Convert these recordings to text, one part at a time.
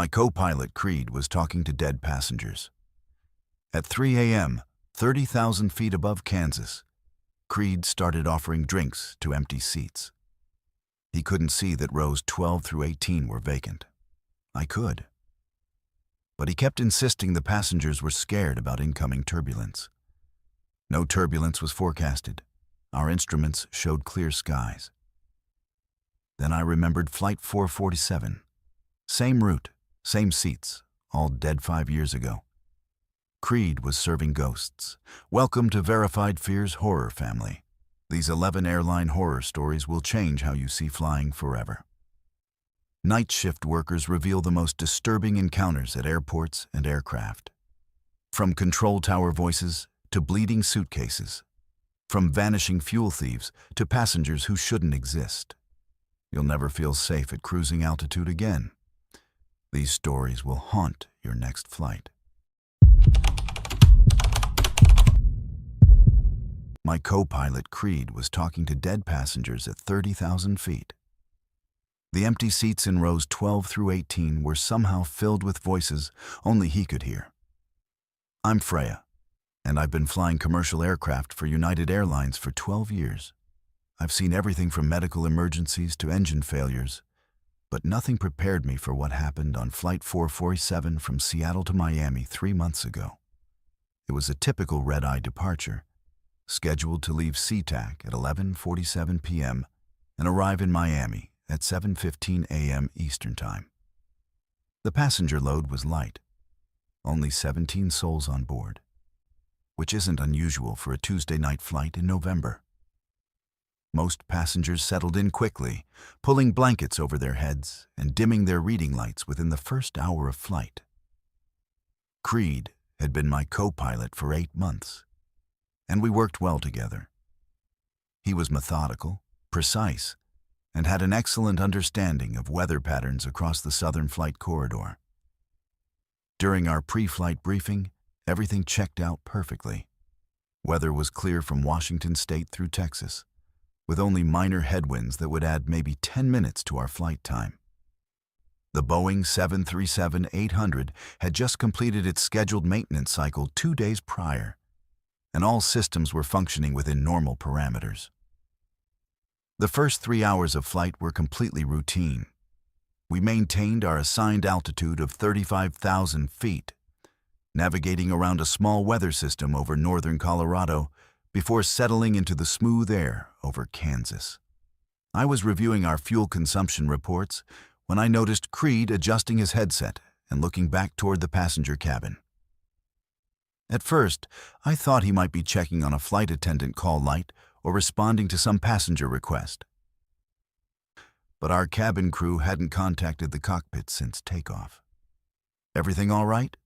My co-pilot Creed was talking to dead passengers. At 3 a.m., 30,000 feet above Kansas, Creed started offering drinks to empty seats. He couldn't see that rows 12 through 18 were vacant. I could. But he kept insisting the passengers were scared about incoming turbulence. No turbulence was forecasted. Our instruments showed clear skies. Then I remembered Flight 447. Same route, same seats, all dead 5 years ago. Creed was serving ghosts. Welcome to Verified Fear's horror family. These 11 airline horror stories will change how you see flying forever. Night shift workers reveal the most disturbing encounters at airports and aircraft. From control tower voices to bleeding suitcases. From vanishing fuel thieves to passengers who shouldn't exist. You'll never feel safe at cruising altitude again. These stories will haunt your next flight. My co-pilot Creed was talking to dead passengers at 30,000 feet. The empty seats in rows 12 through 18 were somehow filled with voices only he could hear. I'm Freya, and I've been flying commercial aircraft for United Airlines for 12 years. I've seen everything from medical emergencies to engine failures, but nothing prepared me for what happened on Flight 447 from Seattle to Miami 3 months ago. It was a typical red-eye departure, scheduled to leave SeaTac at 11:47 p.m. and arrive in Miami at 7:15 a.m. Eastern Time. The passenger load was light, only 17 souls on board, which isn't unusual for a Tuesday night flight in November. Most passengers settled in quickly, pulling blankets over their heads and dimming their reading lights within the first hour of flight. Creed had been my co-pilot for 8 months, and we worked well together. He was methodical, precise, and had an excellent understanding of weather patterns across the southern flight corridor. During our pre-flight briefing, everything checked out perfectly. Weather was clear from Washington State through Texas, with only minor headwinds that would add maybe 10 minutes to our flight time. The Boeing 737-800 had just completed its scheduled maintenance cycle 2 days prior, and all systems were functioning within normal parameters. The first 3 hours of flight were completely routine. We maintained our assigned altitude of 35,000 feet, navigating around a small weather system over northern Colorado before settling into the smooth air over Kansas. I was reviewing our fuel consumption reports when I noticed Creed adjusting his headset and looking back toward the passenger cabin. At first, I thought he might be checking on a flight attendant call light or responding to some passenger request. But our cabin crew hadn't contacted the cockpit since takeoff. "Everything all right?"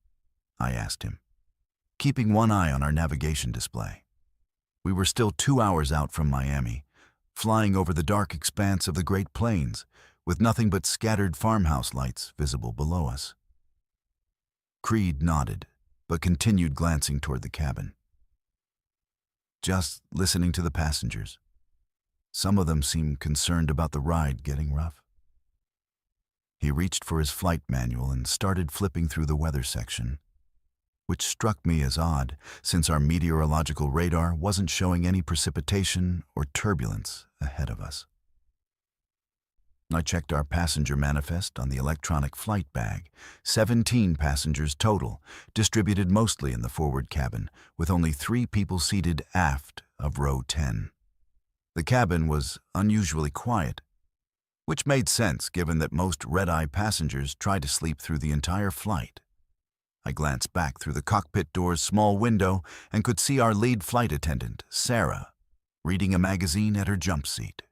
I asked him, keeping one eye on our navigation display. We were still 2 hours out from Miami, flying over the dark expanse of the Great Plains, with nothing but scattered farmhouse lights visible below us. Creed nodded, but continued glancing toward the cabin. Just listening to the passengers. Some of them seemed concerned about the ride getting rough. He reached for his flight manual and started flipping through the weather section, which struck me as odd since our meteorological radar wasn't showing any precipitation or turbulence ahead of us. I checked our passenger manifest on the electronic flight bag. 17 passengers total, distributed mostly in the forward cabin, with only 3 people seated aft of row 10. The cabin was unusually quiet, which made sense given that most red-eye passengers try to sleep through the entire flight. I glanced back through the cockpit door's small window and could see our lead flight attendant, Sarah, reading a magazine at her jump seat.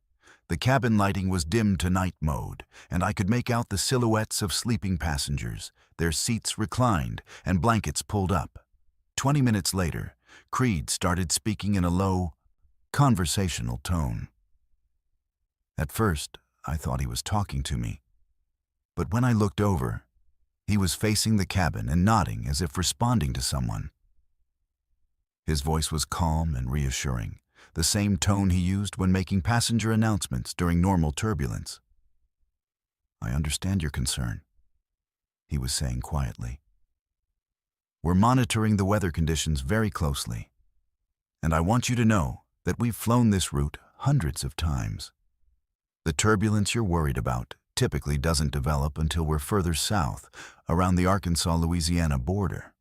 The cabin lighting was dimmed to night mode, and I could make out the silhouettes of sleeping passengers, their seats reclined and blankets pulled up. 20 minutes later, Creed started speaking in a low, conversational tone. At first, I thought he was talking to me, but when I looked over, he was facing the cabin and nodding as if responding to someone. His voice was calm and reassuring, the same tone he used when making passenger announcements during normal turbulence. "I understand your concern," he was saying quietly. "We're monitoring the weather conditions very closely, and I want you to know that we've flown this route hundreds of times. The turbulence you're worried about typically doesn't develop until we're further south, around the Arkansas-Louisiana border."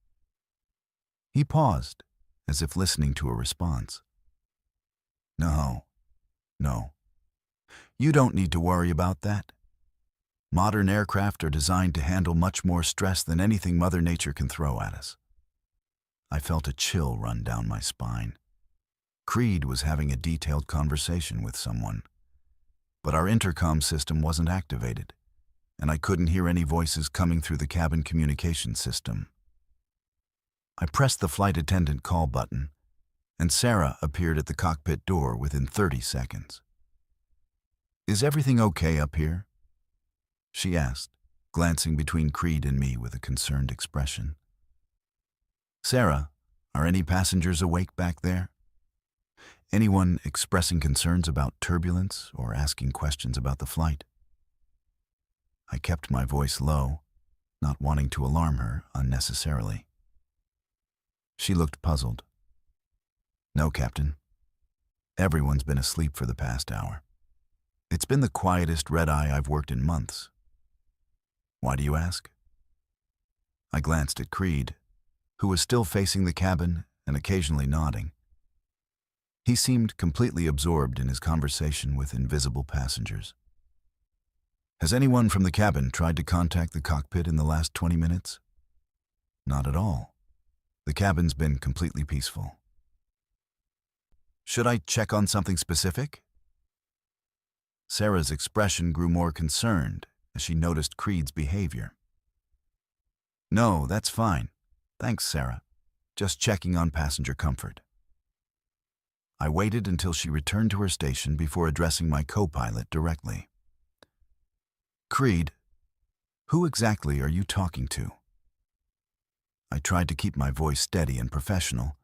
He paused, as if listening to a response. No. You don't need to worry about that. Modern aircraft are designed to handle much more stress than anything Mother Nature can throw at us." I felt a chill run down my spine. Creed was having a detailed conversation with someone, but our intercom system wasn't activated, and I couldn't hear any voices coming through the cabin communication system. I pressed the flight attendant call button, and Sarah appeared at the cockpit door within 30 seconds. "Is everything okay up here?" she asked, glancing between Creed and me with a concerned expression. "Sarah, are any passengers awake back there? Anyone expressing concerns about turbulence or asking questions about the flight?" I kept my voice low, not wanting to alarm her unnecessarily. She looked puzzled. "No, Captain. Everyone's been asleep for the past hour. It's been the quietest red-eye I've worked in months." "Why do you ask?" I glanced at Creed, who was still facing the cabin and occasionally nodding. He seemed completely absorbed in his conversation with invisible passengers. "Has anyone from the cabin tried to contact the cockpit in the last 20 minutes?" "Not at all. The cabin's been completely peaceful." "Should I check on something specific?" Sarah's expression grew more concerned as she noticed Creed's behavior. "No, that's fine. Thanks, Sarah. Just checking on passenger comfort." I waited until she returned to her station before addressing my co-pilot directly. "Creed, who exactly are you talking to?" I tried to keep my voice steady and professional,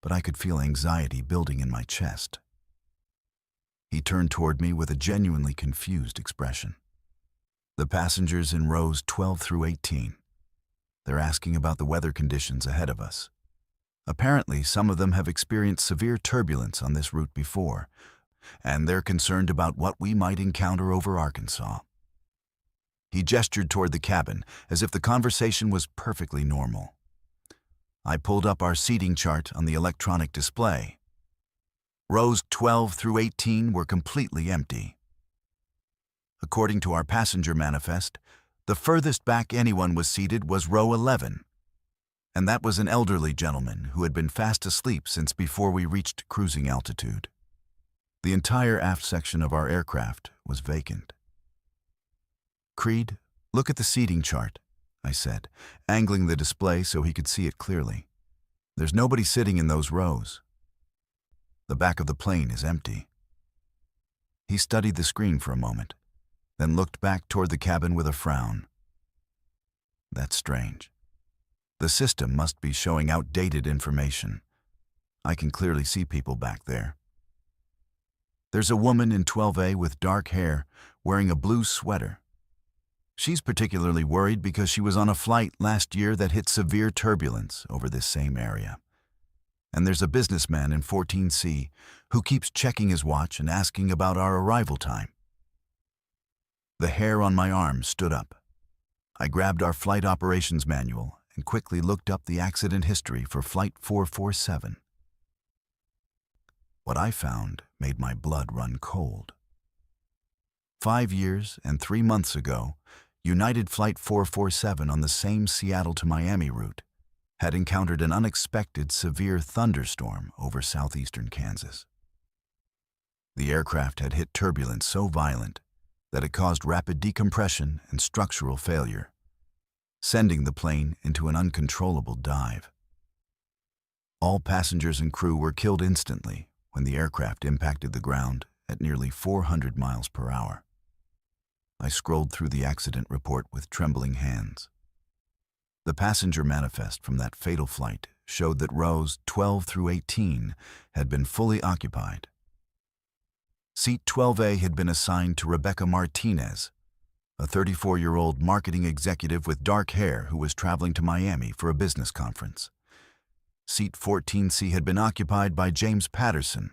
but I could feel anxiety building in my chest. He turned toward me with a genuinely confused expression. "The passengers in rows 12 through 18. They're asking about the weather conditions ahead of us. Apparently, some of them have experienced severe turbulence on this route before, and they're concerned about what we might encounter over Arkansas." He gestured toward the cabin, as if the conversation was perfectly normal. I pulled up our seating chart on the electronic display. Rows 12 through 18 were completely empty. According to our passenger manifest, the furthest back anyone was seated was row 11, and that was an elderly gentleman who had been fast asleep since before we reached cruising altitude. The entire aft section of our aircraft was vacant. "Creed, look at the seating chart," I said, angling the display so he could see it clearly. "There's nobody sitting in those rows. The back of the plane is empty." He studied the screen for a moment, then looked back toward the cabin with a frown. "That's strange. The system must be showing outdated information. I can clearly see people back there. There's a woman in 12A with dark hair, wearing a blue sweater. She's particularly worried because she was on a flight last year that hit severe turbulence over this same area. And there's a businessman in 14C who keeps checking his watch and asking about our arrival time." The hair on my arm stood up. I grabbed our flight operations manual and quickly looked up the accident history for Flight 447. What I found made my blood run cold. 5 years and 3 months ago, United Flight 447 on the same Seattle to Miami route had encountered an unexpected severe thunderstorm over southeastern Kansas. The aircraft had hit turbulence so violent that it caused rapid decompression and structural failure, sending the plane into an uncontrollable dive. All passengers and crew were killed instantly when the aircraft impacted the ground at nearly 400 miles per hour. I scrolled through the accident report with trembling hands. The passenger manifest from that fatal flight showed that rows 12 through 18 had been fully occupied. Seat 12A had been assigned to Rebecca Martinez, a 34-year-old marketing executive with dark hair who was traveling to Miami for a business conference. Seat 14C had been occupied by James Patterson,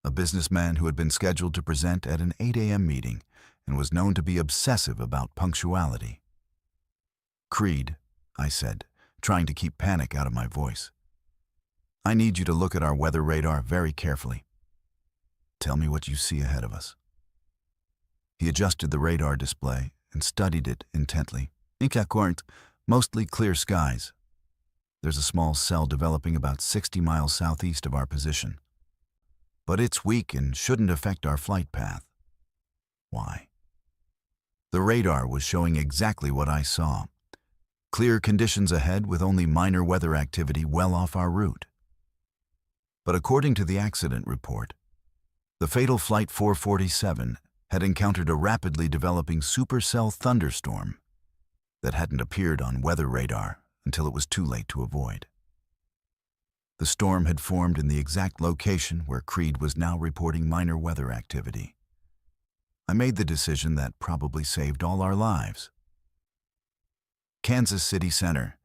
a businessman who had been scheduled to present at an 8 a.m. meeting and was known to be obsessive about punctuality. "Creed," I said, trying to keep panic out of my voice, "I need you to look at our weather radar very carefully. Tell me what you see ahead of us." He adjusted the radar display and studied it intently. Mostly clear skies. There's a small cell developing about 60 miles southeast of our position. But it's weak and shouldn't affect our flight path. Why? The radar was showing exactly what I saw. Clear conditions ahead with only minor weather activity well off our route. But according to the accident report, the fatal Flight 447 had encountered a rapidly developing supercell thunderstorm that hadn't appeared on weather radar until it was too late to avoid. The storm had formed in the exact location where Creed was now reporting minor weather activity. I made the decision that probably saved all our lives. Kansas City Center,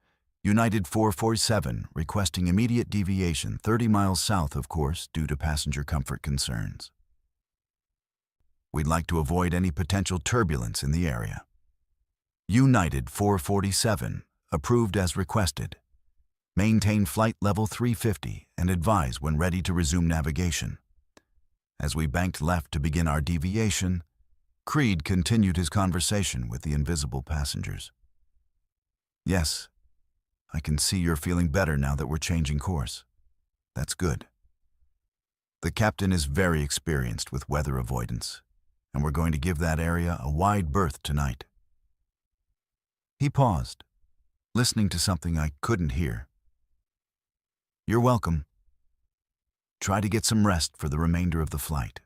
United 447 requesting immediate deviation 30 miles south of course due to passenger comfort concerns. We'd like to avoid any potential turbulence in the area. United 447, approved as requested. Maintain flight level 350 and advise when ready to resume navigation. As we banked left to begin our deviation, Creed continued his conversation with the invisible passengers. "Yes, I can see you're feeling better now that we're changing course. That's good. The captain is very experienced with weather avoidance, and we're going to give that area a wide berth tonight." He paused, listening to something I couldn't hear. "You're welcome. Try to get some rest for the remainder of the flight."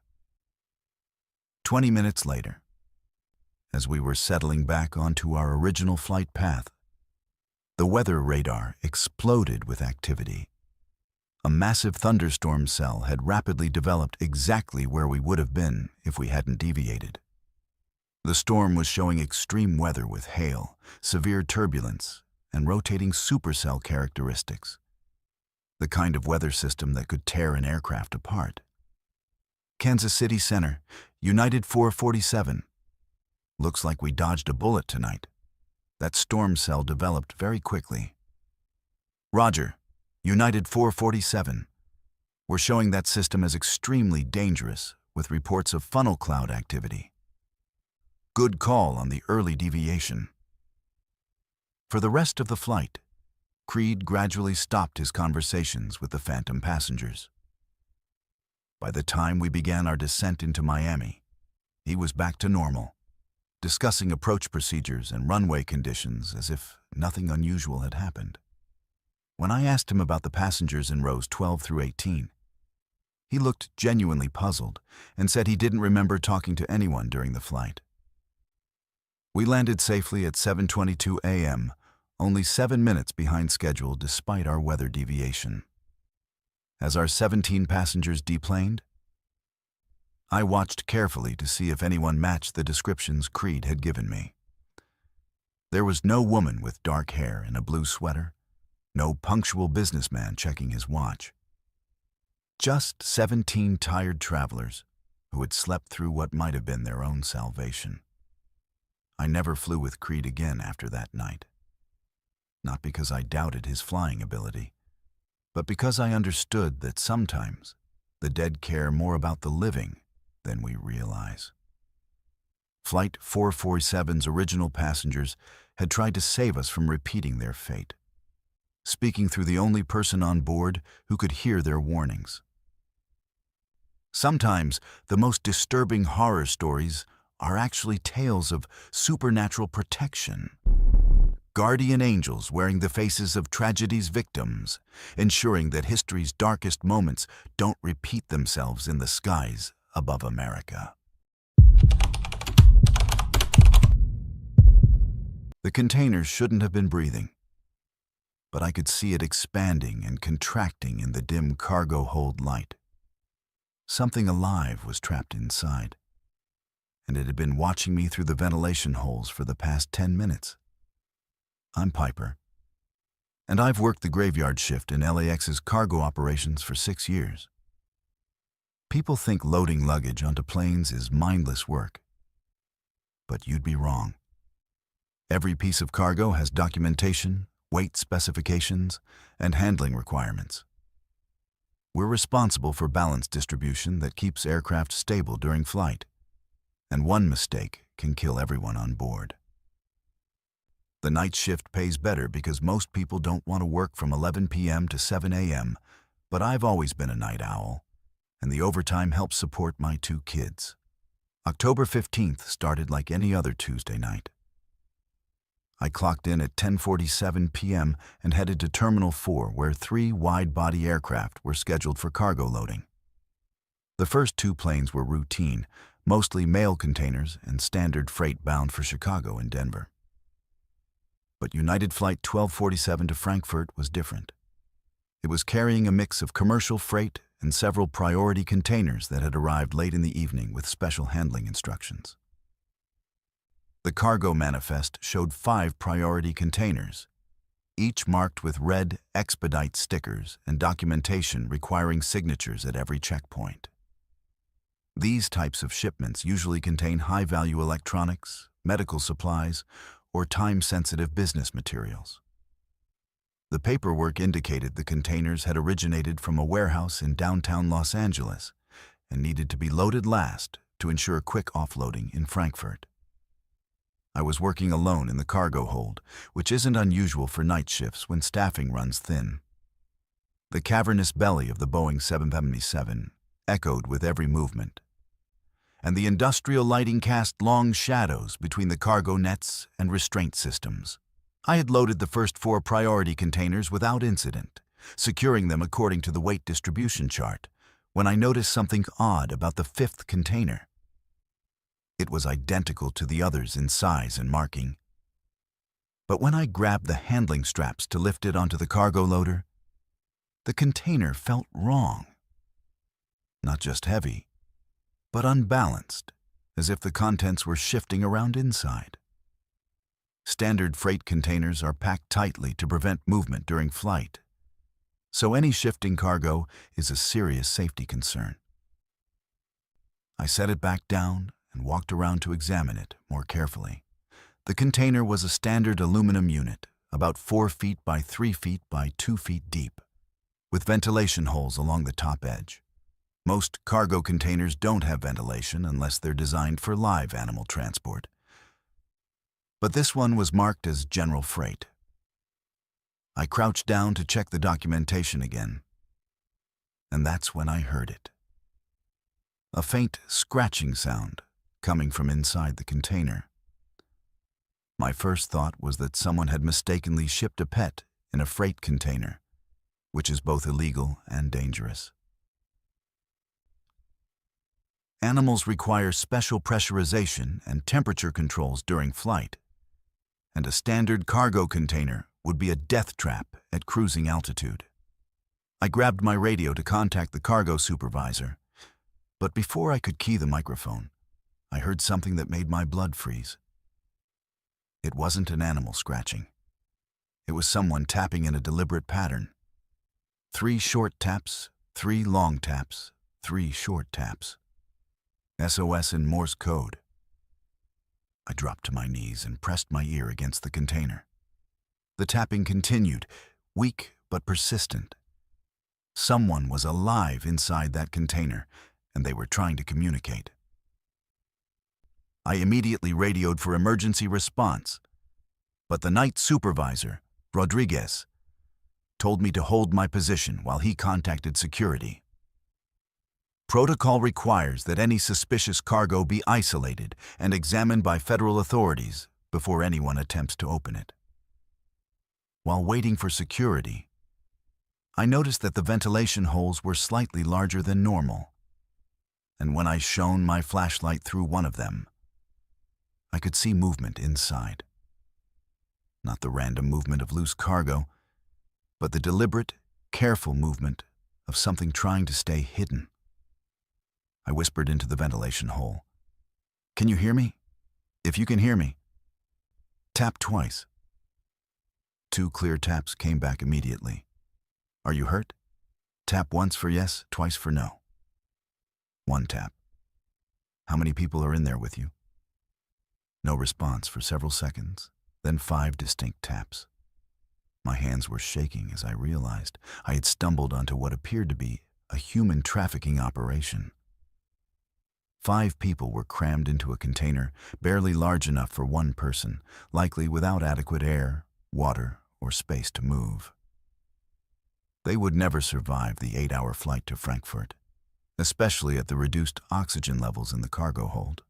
20 minutes later, as we were settling back onto our original flight path, the weather radar exploded with activity. A massive thunderstorm cell had rapidly developed exactly where we would have been if we hadn't deviated. The storm was showing extreme weather with hail, severe turbulence, and rotating supercell characteristics. The kind of weather system that could tear an aircraft apart. Kansas City Center, United 447. Looks like we dodged a bullet tonight. That storm cell developed very quickly. Roger, United 447. We're showing that system as extremely dangerous with reports of funnel cloud activity. Good call on the early deviation. For the rest of the flight, Creed gradually stopped his conversations with the phantom passengers. By the time we began our descent into Miami, he was back to normal, discussing approach procedures and runway conditions as if nothing unusual had happened. When I asked him about the passengers in rows 12 through 18, he looked genuinely puzzled and said he didn't remember talking to anyone during the flight. We landed safely at 7:22 a.m., only 7 minutes behind schedule despite our weather deviation. As our 17 passengers deplaned, I watched carefully to see if anyone matched the descriptions Creed had given me. There was no woman with dark hair and a blue sweater, no punctual businessman checking his watch. Just 17 tired travelers who had slept through what might have been their own salvation. I never flew with Creed again after that night. Not because I doubted his flying ability, but because I understood that sometimes the dead care more about the living than we realize. Flight 447's original passengers had tried to save us from repeating their fate, speaking through the only person on board who could hear their warnings. Sometimes the most disturbing horror stories are actually tales of supernatural protection. Guardian angels wearing the faces of tragedy's victims, ensuring that history's darkest moments don't repeat themselves in the skies above America. The container shouldn't have been breathing, but I could see it expanding and contracting in the dim cargo hold light. Something alive was trapped inside, and it had been watching me through the ventilation holes for the past 10 minutes. I'm Piper, and I've worked the graveyard shift in LAX's cargo operations for 6 years. People think loading luggage onto planes is mindless work, but you'd be wrong. Every piece of cargo has documentation, weight specifications, and handling requirements. We're responsible for balance distribution that keeps aircraft stable during flight, and one mistake can kill everyone on board. The night shift pays better because most people don't want to work from 11 p.m. to 7 a.m., but I've always been a night owl, and the overtime helps support my 2 kids. October 15th started like any other Tuesday night. I clocked in at 10:47 p.m. and headed to Terminal 4, where 3 wide-body aircraft were scheduled for cargo loading. The first 2 planes were routine, mostly mail containers and standard freight bound for Chicago and Denver. But United Flight 1247 to Frankfurt was different. It was carrying a mix of commercial freight and several priority containers that had arrived late in the evening with special handling instructions. The cargo manifest showed 5 priority containers, each marked with red expedite stickers and documentation requiring signatures at every checkpoint. These types of shipments usually contain high-value electronics, medical supplies, or time-sensitive business materials. The paperwork indicated the containers had originated from a warehouse in downtown Los Angeles and needed to be loaded last to ensure quick offloading in Frankfurt. I was working alone in the cargo hold, which isn't unusual for night shifts when staffing runs thin. The cavernous belly of the Boeing 777 echoed with every movement, and the industrial lighting cast long shadows between the cargo nets and restraint systems. I had loaded the first 4 priority containers without incident, securing them according to the weight distribution chart, when I noticed something odd about the 5th container. It was identical to the others in size and marking. But when I grabbed the handling straps to lift it onto the cargo loader, the container felt wrong. Not just heavy, but unbalanced, as if the contents were shifting around inside. Standard freight containers are packed tightly to prevent movement during flight, so any shifting cargo is a serious safety concern. I set it back down and walked around to examine it more carefully. The container was a standard aluminum unit, about 4 feet by 3 feet by 2 feet deep, with ventilation holes along the top edge. Most cargo containers don't have ventilation unless they're designed for live animal transport. But this one was marked as general freight. I crouched down to check the documentation again, and that's when I heard it. A faint scratching sound coming from inside the container. My first thought was that someone had mistakenly shipped a pet in a freight container, which is both illegal and dangerous. Animals require special pressurization and temperature controls during flight, and a standard cargo container would be a death trap at cruising altitude. I grabbed my radio to contact the cargo supervisor, but before I could key the microphone, I heard something that made my blood freeze. It wasn't an animal scratching. It was someone tapping in a deliberate pattern. 3 short taps, 3 long taps, 3 short taps. SOS in Morse code. I dropped to my knees and pressed my ear against the container. The tapping continued, weak but persistent. Someone was alive inside that container, and they were trying to communicate. I immediately radioed for emergency response, but the night supervisor, Rodriguez, told me to hold my position while he contacted security. Protocol requires that any suspicious cargo be isolated and examined by federal authorities before anyone attempts to open it. While waiting for security, I noticed that the ventilation holes were slightly larger than normal, and when I shone my flashlight through one of them, I could see movement inside. Not the random movement of loose cargo, but the deliberate, careful movement of something trying to stay hidden. I whispered into the ventilation hole, Can you hear me? If you can hear me, tap twice. 2 clear taps came back immediately. Are you hurt? Tap once for yes, twice for no. 1 tap. How many people are in there with you? No response for several seconds, then 5 distinct taps. My hands were shaking as I realized I had stumbled onto what appeared to be a human trafficking operation. 5 people were crammed into a container barely large enough for 1 person, likely without adequate air, water, or space to move. They would never survive the 8-hour flight to Frankfurt, especially at the reduced oxygen levels in the cargo hold.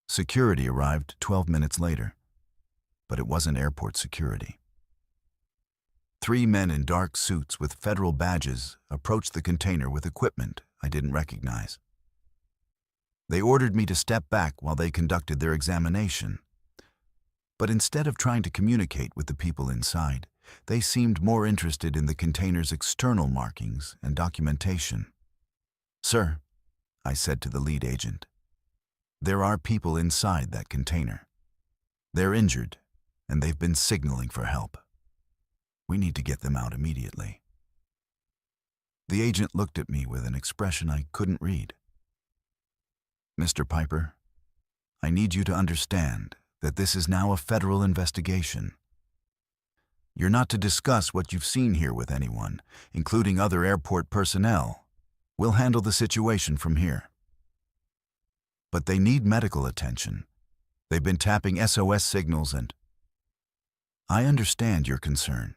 Security arrived 12 minutes later, but it wasn't airport security. 3 men in dark suits with federal badges approached the container with equipment I didn't recognize. They ordered me to step back while they conducted their examination. But instead of trying to communicate with the people inside, they seemed more interested in the container's external markings and documentation. "Sir," I said to the lead agent, "there are people inside that container. They're injured, and they've been signaling for help. We need to get them out immediately." The agent looked at me with an expression I couldn't read. "Mr. Piper, I need you to understand that this is now a federal investigation. You're not to discuss what you've seen here with anyone, including other airport personnel. We'll handle the situation from here. But they need medical attention. They've been tapping SOS signals and—" "I understand your concern.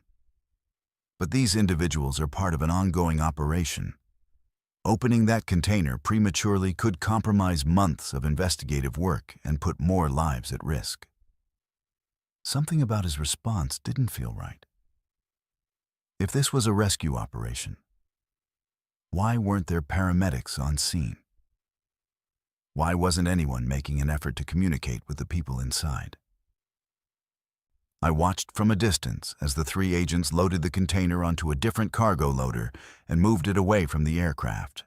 But these individuals are part of an ongoing operation. Opening that container prematurely could compromise months of investigative work and put more lives at risk." Something about his response didn't feel right. If this was a rescue operation, why weren't there paramedics on scene? Why wasn't anyone making an effort to communicate with the people inside? I watched from a distance as the 3 agents loaded the container onto a different cargo loader and moved it away from the aircraft.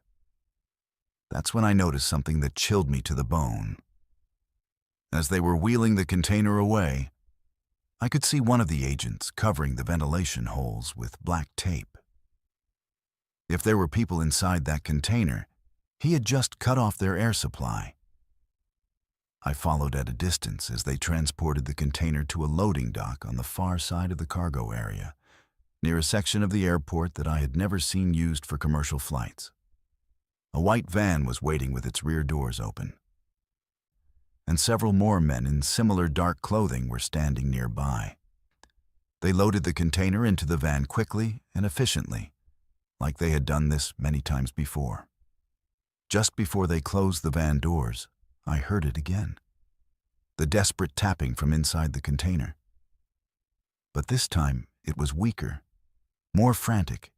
That's when I noticed something that chilled me to the bone. As they were wheeling the container away, I could see one of the agents covering the ventilation holes with black tape. If there were people inside that container, he had just cut off their air supply. I followed at a distance as they transported the container to a loading dock on the far side of the cargo area, near a section of the airport that I had never seen used for commercial flights. A white van was waiting with its rear doors open, and several more men in similar dark clothing were standing nearby. They loaded the container into the van quickly and efficiently, like they had done this many times before. Just before they closed the van doors, I heard it again. The desperate tapping from inside the container. But this time it was weaker, more frantic,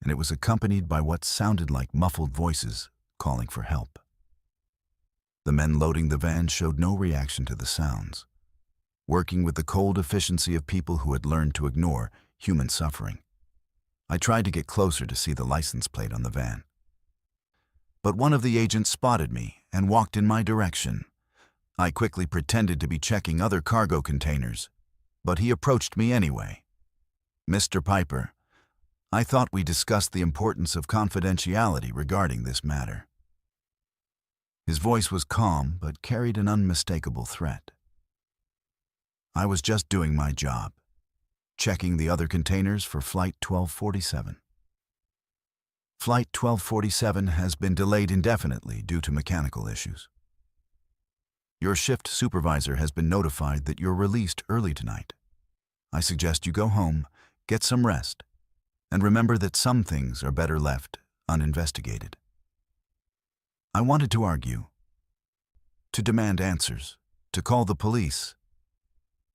and it was accompanied by what sounded like muffled voices calling for help. The men loading the van showed no reaction to the sounds, working with the cold efficiency of people who had learned to ignore human suffering. I tried to get closer to see the license plate on the van. But one of the agents spotted me and walked in my direction. I quickly pretended to be checking other cargo containers, but he approached me anyway. "Mr. Piper, I thought we discussed the importance of confidentiality regarding this matter." His voice was calm but carried an unmistakable threat. I was just doing my job, checking the other containers for Flight 1247. Flight 1247 has been delayed indefinitely due to mechanical issues. Your shift supervisor has been notified that you're released early tonight. I suggest you go home, get some rest, and remember that some things are better left uninvestigated. I wanted to argue, to demand answers, to call the police,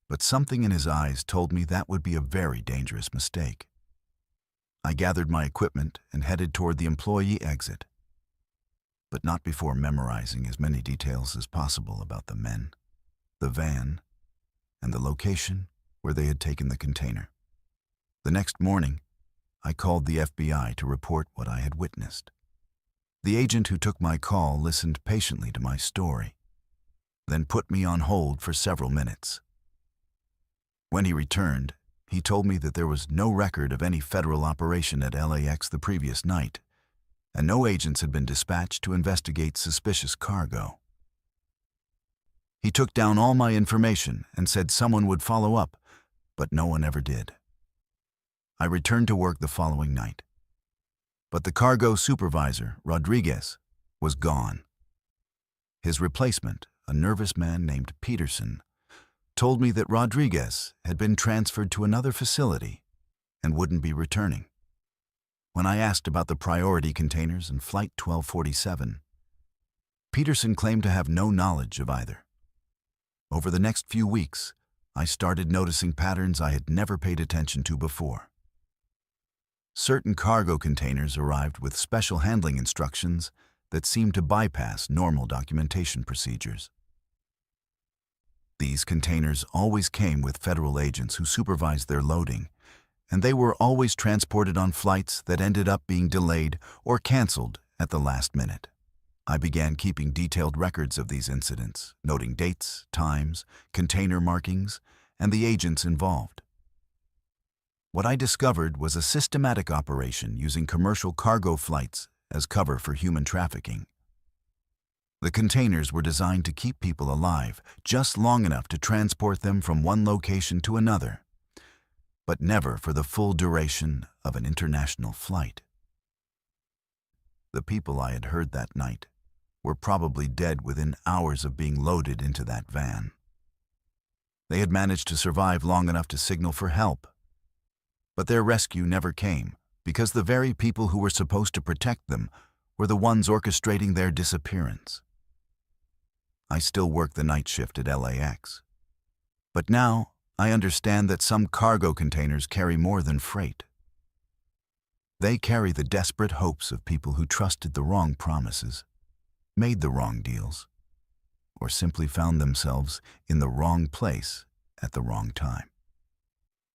but something in his eyes told me that would be a very dangerous mistake. I gathered my equipment and headed toward the employee exit, but not before memorizing as many details as possible about the men, the van, and the location where they had taken the container. The next morning, I called the FBI to report what I had witnessed. The agent who took my call listened patiently to my story, then put me on hold for several minutes. When he returned, he told me that there was no record of any federal operation at LAX the previous night, and no agents had been dispatched to investigate suspicious cargo. He took down all my information and said someone would follow up, but no one ever did. I returned to work the following night. But the cargo supervisor, Rodriguez, was gone. His replacement, a nervous man named Peterson, told me that Rodriguez had been transferred to another facility and wouldn't be returning. When I asked about the priority containers and Flight 1247, Peterson claimed to have no knowledge of either. Over the next few weeks, I started noticing patterns I had never paid attention to before. Certain cargo containers arrived with special handling instructions that seemed to bypass normal documentation procedures. These containers always came with federal agents who supervised their loading, and they were always transported on flights that ended up being delayed or canceled at the last minute. I began keeping detailed records of these incidents, noting dates, times, container markings, and the agents involved. What I discovered was a systematic operation using commercial cargo flights as cover for human trafficking. The containers were designed to keep people alive just long enough to transport them from one location to another, but never for the full duration of an international flight. The people I had heard that night were probably dead within hours of being loaded into that van. They had managed to survive long enough to signal for help, but their rescue never came because the very people who were supposed to protect them were the ones orchestrating their disappearance. I still work the night shift at LAX, but now I understand that some cargo containers carry more than freight. They carry the desperate hopes of people who trusted the wrong promises, made the wrong deals, or simply found themselves in the wrong place at the wrong time.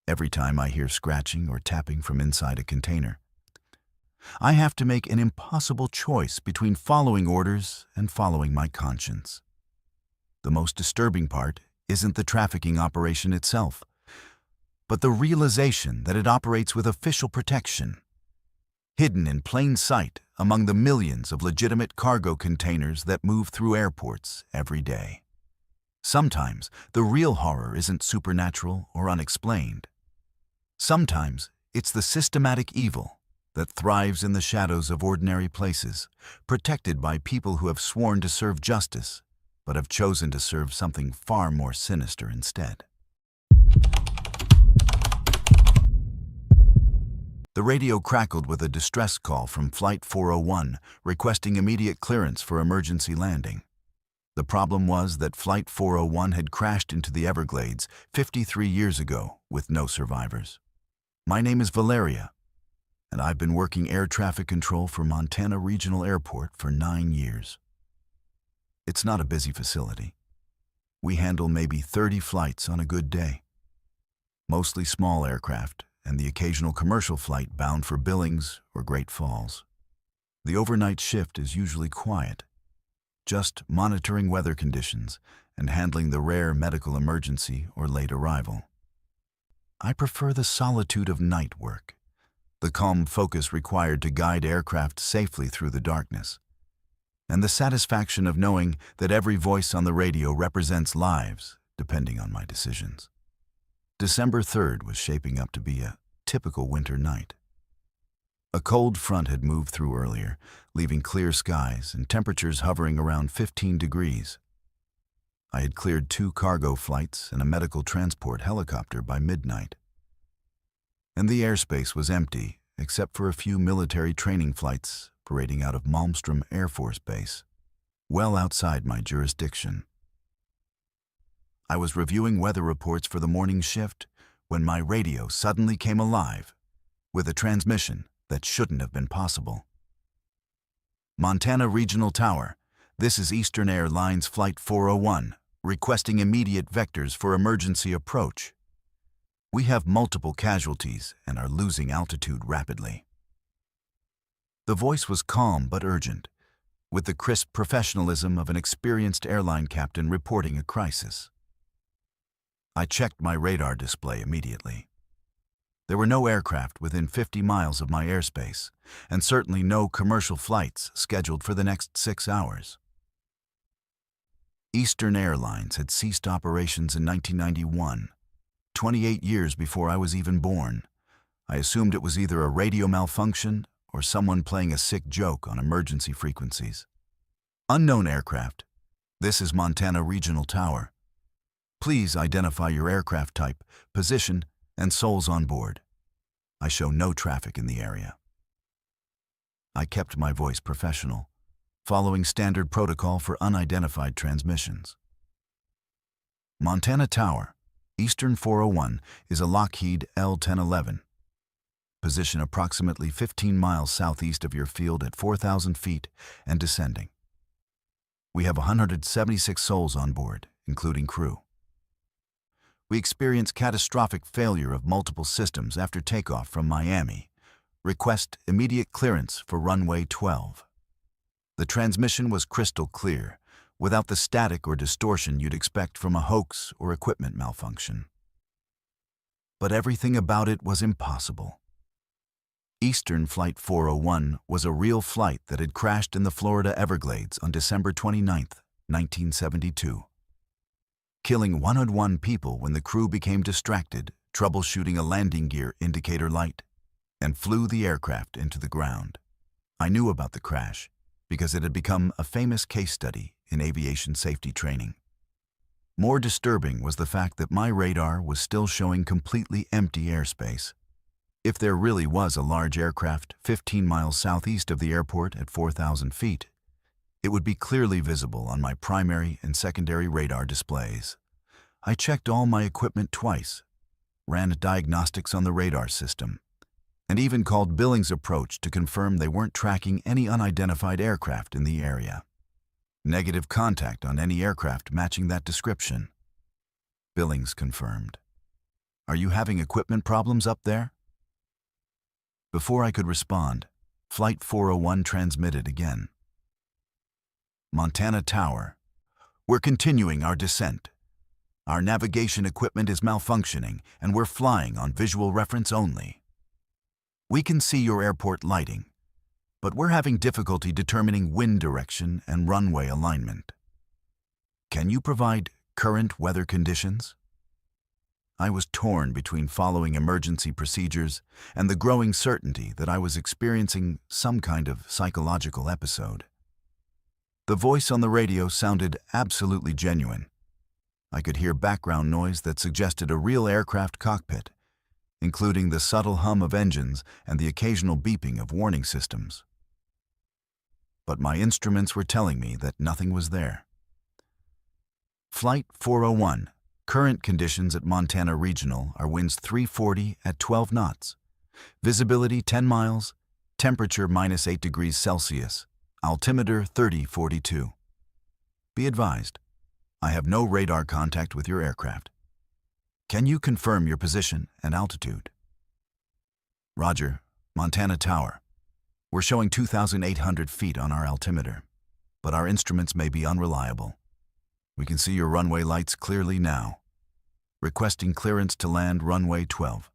Every time I hear scratching or tapping from inside a container, I have to make an impossible choice between following orders and following my conscience. The most disturbing part isn't the trafficking operation itself, but the realization that it operates with official protection, hidden in plain sight among the millions of legitimate cargo containers that move through airports every day. Sometimes the real horror isn't supernatural or unexplained. Sometimes it's the systematic evil that thrives in the shadows of ordinary places, protected by people who have sworn to serve justice, but have chosen to serve something far more sinister instead. The radio crackled with a distress call from Flight 401 requesting immediate clearance for emergency landing. The problem was that Flight 401 had crashed into the Everglades 53 years ago with no survivors. My name is Valeria, and I've been working air traffic control for Montana Regional Airport for 9 years. It's not a busy facility. We handle maybe 30 flights on a good day, mostly small aircraft, and the occasional commercial flight bound for Billings or Great Falls. The overnight shift is usually quiet, just monitoring weather conditions and handling the rare medical emergency or late arrival. I prefer the solitude of night work, the calm focus required to guide aircraft safely through the darkness, and the satisfaction of knowing that every voice on the radio represents lives, depending on my decisions. December 3rd was shaping up to be a typical winter night. A cold front had moved through earlier, leaving clear skies and temperatures hovering around 15 degrees. I had cleared 2 cargo flights and a medical transport helicopter by midnight. And the airspace was empty, except for a few military training flights parading out of Malmstrom Air Force Base, well outside my jurisdiction. I was reviewing weather reports for the morning shift when my radio suddenly came alive with a transmission that shouldn't have been possible. Montana Regional Tower, this is Eastern Airlines Flight 401, requesting immediate vectors for emergency approach. We have multiple casualties and are losing altitude rapidly. The voice was calm but urgent, with the crisp professionalism of an experienced airline captain reporting a crisis. I checked my radar display immediately. There were no aircraft within 50 miles of my airspace, and certainly no commercial flights scheduled for the next 6 hours. Eastern Airlines had ceased operations in 1991, 28 years before I was even born. I assumed it was either a radio malfunction or someone playing a sick joke on emergency frequencies. Unknown aircraft. This is Montana Regional Tower. Please identify your aircraft type, position, and souls on board. I show no traffic in the area. I kept my voice professional, following standard protocol for unidentified transmissions. Montana Tower, Eastern 401, is a Lockheed L-1011. Position approximately 15 miles southeast of your field at 4,000 feet and descending. We have 176 souls on board, including crew. We experienced catastrophic failure of multiple systems after takeoff from Miami. Request immediate clearance for runway 12. The transmission was crystal clear, without the static or distortion you'd expect from a hoax or equipment malfunction. But everything about it was impossible. Eastern Flight 401 was a real flight that had crashed in the Florida Everglades on December 29, 1972. Killing 101 people when the crew became distracted, troubleshooting a landing gear indicator light, and flew the aircraft into the ground. I knew about the crash because it had become a famous case study in aviation safety training. More disturbing was the fact that my radar was still showing completely empty airspace. If there really was a large aircraft 15 miles southeast of the airport at 4,000 feet, it would be clearly visible on my primary and secondary radar displays. I checked all my equipment twice, ran diagnostics on the radar system, and even called Billings Approach to confirm they weren't tracking any unidentified aircraft in the area. Negative contact on any aircraft matching that description. Billings confirmed. Are you having equipment problems up there? Before I could respond, Flight 401 transmitted again. Montana Tower. We're continuing our descent. Our navigation equipment is malfunctioning, and we're flying on visual reference only. We can see your airport lighting, but we're having difficulty determining wind direction and runway alignment. Can you provide current weather conditions? I was torn between following emergency procedures and the growing certainty that I was experiencing some kind of psychological episode. The voice on the radio sounded absolutely genuine. I could hear background noise that suggested a real aircraft cockpit, including the subtle hum of engines and the occasional beeping of warning systems. But my instruments were telling me that nothing was there. Flight 401. Current conditions at Montana Regional are winds 340 at 12 knots, visibility 10 miles, temperature -8 degrees Celsius, altimeter 3042. Be advised, I have no radar contact with your aircraft. Can you confirm your position and altitude? Roger, Montana Tower. We're showing 2,800 feet on our altimeter, but our instruments may be unreliable. We can see your runway lights clearly now. Requesting clearance to land runway 12.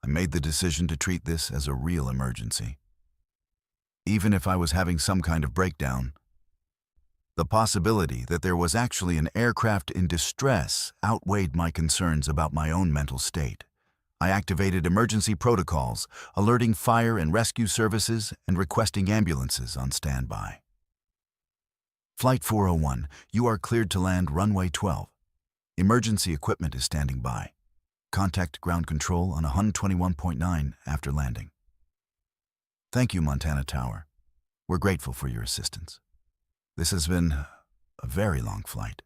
I made the decision to treat this as a real emergency. Even if I was having some kind of breakdown, the possibility that there was actually an aircraft in distress outweighed my concerns about my own mental state. I activated emergency protocols, alerting fire and rescue services and requesting ambulances on standby. Flight 401, you are cleared to land runway 12. Emergency equipment is standing by. Contact ground control on 121.9 after landing. Thank you, Montana Tower. We're grateful for your assistance. This has been a very long flight.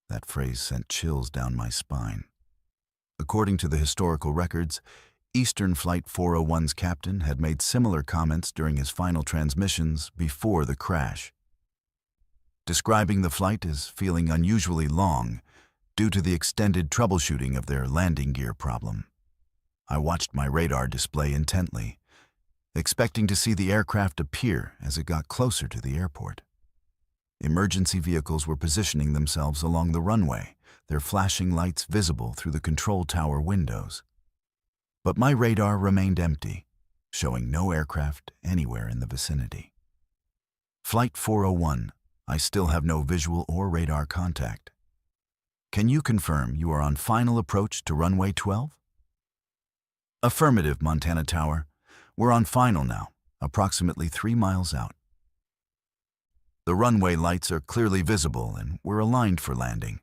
That phrase sent chills down my spine. According to the historical records, Eastern Flight 401's captain had made similar comments during his final transmissions before the crash, describing the flight as feeling unusually long due to the extended troubleshooting of their landing gear problem. I watched my radar display intently, expecting to see the aircraft appear as it got closer to the airport. Emergency vehicles were positioning themselves along the runway, their flashing lights visible through the control tower windows. But my radar remained empty, showing no aircraft anywhere in the vicinity. Flight 401, I still have no visual or radar contact. Can you confirm you are on final approach to runway 12? Affirmative, Montana Tower. We're on final now, approximately 3 miles out. The runway lights are clearly visible and we're aligned for landing.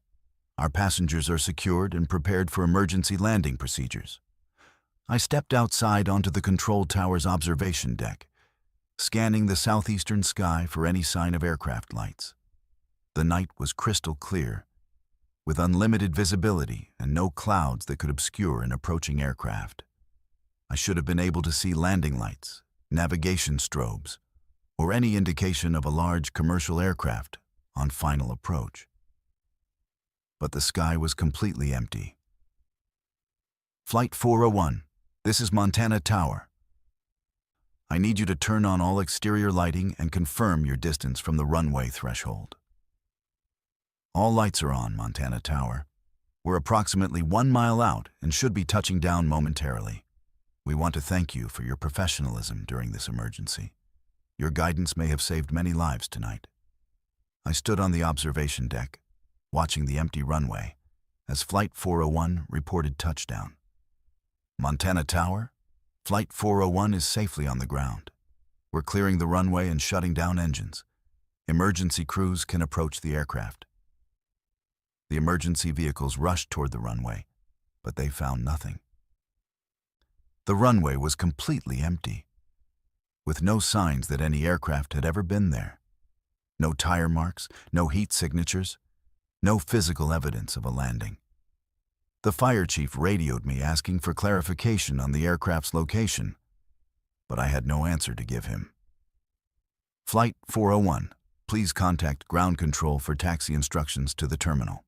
Our passengers are secured and prepared for emergency landing procedures. I stepped outside onto the control tower's observation deck, scanning the southeastern sky for any sign of aircraft lights. The night was crystal clear, with unlimited visibility and no clouds that could obscure an approaching aircraft. I should have been able to see landing lights, navigation strobes, or any indication of a large commercial aircraft on final approach. But the sky was completely empty. Flight 401, this is Montana Tower. I need you to turn on all exterior lighting and confirm your distance from the runway threshold. All lights are on, Montana Tower. We're approximately 1 mile out and should be touching down momentarily. We want to thank you for your professionalism during this emergency. Your guidance may have saved many lives tonight. I stood on the observation deck, watching the empty runway, as Flight 401 reported touchdown. Montana Tower, Flight 401 is safely on the ground. We're clearing the runway and shutting down engines. Emergency crews can approach the aircraft. The emergency vehicles rushed toward the runway, but they found nothing. The runway was completely empty, with no signs that any aircraft had ever been there. No tire marks, no heat signatures, no physical evidence of a landing. The fire chief radioed me asking for clarification on the aircraft's location, but I had no answer to give him. Flight 401, please contact ground control for taxi instructions to the terminal.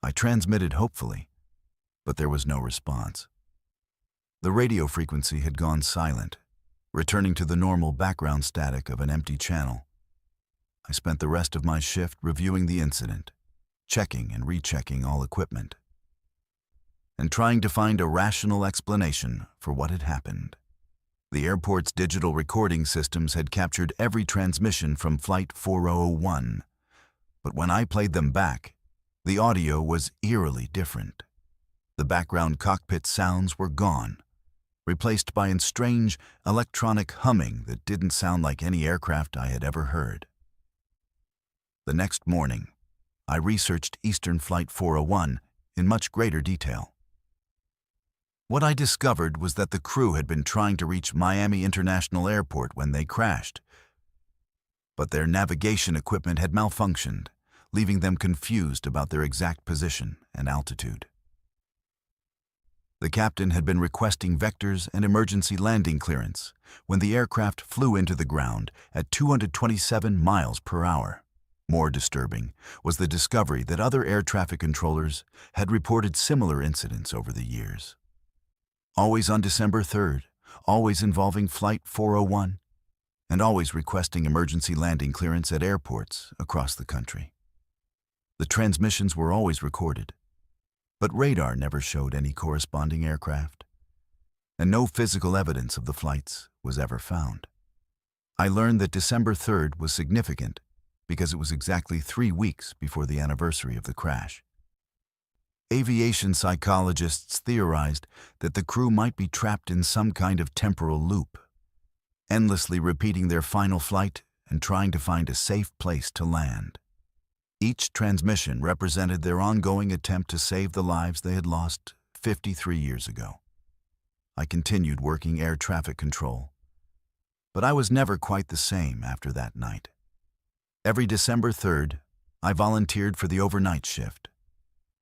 I transmitted hopefully, but there was no response. The radio frequency had gone silent, returning to the normal background static of an empty channel. I spent the rest of my shift reviewing the incident, checking and rechecking all equipment, and trying to find a rational explanation for what had happened. The airport's digital recording systems had captured every transmission from Flight 401, but when I played them back, the audio was eerily different. The background cockpit sounds were gone, replaced by a strange electronic humming that didn't sound like any aircraft I had ever heard. The next morning, I researched Eastern Flight 401 in much greater detail. What I discovered was that the crew had been trying to reach Miami International Airport when they crashed, but their navigation equipment had malfunctioned, leaving them confused about their exact position and altitude. The captain had been requesting vectors and emergency landing clearance when the aircraft flew into the ground at 227 miles per hour. More disturbing was the discovery that other air traffic controllers had reported similar incidents over the years. Always on December 3rd, always involving Flight 401, and always requesting emergency landing clearance at airports across the country. The transmissions were always recorded, but radar never showed any corresponding aircraft, and no physical evidence of the flights was ever found. I learned that December 3rd was significant because it was exactly 3 weeks before the anniversary of the crash. Aviation psychologists theorized that the crew might be trapped in some kind of temporal loop, endlessly repeating their final flight and trying to find a safe place to land. Each transmission represented their ongoing attempt to save the lives they had lost 53 years ago. I continued working air traffic control, but I was never quite the same after that night. Every December 3rd, I volunteered for the overnight shift,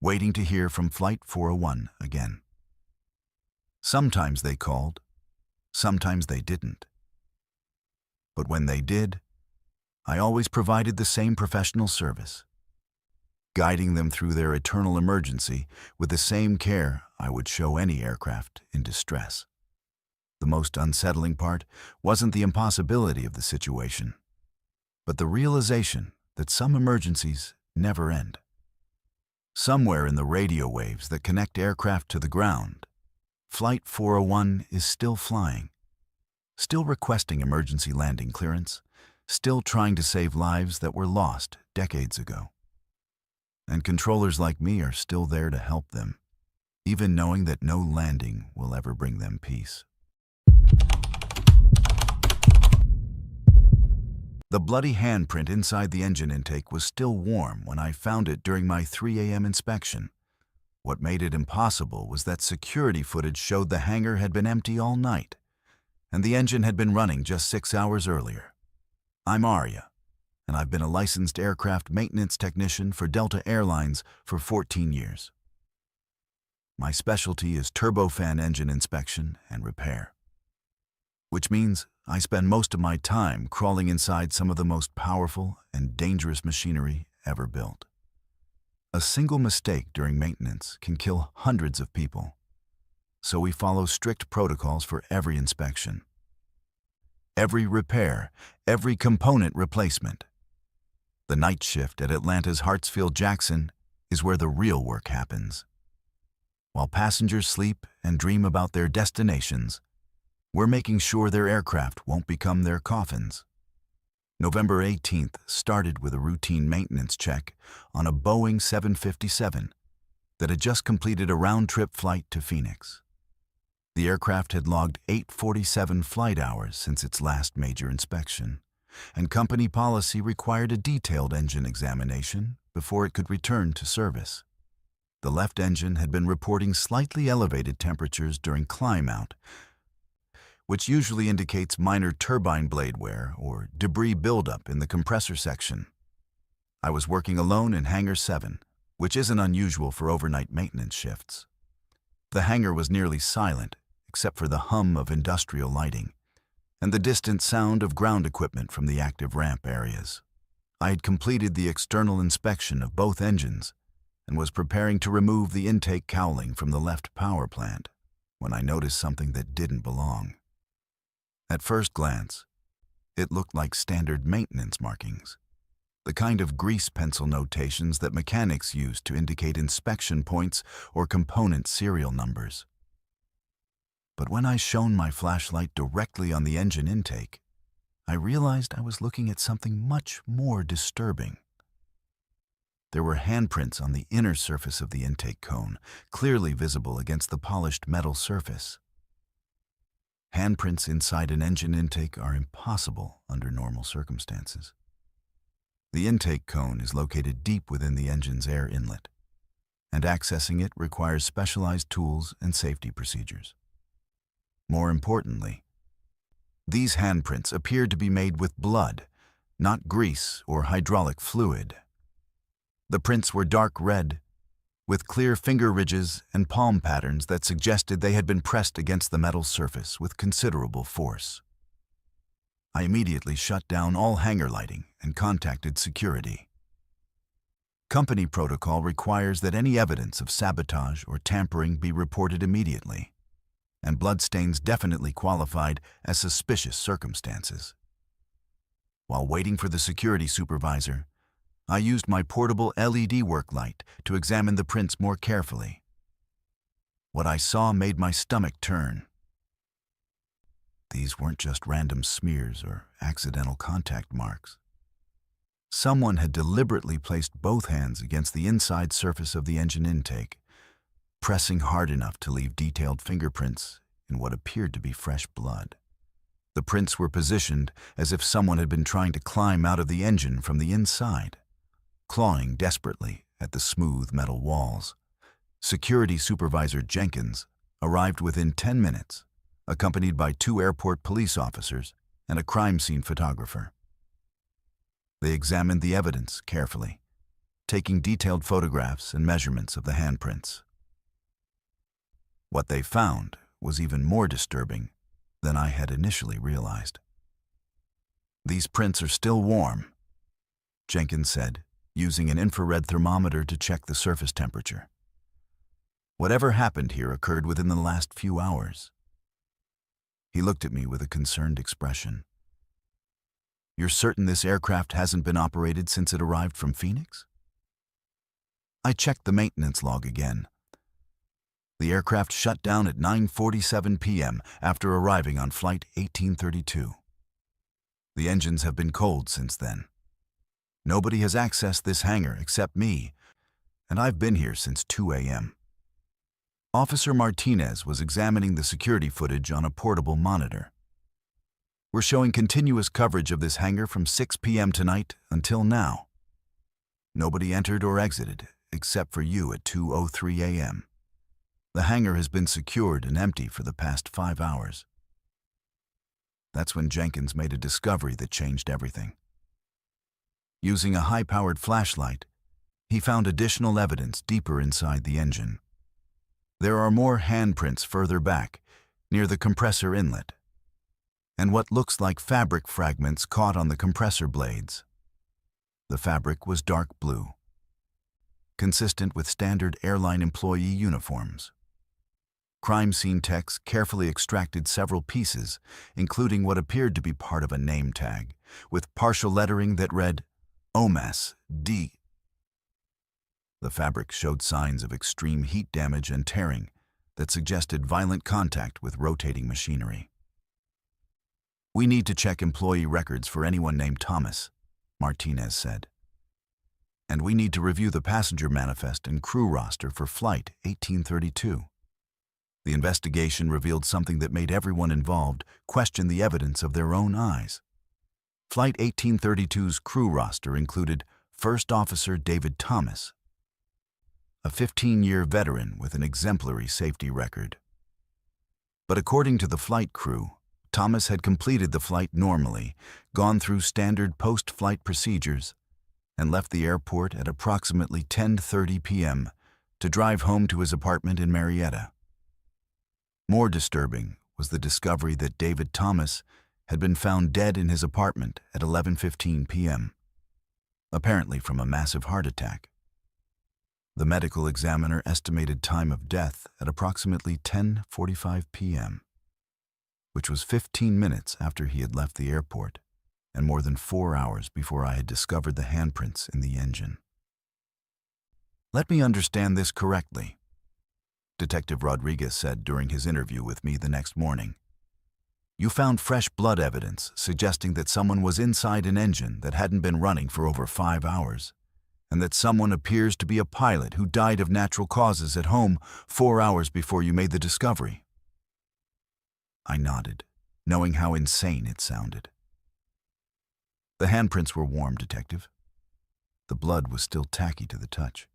waiting to hear from Flight 401 again. Sometimes they called, sometimes they didn't. But when they did, I always provided the same professional service, guiding them through their eternal emergency with the same care I would show any aircraft in distress. The most unsettling part wasn't the impossibility of the situation, but the realization that some emergencies never end. Somewhere in the radio waves that connect aircraft to the ground, Flight 401 is still flying, still requesting emergency landing clearance, still trying to save lives that were lost decades ago. And controllers like me are still there to help them, even knowing that no landing will ever bring them peace. The bloody handprint inside the engine intake was still warm when I found it during my 3 a.m. inspection. What made it impossible was that security footage showed the hangar had been empty all night, and the engine had been running just 6 hours earlier. I'm Arya, and I've been a licensed aircraft maintenance technician for Delta Airlines for 14 years. My specialty is turbofan engine inspection and repair, which means I spend most of my time crawling inside some of the most powerful and dangerous machinery ever built. A single mistake during maintenance can kill hundreds of people, so we follow strict protocols for every inspection, every repair, every component replacement. The night shift at Atlanta's Hartsfield-Jackson is where the real work happens. While passengers sleep and dream about their destinations, we're making sure their aircraft won't become their coffins. November 18th started with a routine maintenance check on a Boeing 757 that had just completed a round-trip flight to Phoenix. The aircraft had logged 847 flight hours since its last major inspection, and company policy required a detailed engine examination before it could return to service. The left engine had been reporting slightly elevated temperatures during climb out, which usually indicates minor turbine blade wear or debris buildup in the compressor section. I was working alone in Hangar 7, which isn't unusual for overnight maintenance shifts. The hangar was nearly silent, except for the hum of industrial lighting and the distant sound of ground equipment from the active ramp areas. I had completed the external inspection of both engines and was preparing to remove the intake cowling from the left power plant when I noticed something that didn't belong. At first glance, it looked like standard maintenance markings, the kind of grease pencil notations that mechanics use to indicate inspection points or component serial numbers. But when I shone my flashlight directly on the engine intake, I realized I was looking at something much more disturbing. There were handprints on the inner surface of the intake cone, clearly visible against the polished metal surface. Handprints inside an engine intake are impossible under normal circumstances. The intake cone is located deep within the engine's air inlet, and accessing it requires specialized tools and safety procedures. More importantly, these handprints appeared to be made with blood, not grease or hydraulic fluid. The prints were dark red, with clear finger ridges and palm patterns that suggested they had been pressed against the metal surface with considerable force. I immediately shut down all hangar lighting and contacted security. Company protocol requires that any evidence of sabotage or tampering be reported immediately, and bloodstains definitely qualified as suspicious circumstances. While waiting for the security supervisor, I used my portable LED work light to examine the prints more carefully. What I saw made my stomach turn. These weren't just random smears or accidental contact marks. Someone had deliberately placed both hands against the inside surface of the engine intake, pressing hard enough to leave detailed fingerprints in what appeared to be fresh blood. The prints were positioned as if someone had been trying to climb out of the engine from the inside, clawing desperately at the smooth metal walls. Security Supervisor Jenkins arrived within 10 minutes, accompanied by 2 airport police officers and a crime scene photographer. They examined the evidence carefully, taking detailed photographs and measurements of the handprints. What they found was even more disturbing than I had initially realized. "These prints are still warm," Jenkins said, using an infrared thermometer to check the surface temperature. "Whatever happened here occurred within the last few hours." He looked at me with a concerned expression. "You're certain this aircraft hasn't been operated since it arrived from Phoenix?" I checked the maintenance log again. The aircraft shut down at 9:47 p.m. after arriving on Flight 1832. The engines have been cold since then. Nobody has accessed this hangar except me, and I've been here since 2 a.m. Officer Martinez was examining the security footage on a portable monitor. "We're showing continuous coverage of this hangar from 6 p.m. tonight until now. Nobody entered or exited, except for you at 2:03 a.m. The hangar has been secured and empty for the past 5 hours." That's when Jenkins made a discovery that changed everything. Using a high-powered flashlight, he found additional evidence deeper inside the engine. There are more handprints further back, near the compressor inlet, and what looks like fabric fragments caught on the compressor blades. The fabric was dark blue, consistent with standard airline employee uniforms. Crime scene techs carefully extracted several pieces, including what appeared to be part of a name tag, with partial lettering that read, "OMAS D." The fabric showed signs of extreme heat damage and tearing that suggested violent contact with rotating machinery. "We need to check employee records for anyone named Thomas," Martinez said. "And we need to review the passenger manifest and crew roster for Flight 1832. The investigation revealed something that made everyone involved question the evidence of their own eyes. Flight 1832's crew roster included First Officer David Thomas, a 15-year veteran with an exemplary safety record. But according to the flight crew, Thomas had completed the flight normally, gone through standard post-flight procedures, and left the airport at approximately 10:30 p.m. to drive home to his apartment in Marietta. More disturbing was the discovery that David Thomas had been found dead in his apartment at 11:15 p.m., apparently from a massive heart attack. The medical examiner estimated time of death at approximately 10:45 p.m., which was 15 minutes after he had left the airport and more than 4 hours before I had discovered the handprints in the engine. "Let me understand this correctly," Detective Rodriguez said during his interview with me the next morning. "You found fresh blood evidence suggesting that someone was inside an engine that hadn't been running for over 5 hours, and that someone appears to be a pilot who died of natural causes at home 4 hours before you made the discovery." I nodded, knowing how insane it sounded. "The handprints were warm, Detective. The blood was still tacky to the touch.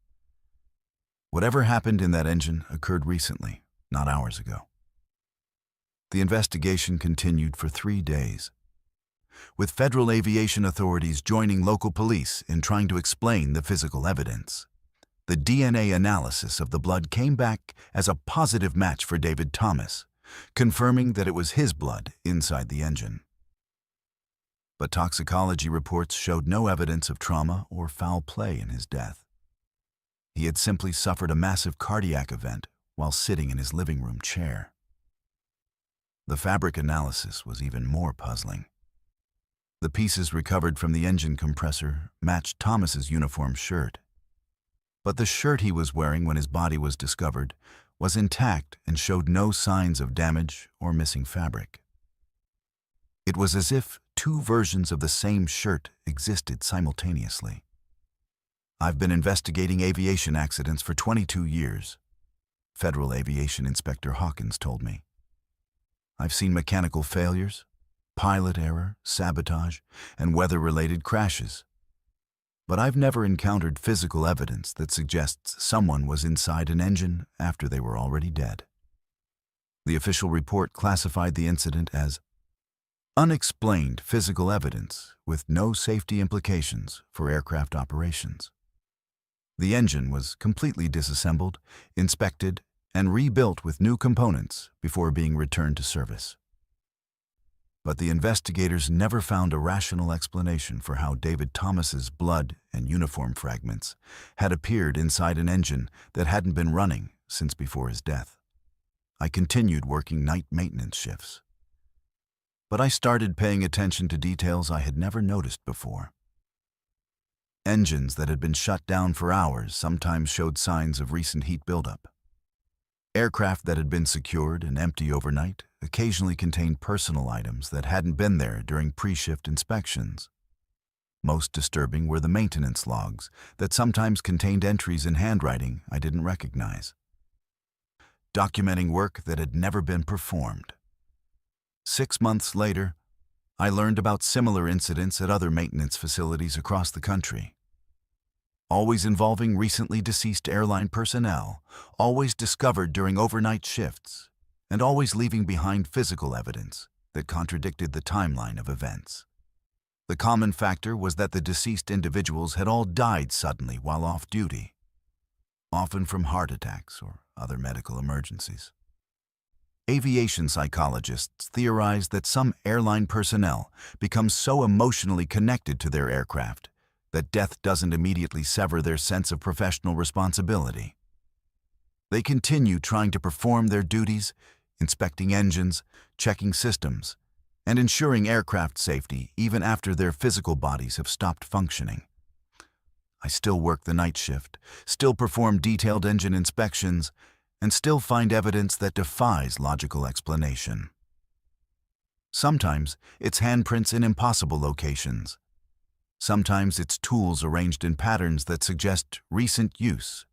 Whatever happened in that engine occurred recently, not hours ago." The investigation continued for 3 days, with federal aviation authorities joining local police in trying to explain the physical evidence. The DNA analysis of the blood came back as a positive match for David Thomas, confirming that it was his blood inside the engine. But toxicology reports showed no evidence of trauma or foul play in his death. He had simply suffered a massive cardiac event while sitting in his living room chair. The fabric analysis was even more puzzling. The pieces recovered from the engine compressor matched Thomas's uniform shirt, but the shirt he was wearing when his body was discovered was intact and showed no signs of damage or missing fabric. It was as if 2 versions of the same shirt existed simultaneously. "I've been investigating aviation accidents for 22 years, Federal Aviation Inspector Hawkins told me. "I've seen mechanical failures, pilot error, sabotage, and weather-related crashes. But I've never encountered physical evidence that suggests someone was inside an engine after they were already dead." The official report classified the incident as unexplained physical evidence with no safety implications for aircraft operations. The engine was completely disassembled, inspected, and rebuilt with new components before being returned to service. But the investigators never found a rational explanation for how David Thomas's blood and uniform fragments had appeared inside an engine that hadn't been running since before his death. I continued working night maintenance shifts, but I started paying attention to details I had never noticed before. Engines that had been shut down for hours sometimes showed signs of recent heat buildup. Aircraft that had been secured and empty overnight occasionally contained personal items that hadn't been there during pre-shift inspections. Most disturbing were the maintenance logs that sometimes contained entries in handwriting I didn't recognize, documenting work that had never been performed. 6 months later, I learned about similar incidents at other maintenance facilities across the country, always involving recently deceased airline personnel, always discovered during overnight shifts, and always leaving behind physical evidence that contradicted the timeline of events. The common factor was that the deceased individuals had all died suddenly while off duty, often from heart attacks or other medical emergencies. Aviation psychologists theorize that some airline personnel become so emotionally connected to their aircraft that death doesn't immediately sever their sense of professional responsibility. They continue trying to perform their duties, inspecting engines, checking systems, and ensuring aircraft safety even after their physical bodies have stopped functioning. I still work the night shift, still perform detailed engine inspections, and still find evidence that defies logical explanation. Sometimes it's handprints in impossible locations. Sometimes it's tools arranged in patterns that suggest recent use.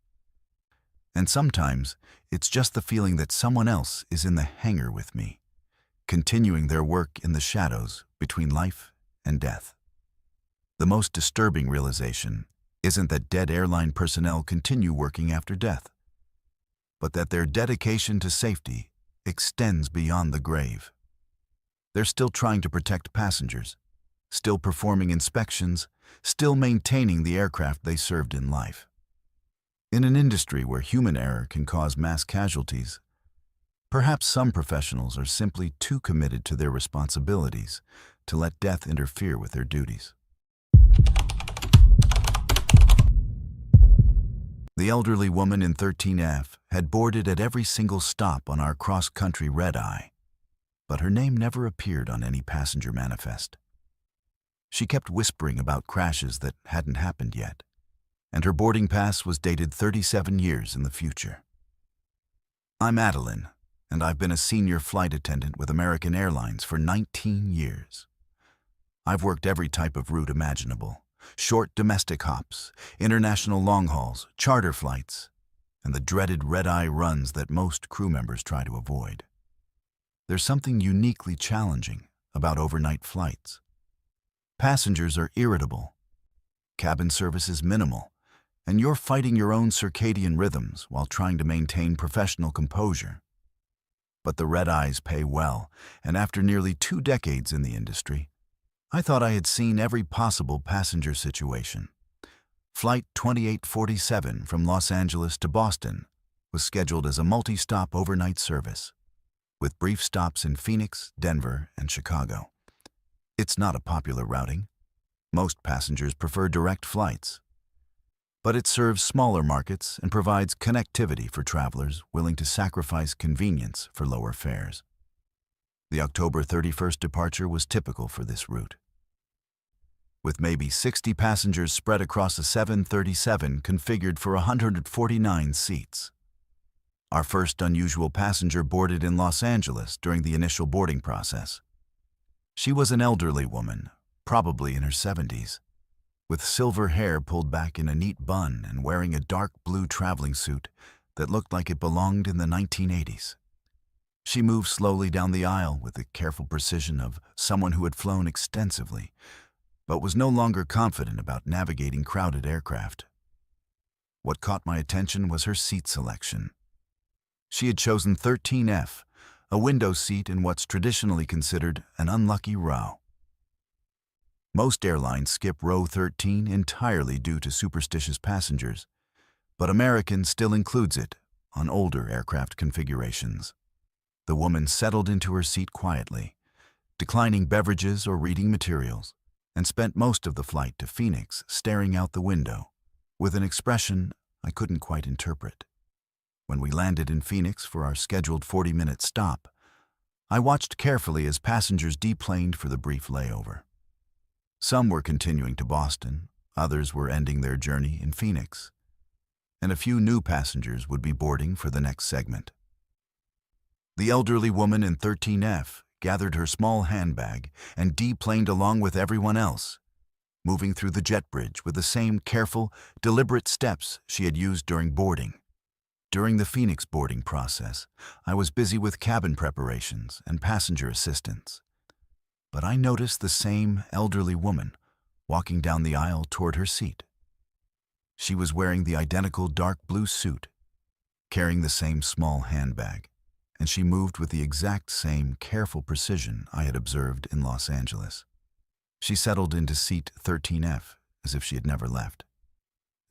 And sometimes it's just the feeling that someone else is in the hangar with me, continuing their work in the shadows between life and death. The most disturbing realization isn't that dead airline personnel continue working after death, but that their dedication to safety extends beyond the grave. They're still trying to protect passengers, still performing inspections, still maintaining the aircraft they served in life. In an industry where human error can cause mass casualties, perhaps some professionals are simply too committed to their responsibilities to let death interfere with their duties. The elderly woman in 13F had boarded at every single stop on our cross-country red-eye, but her name never appeared on any passenger manifest. She kept whispering about crashes that hadn't happened yet, and her boarding pass was dated 37 years in the future. I'm Adeline, and I've been a senior flight attendant with American Airlines for 19 years. I've worked every type of route imaginable: short domestic hops, international long hauls, charter flights, and the dreaded red-eye runs that most crew members try to avoid. There's something uniquely challenging about overnight flights. Passengers are irritable, cabin service is minimal, and you're fighting your own circadian rhythms while trying to maintain professional composure. But the red-eyes pay well, and after nearly 2 decades in the industry, I thought I had seen every possible passenger situation. Flight 2847 from Los Angeles to Boston was scheduled as a multi-stop overnight service, with brief stops in Phoenix, Denver, and Chicago. It's not a popular routing. Most passengers prefer direct flights. But it serves smaller markets and provides connectivity for travelers willing to sacrifice convenience for lower fares. The October 31st departure was typical for this route. With maybe 60 passengers spread across a 737 configured for 149 seats. Our first unusual passenger boarded in Los Angeles during the initial boarding process. She was an elderly woman, probably in her 70s, with silver hair pulled back in a neat bun and wearing a dark blue traveling suit that looked like it belonged in the 1980s. She moved slowly down the aisle with the careful precision of someone who had flown extensively, but was no longer confident about navigating crowded aircraft. What caught my attention was her seat selection. She had chosen 13F, a window seat in what's traditionally considered an unlucky row. Most airlines skip row 13 entirely due to superstitious passengers, but American still includes it on older aircraft configurations. The woman settled into her seat quietly, declining beverages or reading materials, and spent most of the flight to Phoenix staring out the window with an expression I couldn't quite interpret. When we landed in Phoenix for our scheduled 40-minute stop, I watched carefully as passengers deplaned for the brief layover. Some were continuing to Boston, others were ending their journey in Phoenix, and a few new passengers would be boarding for the next segment. The elderly woman in 13F gathered her small handbag and deplaned along with everyone else, moving through the jet bridge with the same careful, deliberate steps she had used during boarding. During the Phoenix boarding process, I was busy with cabin preparations and passenger assistance. But I noticed the same elderly woman walking down the aisle toward her seat. She was wearing the identical dark blue suit, carrying the same small handbag, and she moved with the exact same careful precision I had observed in Los Angeles. She settled into seat 13F as if she had never left.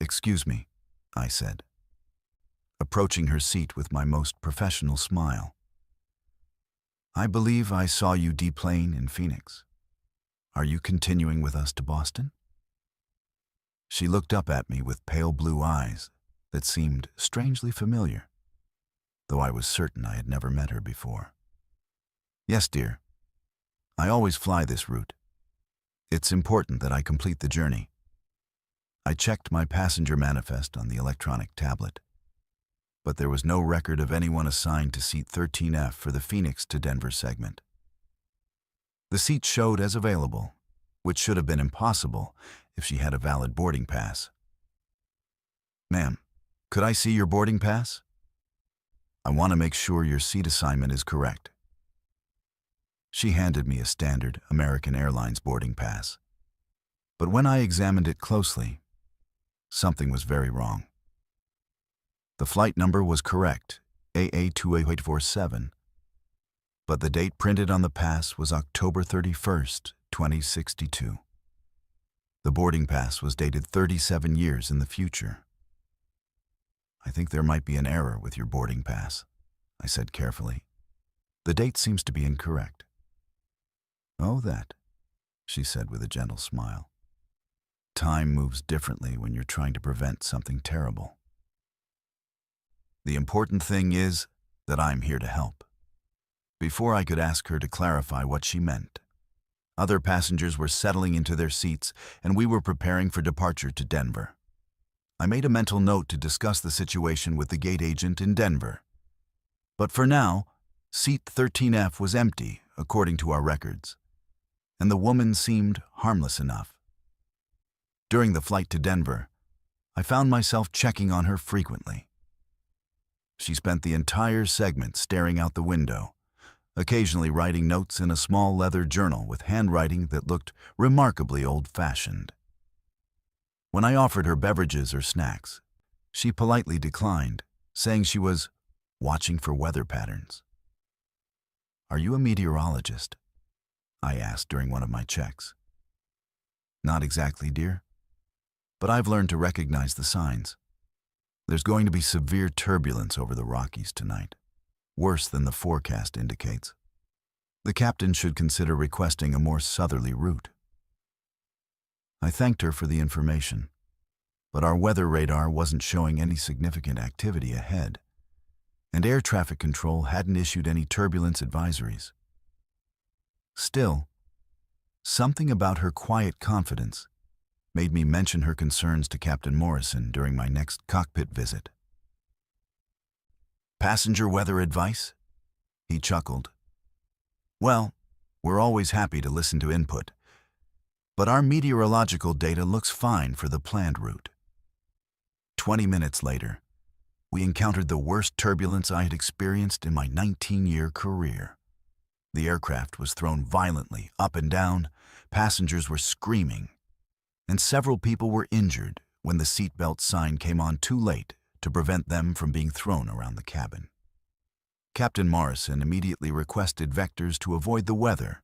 "Excuse me," I said, approaching her seat with my most professional smile. "I believe I saw you deplane in Phoenix. Are you continuing with us to Boston?" She looked up at me with pale blue eyes that seemed strangely familiar, though I was certain I had never met her before. "Yes, dear. I always fly this route. It's important that I complete the journey." I checked my passenger manifest on the electronic tablet, but there was no record of anyone assigned to seat 13F for the Phoenix to Denver segment. The seat showed as available, which should have been impossible if she had a valid boarding pass. "Ma'am, could I see your boarding pass? I want to make sure your seat assignment is correct." She handed me a standard American Airlines boarding pass. But when I examined it closely, something was very wrong. The flight number was correct, AA28847, but the date printed on the pass was October 31st, 2062. The boarding pass was dated 37 years in the future. "I think there might be an error with your boarding pass," I said carefully. "The date seems to be incorrect." "Oh, that," she said with a gentle smile. "Time moves differently when you're trying to prevent something terrible. The important thing is that I'm here to help." Before I could ask her to clarify what she meant, other passengers were settling into their seats and we were preparing for departure to Denver. I made a mental note to discuss the situation with the gate agent in Denver. But for now, seat 13F was empty, according to our records, and the woman seemed harmless enough. During the flight to Denver, I found myself checking on her frequently. She spent the entire segment staring out the window, occasionally writing notes in a small leather journal with handwriting that looked remarkably old-fashioned. When I offered her beverages or snacks, she politely declined, saying she was watching for weather patterns. "Are you a meteorologist?" I asked during one of my checks. "Not exactly, dear, but I've learned to recognize the signs. There's going to be severe turbulence over the Rockies tonight, worse than the forecast indicates. The captain should consider requesting a more southerly route." I thanked her for the information, but our weather radar wasn't showing any significant activity ahead, and air traffic control hadn't issued any turbulence advisories. Still, something about her quiet confidence made me mention her concerns to Captain Morrison during my next cockpit visit. "Passenger weather advice?" He chuckled. "Well, we're always happy to listen to input, but our meteorological data looks fine for the planned route." 20 minutes later, we encountered the worst turbulence I had experienced in my 19-year career. The aircraft was thrown violently up and down, passengers were screaming, and several people were injured when the seatbelt sign came on too late to prevent them from being thrown around the cabin. Captain Morrison immediately requested vectors to avoid the weather,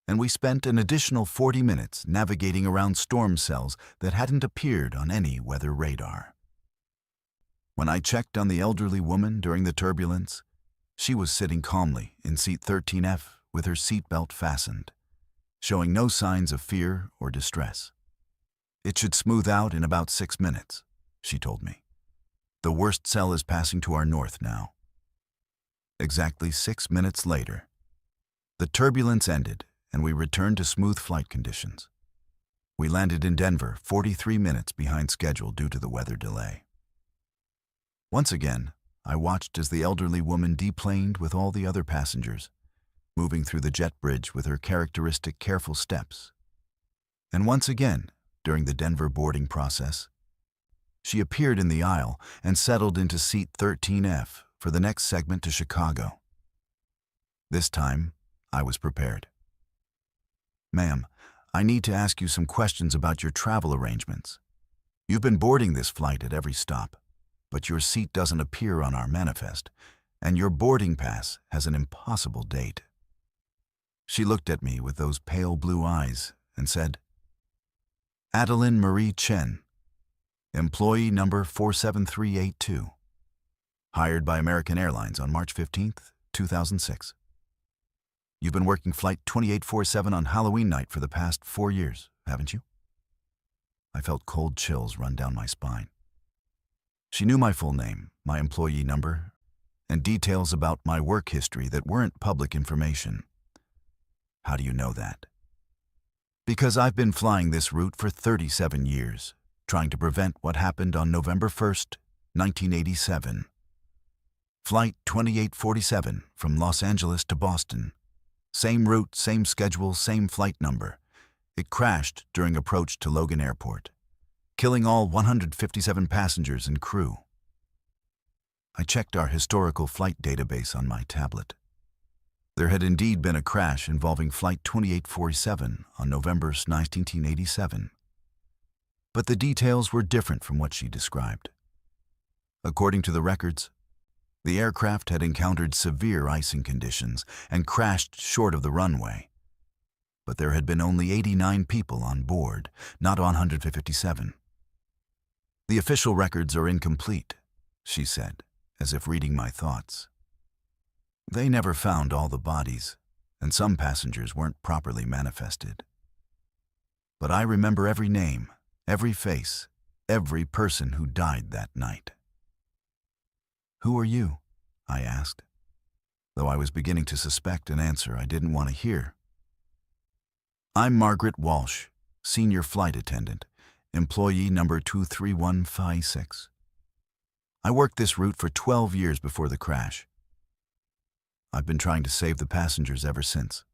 and we spent an additional 40 minutes navigating around storm cells that hadn't appeared on any weather radar. When I checked on the elderly woman during the turbulence, she was sitting calmly in seat 13F with her seatbelt fastened, showing no signs of fear or distress. "It should smooth out in about 6 minutes," she told me. "The worst cell is passing to our north now." Exactly 6 minutes later, The turbulence ended, and we returned to smooth flight conditions. We landed in Denver 43 minutes behind schedule due to the weather delay. Once again, I watched as the elderly woman deplaned with all the other passengers, moving through the jet bridge with her characteristic careful steps. And once again, during the Denver boarding process, she appeared in the aisle and settled into seat 13F for the next segment to Chicago. This time, I was prepared. "Ma'am, I need to ask you some questions about your travel arrangements. You've been boarding this flight at every stop, but your seat doesn't appear on our manifest, and your boarding pass has an impossible date." She looked at me with those pale blue eyes and said, "Adeline Marie Chen, employee number 47382, hired by American Airlines on March 15th, 2006. You've been working Flight 2847 on Halloween night for the past 4 years, haven't you?" I felt cold chills run down my spine. She knew my full name, my employee number, and details about my work history that weren't public information. "How do you know that?" "Because I've been flying this route for 37 years, trying to prevent what happened on November 1st, 1987. Flight 2847 from Los Angeles to Boston. Same route, same schedule, same flight number. It crashed during approach to Logan Airport, killing all 157 passengers and crew." I checked our historical flight database on my tablet. There had indeed been a crash involving Flight 2847 on November 1987. But the details were different from what she described. According to the records, the aircraft had encountered severe icing conditions and crashed short of the runway. But there had been only 89 people on board, not 157. "The official records are incomplete," she said, as if reading my thoughts. "They never found all the bodies, and some passengers weren't properly manifested. But I remember every name, every face, every person who died that night." "Who are you?" I asked, though I was beginning to suspect an answer I didn't want to hear. "I'm Margaret Walsh, senior flight attendant, employee number 23156. I worked this route for 12 years before the crash. I've been trying to save the passengers ever since.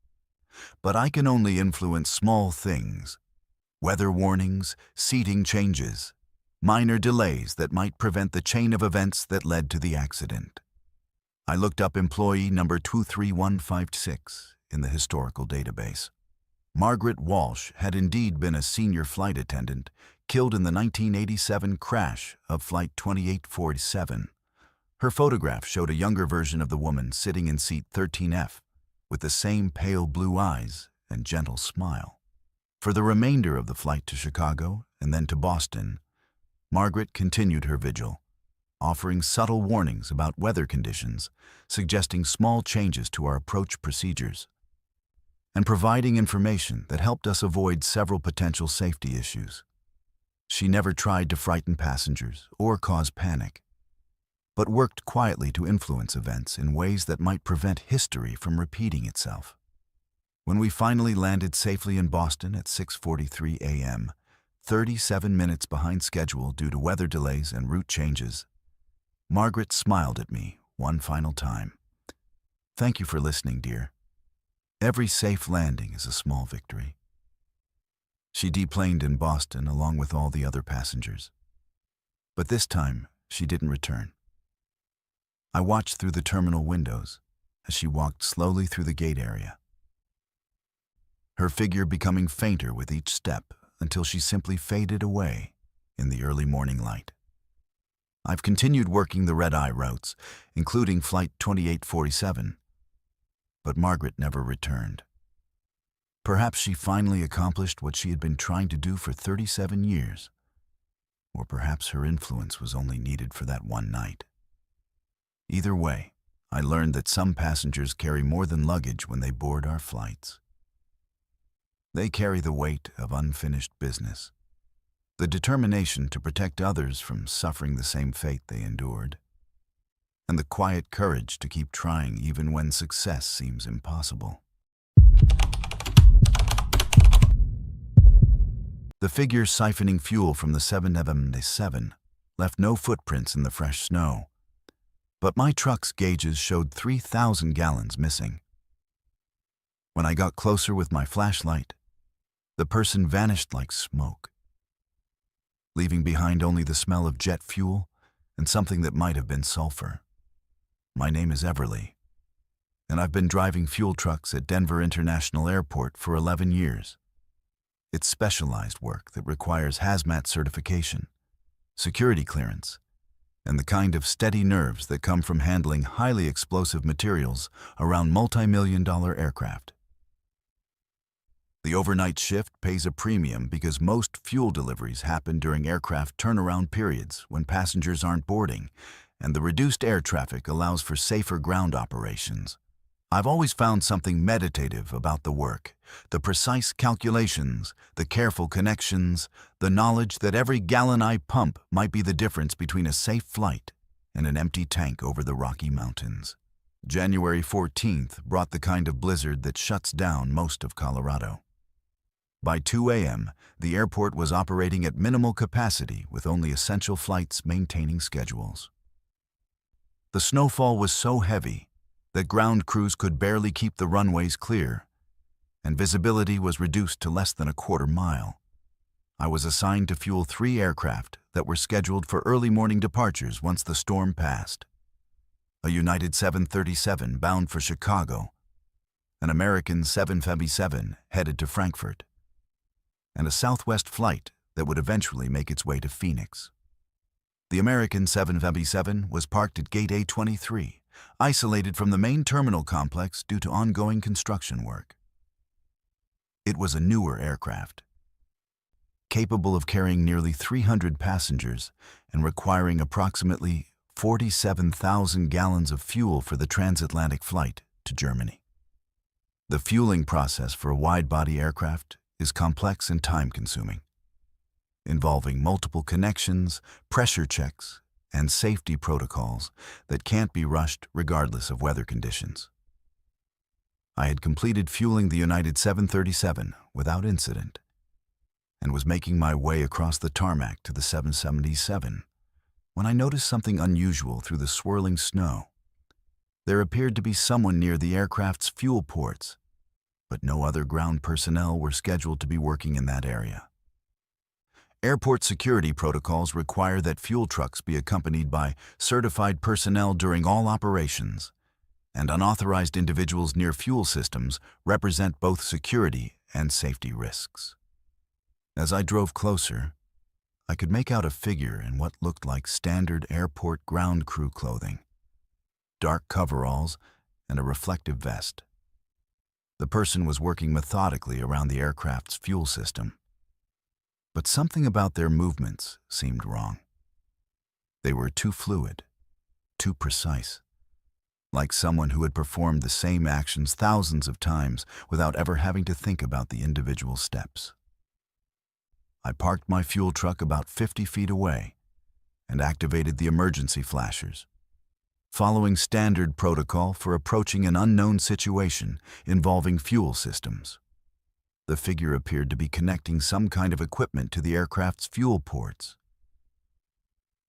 But I can only influence small things: weather warnings, seating changes, minor delays that might prevent the chain of events that led to the accident." I looked up employee number 23156 in the historical database. Margaret Walsh had indeed been a senior flight attendant, killed in the 1987 crash of Flight 2847. Her photograph showed a younger version of the woman sitting in seat 13F, with the same pale blue eyes and gentle smile. For the remainder of the flight to Chicago and then to Boston, Margaret continued her vigil, offering subtle warnings about weather conditions, suggesting small changes to our approach procedures, and providing information that helped us avoid several potential safety issues. She never tried to frighten passengers or cause panic, but worked quietly to influence events in ways that might prevent history from repeating itself. When we finally landed safely in Boston at 6:43 a.m., 37 minutes behind schedule due to weather delays and route changes, Margaret smiled at me one final time. "Thank you for listening, dear. Every safe landing is a small victory." She deplaned in Boston along with all the other passengers. But this time, she didn't return. I watched through the terminal windows as she walked slowly through the gate area, her figure becoming fainter with each step until she simply faded away in the early morning light. I've continued working the red-eye routes, including Flight 2847, but Margaret never returned. Perhaps she finally accomplished what she had been trying to do for 37 years, or perhaps her influence was only needed for that one night. Either way, I learned that some passengers carry more than luggage when they board our flights. They carry the weight of unfinished business, the determination to protect others from suffering the same fate they endured, and the quiet courage to keep trying even when success seems impossible. The figure siphoning fuel from the 777 left no footprints in the fresh snow, but my truck's gauges showed 3,000 gallons missing. When I got closer with my flashlight, the person vanished like smoke, leaving behind only the smell of jet fuel and something that might have been sulfur. My name is Everly, and I've been driving fuel trucks at Denver International Airport for 11 years. It's specialized work that requires hazmat certification, security clearance, and the kind of steady nerves that come from handling highly explosive materials around multi-million-dollar aircraft. The overnight shift pays a premium because most fuel deliveries happen during aircraft turnaround periods when passengers aren't boarding, and the reduced air traffic allows for safer ground operations. I've always found something meditative about the work, the precise calculations, the careful connections, the knowledge that every gallon I pump might be the difference between a safe flight and an empty tank over the Rocky Mountains. January 14th brought the kind of blizzard that shuts down most of Colorado. By 2 a.m., the airport was operating at minimal capacity with only essential flights maintaining schedules. The snowfall was so heavy that ground crews could barely keep the runways clear, and visibility was reduced to less than a quarter mile. I was assigned to fuel 3 aircraft that were scheduled for early morning departures once the storm passed. A United 737 bound for Chicago, an American 757 headed to Frankfurt, and a Southwest flight that would eventually make its way to Phoenix. The American 757 was parked at Gate A23, isolated from the main terminal complex due to ongoing construction work. It was a newer aircraft, capable of carrying nearly 300 passengers and requiring approximately 47,000 gallons of fuel for the transatlantic flight to Germany. The fueling process for a wide-body aircraft is complex and time-consuming, involving multiple connections, pressure checks, and safety protocols that can't be rushed regardless of weather conditions. I had completed fueling the United 737 without incident and was making my way across the tarmac to the 777 when I noticed something unusual through the swirling snow. There appeared to be someone near the aircraft's fuel ports, but no other ground personnel were scheduled to be working in that area. Airport security protocols require that fuel trucks be accompanied by certified personnel during all operations, and unauthorized individuals near fuel systems represent both security and safety risks. As I drove closer, I could make out a figure in what looked like standard airport ground crew clothing, dark coveralls, and a reflective vest. The person was working methodically around the aircraft's fuel system, but something about their movements seemed wrong. They were too fluid, too precise, like someone who had performed the same actions thousands of times without ever having to think about the individual steps. I parked my fuel truck about 50 feet away and activated the emergency flashers, following standard protocol for approaching an unknown situation involving fuel systems. The figure appeared to be connecting some kind of equipment to the aircraft's fuel ports,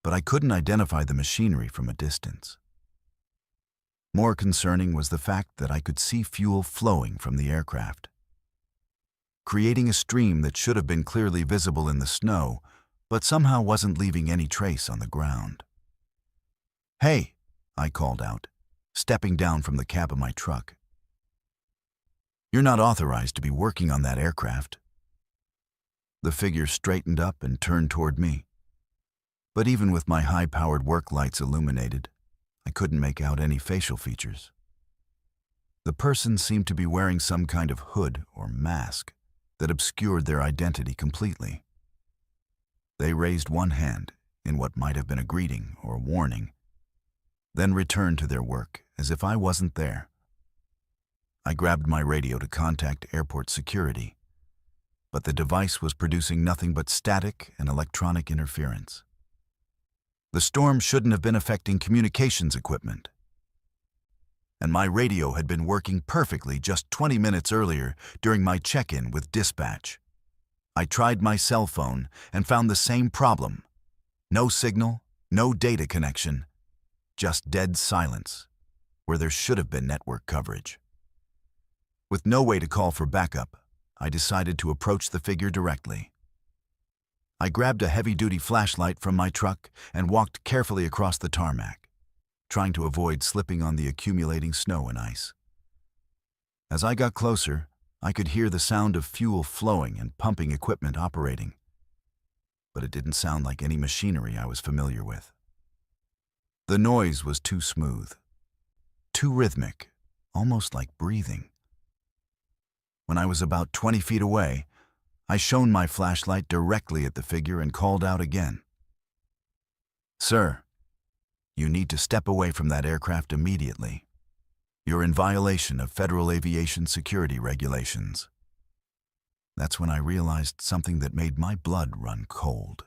but I couldn't identify the machinery from a distance. More concerning was the fact that I could see fuel flowing from the aircraft, creating a stream that should have been clearly visible in the snow, but somehow wasn't leaving any trace on the ground. "Hey," I called out, stepping down from the cab of my truck. "You're not authorized to be working on that aircraft." The figure straightened up and turned toward me, but even with my high-powered work lights illuminated, I couldn't make out any facial features. The person seemed to be wearing some kind of hood or mask that obscured their identity completely. They raised one hand in what might have been a greeting or warning, then returned to their work as if I wasn't there. I grabbed my radio to contact airport security, but the device was producing nothing but static and electronic interference. The storm shouldn't have been affecting communications equipment, and my radio had been working perfectly just 20 minutes earlier during my check-in with dispatch. I tried my cell phone and found the same problem. No signal, no data connection, just dead silence, where there should have been network coverage. With no way to call for backup, I decided to approach the figure directly. I grabbed a heavy-duty flashlight from my truck and walked carefully across the tarmac, trying to avoid slipping on the accumulating snow and ice. As I got closer, I could hear the sound of fuel flowing and pumping equipment operating, but it didn't sound like any machinery I was familiar with. The noise was too smooth, too rhythmic, almost like breathing. When I was about 20 feet away, I shone my flashlight directly at the figure and called out again. "Sir, you need to step away from that aircraft immediately. You're in violation of federal aviation security regulations." That's when I realized something that made my blood run cold.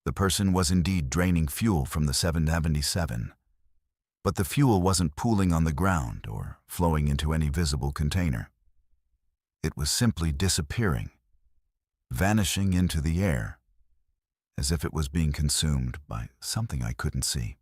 The person was indeed draining fuel from the 777, but the fuel wasn't pooling on the ground or flowing into any visible container. It was simply disappearing, vanishing into the air, as if it was being consumed by something I couldn't see.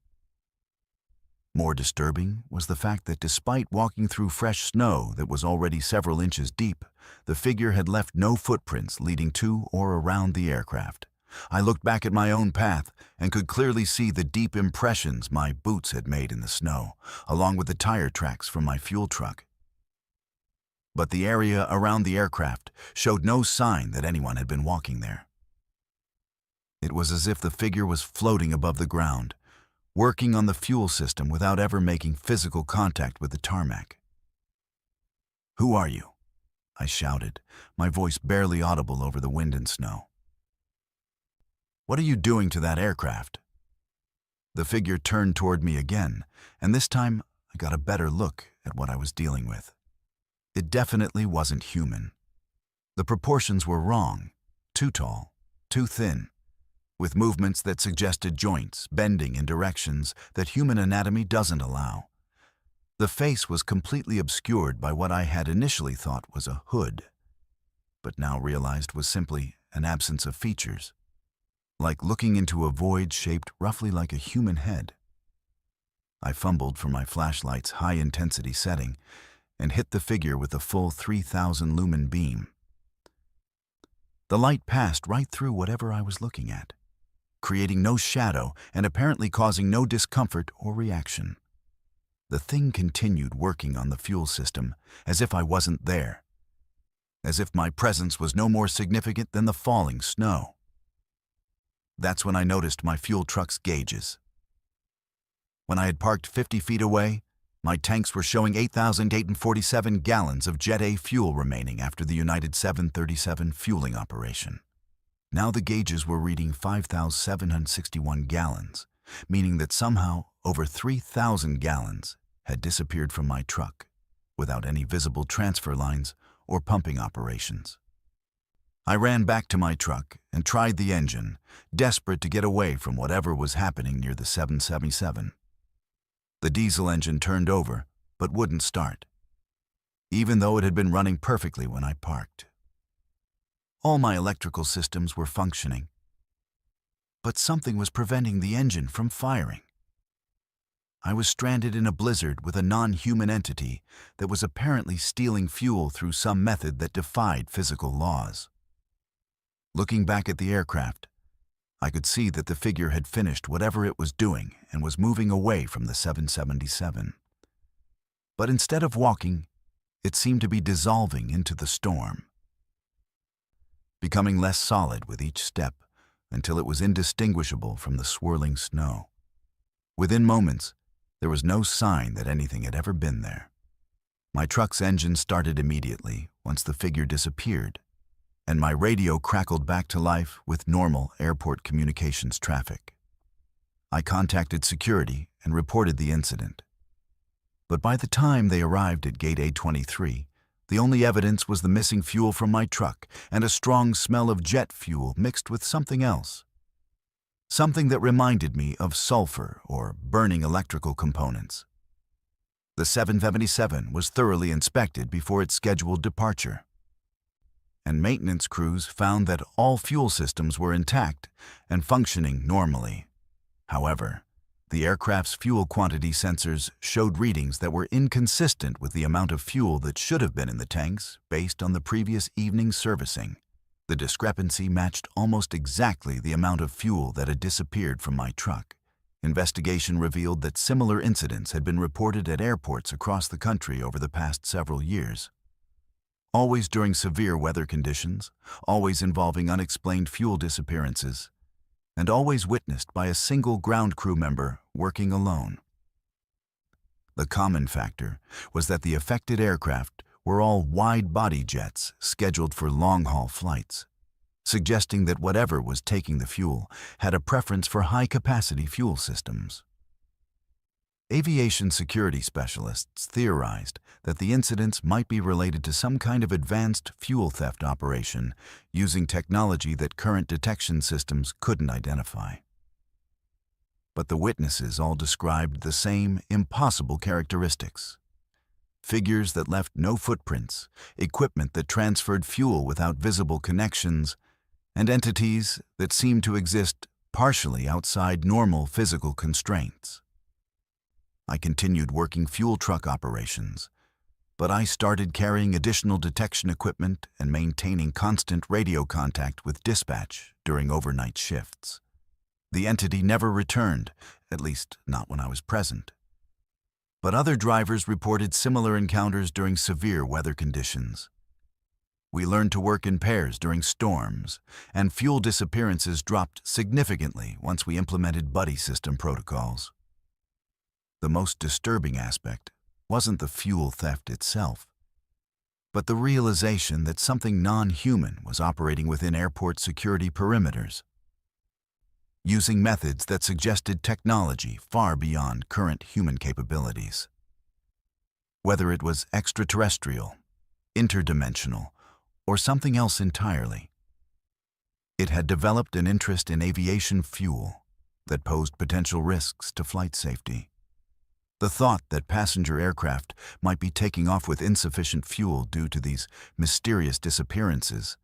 More disturbing was the fact that despite walking through fresh snow that was already several inches deep, the figure had left no footprints leading to or around the aircraft. I looked back at my own path and could clearly see the deep impressions my boots had made in the snow, along with the tire tracks from my fuel truck. But the area around the aircraft showed no sign that anyone had been walking there. It was as if the figure was floating above the ground, working on the fuel system without ever making physical contact with the tarmac. "Who are you?" I shouted, my voice barely audible over the wind and snow. "What are you doing to that aircraft?" The figure turned toward me again, and this time I got a better look at what I was dealing with. It definitely wasn't human. The proportions were wrong, too tall, too thin, with movements that suggested joints bending in directions that human anatomy doesn't allow. The face was completely obscured by what I had initially thought was a hood, but now realized was simply an absence of features, like looking into a void shaped roughly like a human head. I fumbled for my flashlight's high-intensity setting and hit the figure with a full 3,000 lumen beam. The light passed right through whatever I was looking at, creating no shadow and apparently causing no discomfort or reaction. The thing continued working on the fuel system as if I wasn't there, as if my presence was no more significant than the falling snow. That's when I noticed my fuel truck's gauges. When I had parked 50 feet away, my tanks were showing 8,847 gallons of Jet A fuel remaining after the United 737 fueling operation. Now the gauges were reading 5,761 gallons, meaning that somehow over 3,000 gallons had disappeared from my truck without any visible transfer lines or pumping operations. I ran back to my truck and tried the engine, desperate to get away from whatever was happening near the 777. The diesel engine turned over, but wouldn't start, even though it had been running perfectly when I parked. All my electrical systems were functioning, but something was preventing the engine from firing. I was stranded in a blizzard with a non-human entity that was apparently stealing fuel through some method that defied physical laws. Looking back at the aircraft, I could see that the figure had finished whatever it was doing and was moving away from the 777. But instead of walking, it seemed to be dissolving into the storm, becoming less solid with each step until it was indistinguishable from the swirling snow. Within moments, there was no sign that anything had ever been there. My truck's engine started immediately once the figure disappeared, and my radio crackled back to life with normal airport communications traffic. I contacted security and reported the incident. But by the time they arrived at Gate A23, the only evidence was the missing fuel from my truck and a strong smell of jet fuel mixed with something else. Something that reminded me of sulfur or burning electrical components. The 777 was thoroughly inspected before its scheduled departure. and maintenance crews found that all fuel systems were intact and functioning normally. However, the aircraft's fuel quantity sensors showed readings that were inconsistent with the amount of fuel that should have been in the tanks based on the previous evening's servicing. The discrepancy matched almost exactly the amount of fuel that had disappeared from my truck. Investigation revealed that similar incidents had been reported at airports across the country over the past several years. Always during severe weather conditions, always involving unexplained fuel disappearances, and always witnessed by a single ground crew member working alone. The common factor was that the affected aircraft were all wide-body jets scheduled for long-haul flights, suggesting that whatever was taking the fuel had a preference for high-capacity fuel systems. Aviation security specialists theorized that the incidents might be related to some kind of advanced fuel theft operation using technology that current detection systems couldn't identify. But the witnesses all described the same impossible characteristics: figures that left no footprints, equipment that transferred fuel without visible connections, and entities that seemed to exist partially outside normal physical constraints. I continued working fuel truck operations, but I started carrying additional detection equipment and maintaining constant radio contact with dispatch during overnight shifts. The entity never returned, at least not when I was present. But other drivers reported similar encounters during severe weather conditions. We learned to work in pairs during storms, and fuel disappearances dropped significantly once we implemented buddy system protocols. The most disturbing aspect wasn't the fuel theft itself, but the realization that something non-human was operating within airport security perimeters, using methods that suggested technology far beyond current human capabilities. Whether it was extraterrestrial, interdimensional, or something else entirely, it had developed an interest in aviation fuel that posed potential risks to flight safety. The thought that passenger aircraft might be taking off with insufficient fuel due to these mysterious disappearances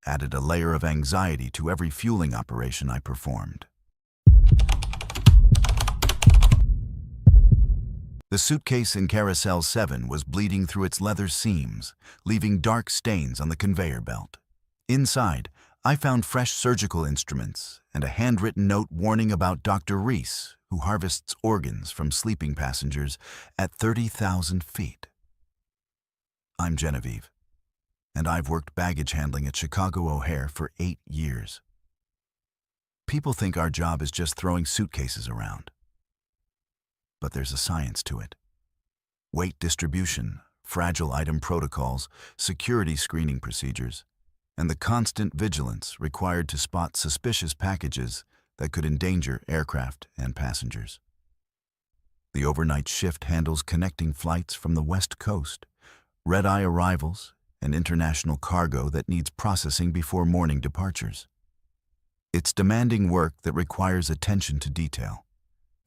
added a layer of anxiety to every fueling operation I performed. The suitcase in Carousel 7 was bleeding through its leather seams, leaving dark stains on the conveyor belt. Inside, I found fresh surgical instruments and a handwritten note warning about Dr. Reese, who harvests organs from sleeping passengers at 30,000 feet. I'm Genevieve, and I've worked baggage handling at Chicago O'Hare for 8 years. People think our job is just throwing suitcases around. But there's a science to it. Weight distribution, fragile item protocols, security screening procedures, and the constant vigilance required to spot suspicious packages that could endanger aircraft and passengers. The overnight shift handles connecting flights from the West Coast, red-eye arrivals, and international cargo that needs processing before morning departures. It's demanding work that requires attention to detail,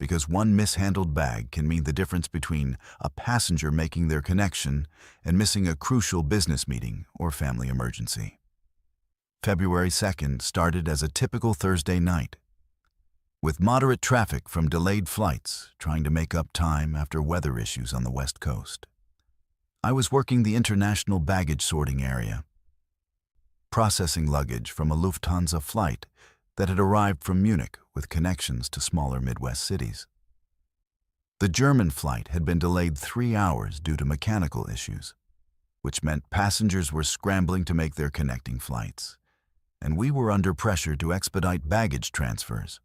because one mishandled bag can mean the difference between a passenger making their connection and missing a crucial business meeting or family emergency. February 2nd started as a typical Thursday night, with moderate traffic from delayed flights trying to make up time after weather issues on the West Coast. I was working the international baggage sorting area, processing luggage from a Lufthansa flight that had arrived from Munich with connections to smaller Midwest cities. The German flight had been delayed 3 hours due to mechanical issues, which meant passengers were scrambling to make their connecting flights, and we were under pressure to expedite baggage transfers.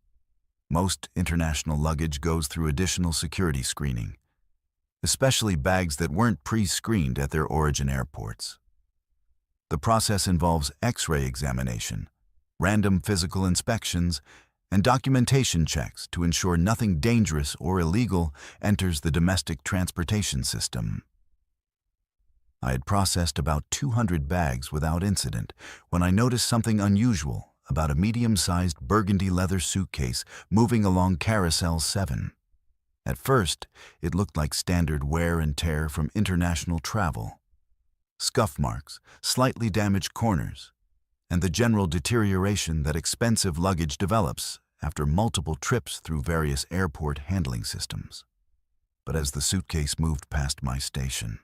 Most international luggage goes through additional security screening, especially bags that weren't pre-screened at their origin airports. The process involves X-ray examination, random physical inspections, and documentation checks to ensure nothing dangerous or illegal enters the domestic transportation system. I had processed about 200 bags without incident when I noticed something unusual about a medium-sized burgundy leather suitcase moving along Carousel 7. At first, it looked like standard wear and tear from international travel. scuff marks, slightly damaged corners, and the general deterioration that expensive luggage develops after multiple trips through various airport handling systems. But as the suitcase moved past my station,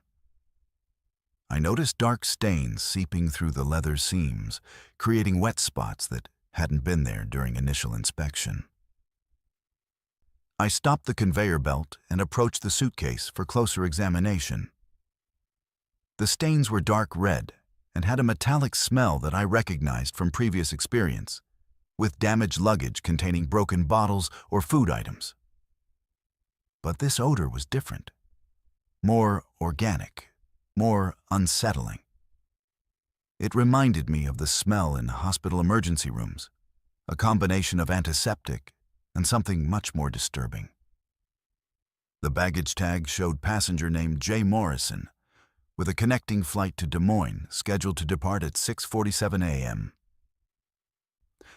I noticed dark stains seeping through the leather seams, creating wet spots that hadn't been there during initial inspection. I stopped the conveyor belt and approached the suitcase for closer examination. The stains were dark red and had a metallic smell that I recognized from previous experience, with damaged luggage containing broken bottles or food items. But this odor was different, more organic, more unsettling. It reminded me of the smell in hospital emergency rooms, a combination of antiseptic and something much more disturbing. The baggage tag showed passenger named J. Morrison, with a connecting flight to Des Moines scheduled to depart at 6:47 a.m.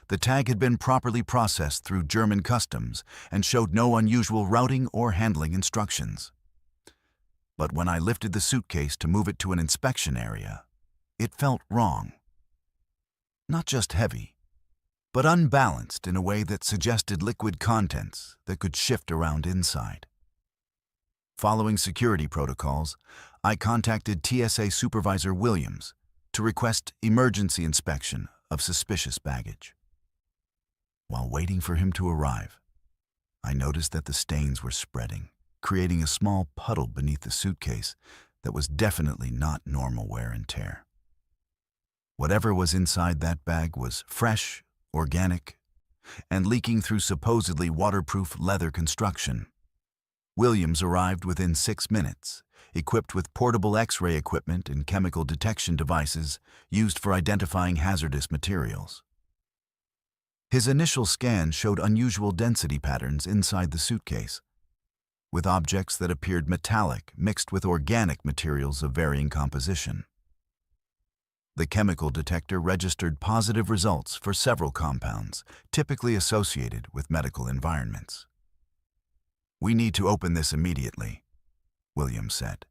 The tag had been properly processed through German customs and showed no unusual routing or handling instructions. But when I lifted the suitcase to move it to an inspection area, it felt wrong. Not just heavy, but unbalanced in a way that suggested liquid contents that could shift around inside. Following security protocols, I contacted TSA Supervisor Williams to request emergency inspection of suspicious baggage. While waiting for him to arrive, I noticed that the stains were spreading, creating a small puddle beneath the suitcase that was definitely not normal wear and tear. Whatever was inside that bag was fresh, organic, and leaking through supposedly waterproof leather construction. Williams arrived within 6 minutes, equipped with portable X-ray equipment and chemical detection devices used for identifying hazardous materials. His initial scan showed unusual density patterns inside the suitcase, with objects that appeared metallic mixed with organic materials of varying composition. The chemical detector registered positive results for several compounds typically associated with medical environments. "We need to open this immediately," Williams said,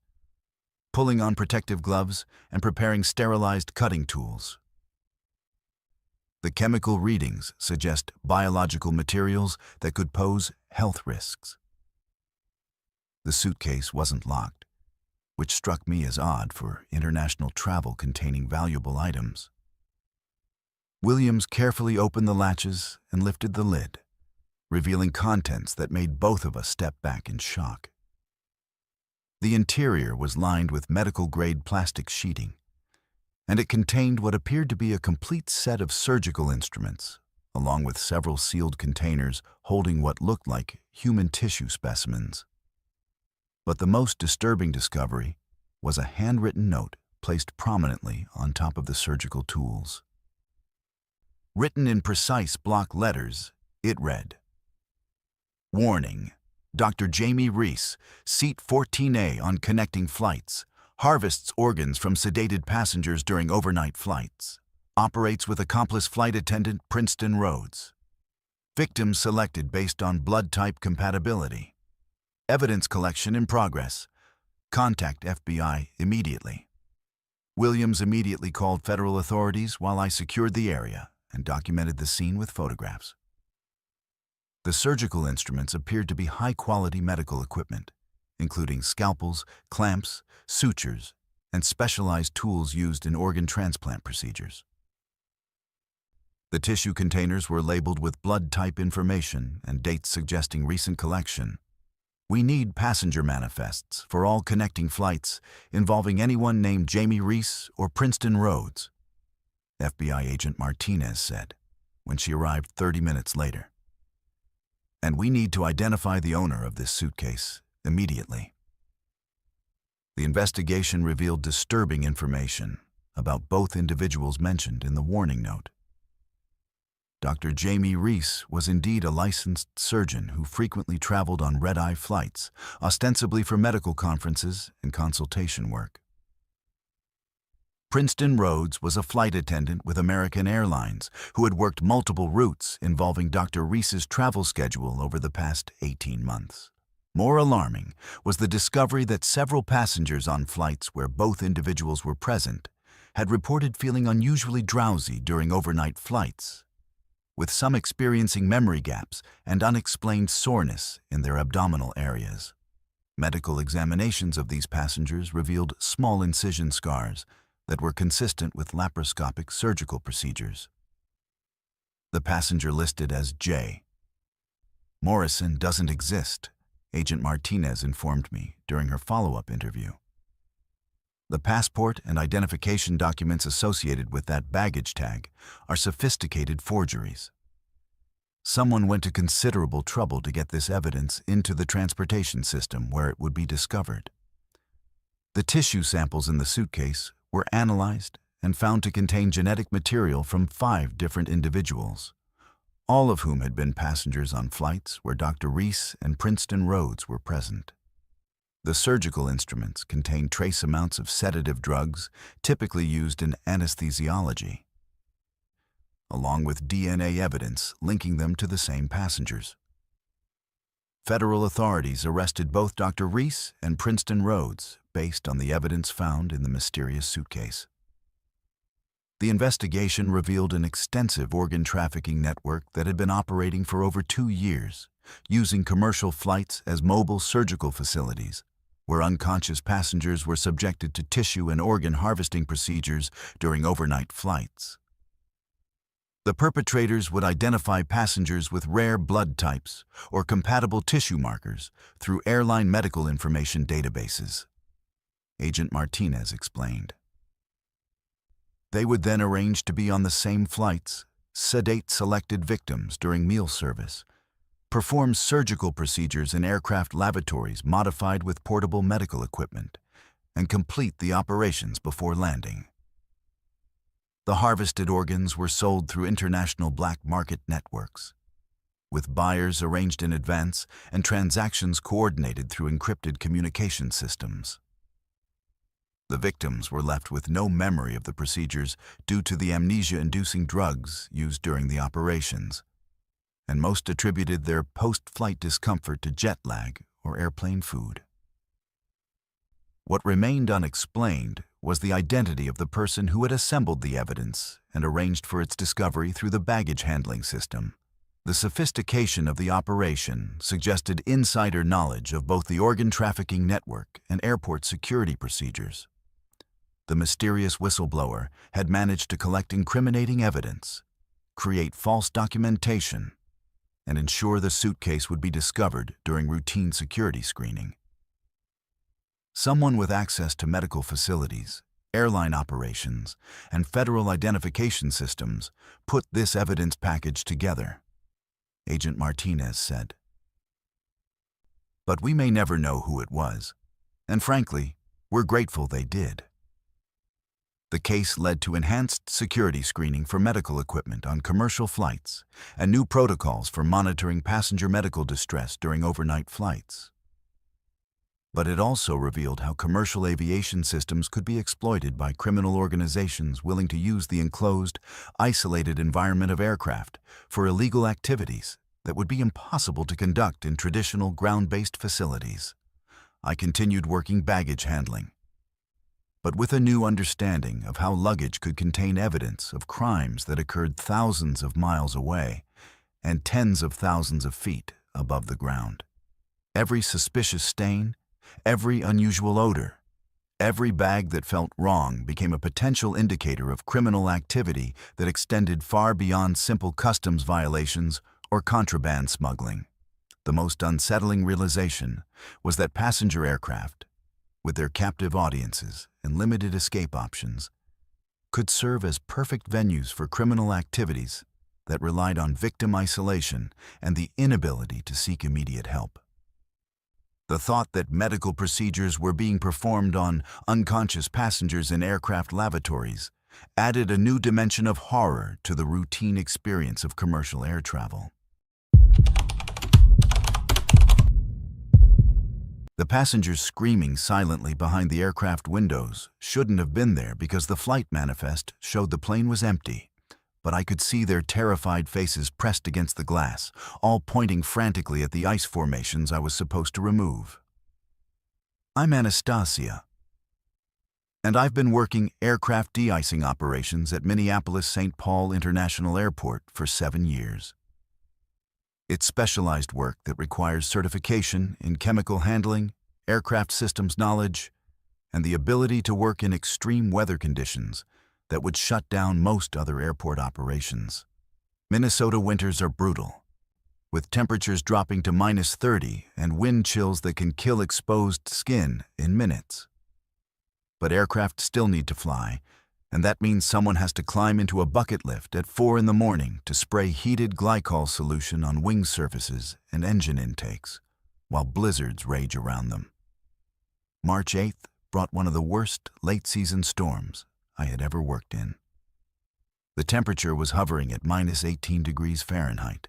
pulling on protective gloves and preparing sterilized cutting tools. The chemical readings suggest biological materials that could pose health risks. The suitcase wasn't locked, which struck me as odd for international travel containing valuable items. Williams carefully opened the latches and lifted the lid, revealing contents that made both of us step back in shock. The interior was lined with medical-grade plastic sheeting, and it contained what appeared to be a complete set of surgical instruments, along with several sealed containers holding what looked like human tissue specimens. But the most disturbing discovery was a handwritten note placed prominently on top of the surgical tools. Written in precise block letters, it read, "Warning, Dr. Jamie Reese, seat 14A on connecting flights, harvests organs from sedated passengers during overnight flights, operates with accomplice flight attendant Princeton Rhodes. Victim selected based on blood type compatibility. Evidence collection in progress. Contact FBI immediately." Williams immediately called federal authorities while I secured the area and documented the scene with photographs. The surgical instruments appeared to be high-quality medical equipment, including scalpels, clamps, sutures, and specialized tools used in organ transplant procedures. The tissue containers were labeled with blood type information and dates suggesting recent collection. "We need passenger manifests for all connecting flights involving anyone named Jamie Reese or Princeton Rhodes," FBI agent Martinez said when she arrived 30 minutes later. "And we need to identify the owner of this suitcase immediately." The investigation revealed disturbing information about both individuals mentioned in the warning note. Dr. Jamie Reese was indeed a licensed surgeon who frequently traveled on red-eye flights, ostensibly for medical conferences and consultation work. Princeton Rhodes was a flight attendant with American Airlines who had worked multiple routes involving Dr. Reese's travel schedule over the past 18 months. More alarming was the discovery that several passengers on flights where both individuals were present had reported feeling unusually drowsy during overnight flights, with some experiencing memory gaps and unexplained soreness in their abdominal areas. Medical examinations of these passengers revealed small incision scars that were consistent with laparoscopic surgical procedures. The passenger listed as J. Morrison doesn't exist, Agent Martinez informed me during her follow-up interview. The passport and identification documents associated with that baggage tag are sophisticated forgeries. Someone went to considerable trouble to get this evidence into the transportation system where it would be discovered. The tissue samples in the suitcase were analyzed and found to contain genetic material from 5 different individuals, all of whom had been passengers on flights where Dr. Reese and Princeton Rhodes were present. The surgical instruments contained trace amounts of sedative drugs typically used in anesthesiology, along with DNA evidence linking them to the same passengers. Federal authorities arrested both Dr. Reese and Princeton Rhodes based on the evidence found in the mysterious suitcase. The investigation revealed an extensive organ trafficking network that had been operating for over 2 years, using commercial flights as mobile surgical facilities, where unconscious passengers were subjected to tissue and organ harvesting procedures during overnight flights. The perpetrators would identify passengers with rare blood types or compatible tissue markers through airline medical information databases, Agent Martinez explained. They would then arrange to be on the same flights, sedate selected victims during meal service, perform surgical procedures in aircraft lavatories modified with portable medical equipment, and complete the operations before landing. The harvested organs were sold through international black market networks, with buyers arranged in advance and transactions coordinated through encrypted communication systems. The victims were left with no memory of the procedures due to the amnesia-inducing drugs used during the operations, and most attributed their post-flight discomfort to jet lag or airplane food. What remained unexplained was the identity of the person who had assembled the evidence and arranged for its discovery through the baggage handling system. The sophistication of the operation suggested insider knowledge of both the organ trafficking network and airport security procedures. The mysterious whistleblower had managed to collect incriminating evidence, create false documentation, and ensure the suitcase would be discovered during routine security screening. Someone with access to medical facilities, airline operations, and federal identification systems put this evidence package together, Agent Martinez said. But we may never know who it was, and frankly, we're grateful they did. The case led to enhanced security screening for medical equipment on commercial flights and new protocols for monitoring passenger medical distress during overnight flights. But it also revealed how commercial aviation systems could be exploited by criminal organizations willing to use the enclosed, isolated environment of aircraft for illegal activities that would be impossible to conduct in traditional ground-based facilities. I continued working baggage handling, but with a new understanding of how luggage could contain evidence of crimes that occurred thousands of miles away and tens of thousands of feet above the ground. Every suspicious stain, every unusual odor, every bag that felt wrong became a potential indicator of criminal activity that extended far beyond simple customs violations or contraband smuggling. The most unsettling realization was that passenger aircraft, with their captive audiences and limited escape options, could serve as perfect venues for criminal activities that relied on victim isolation and the inability to seek immediate help. The thought that medical procedures were being performed on unconscious passengers in aircraft lavatories added a new dimension of horror to the routine experience of commercial air travel. The passengers screaming silently behind the aircraft windows shouldn't have been there because the flight manifest showed the plane was empty, but I could see their terrified faces pressed against the glass, all pointing frantically at the ice formations I was supposed to remove. I'm Anastasia, and I've been working aircraft de-icing operations at Minneapolis-St. Paul International Airport for 7 years. It's specialized work that requires certification in chemical handling, aircraft systems knowledge, and the ability to work in extreme weather conditions that would shut down most other airport operations. Minnesota winters are brutal, with temperatures dropping to -30 and wind chills that can kill exposed skin in minutes. But aircraft still need to fly, and that means someone has to climb into a bucket lift at 4 in the morning to spray heated glycol solution on wing surfaces and engine intakes, while blizzards rage around them. March 8th brought one of the worst late-season storms I had ever worked in. The temperature was hovering at -18 degrees Fahrenheit,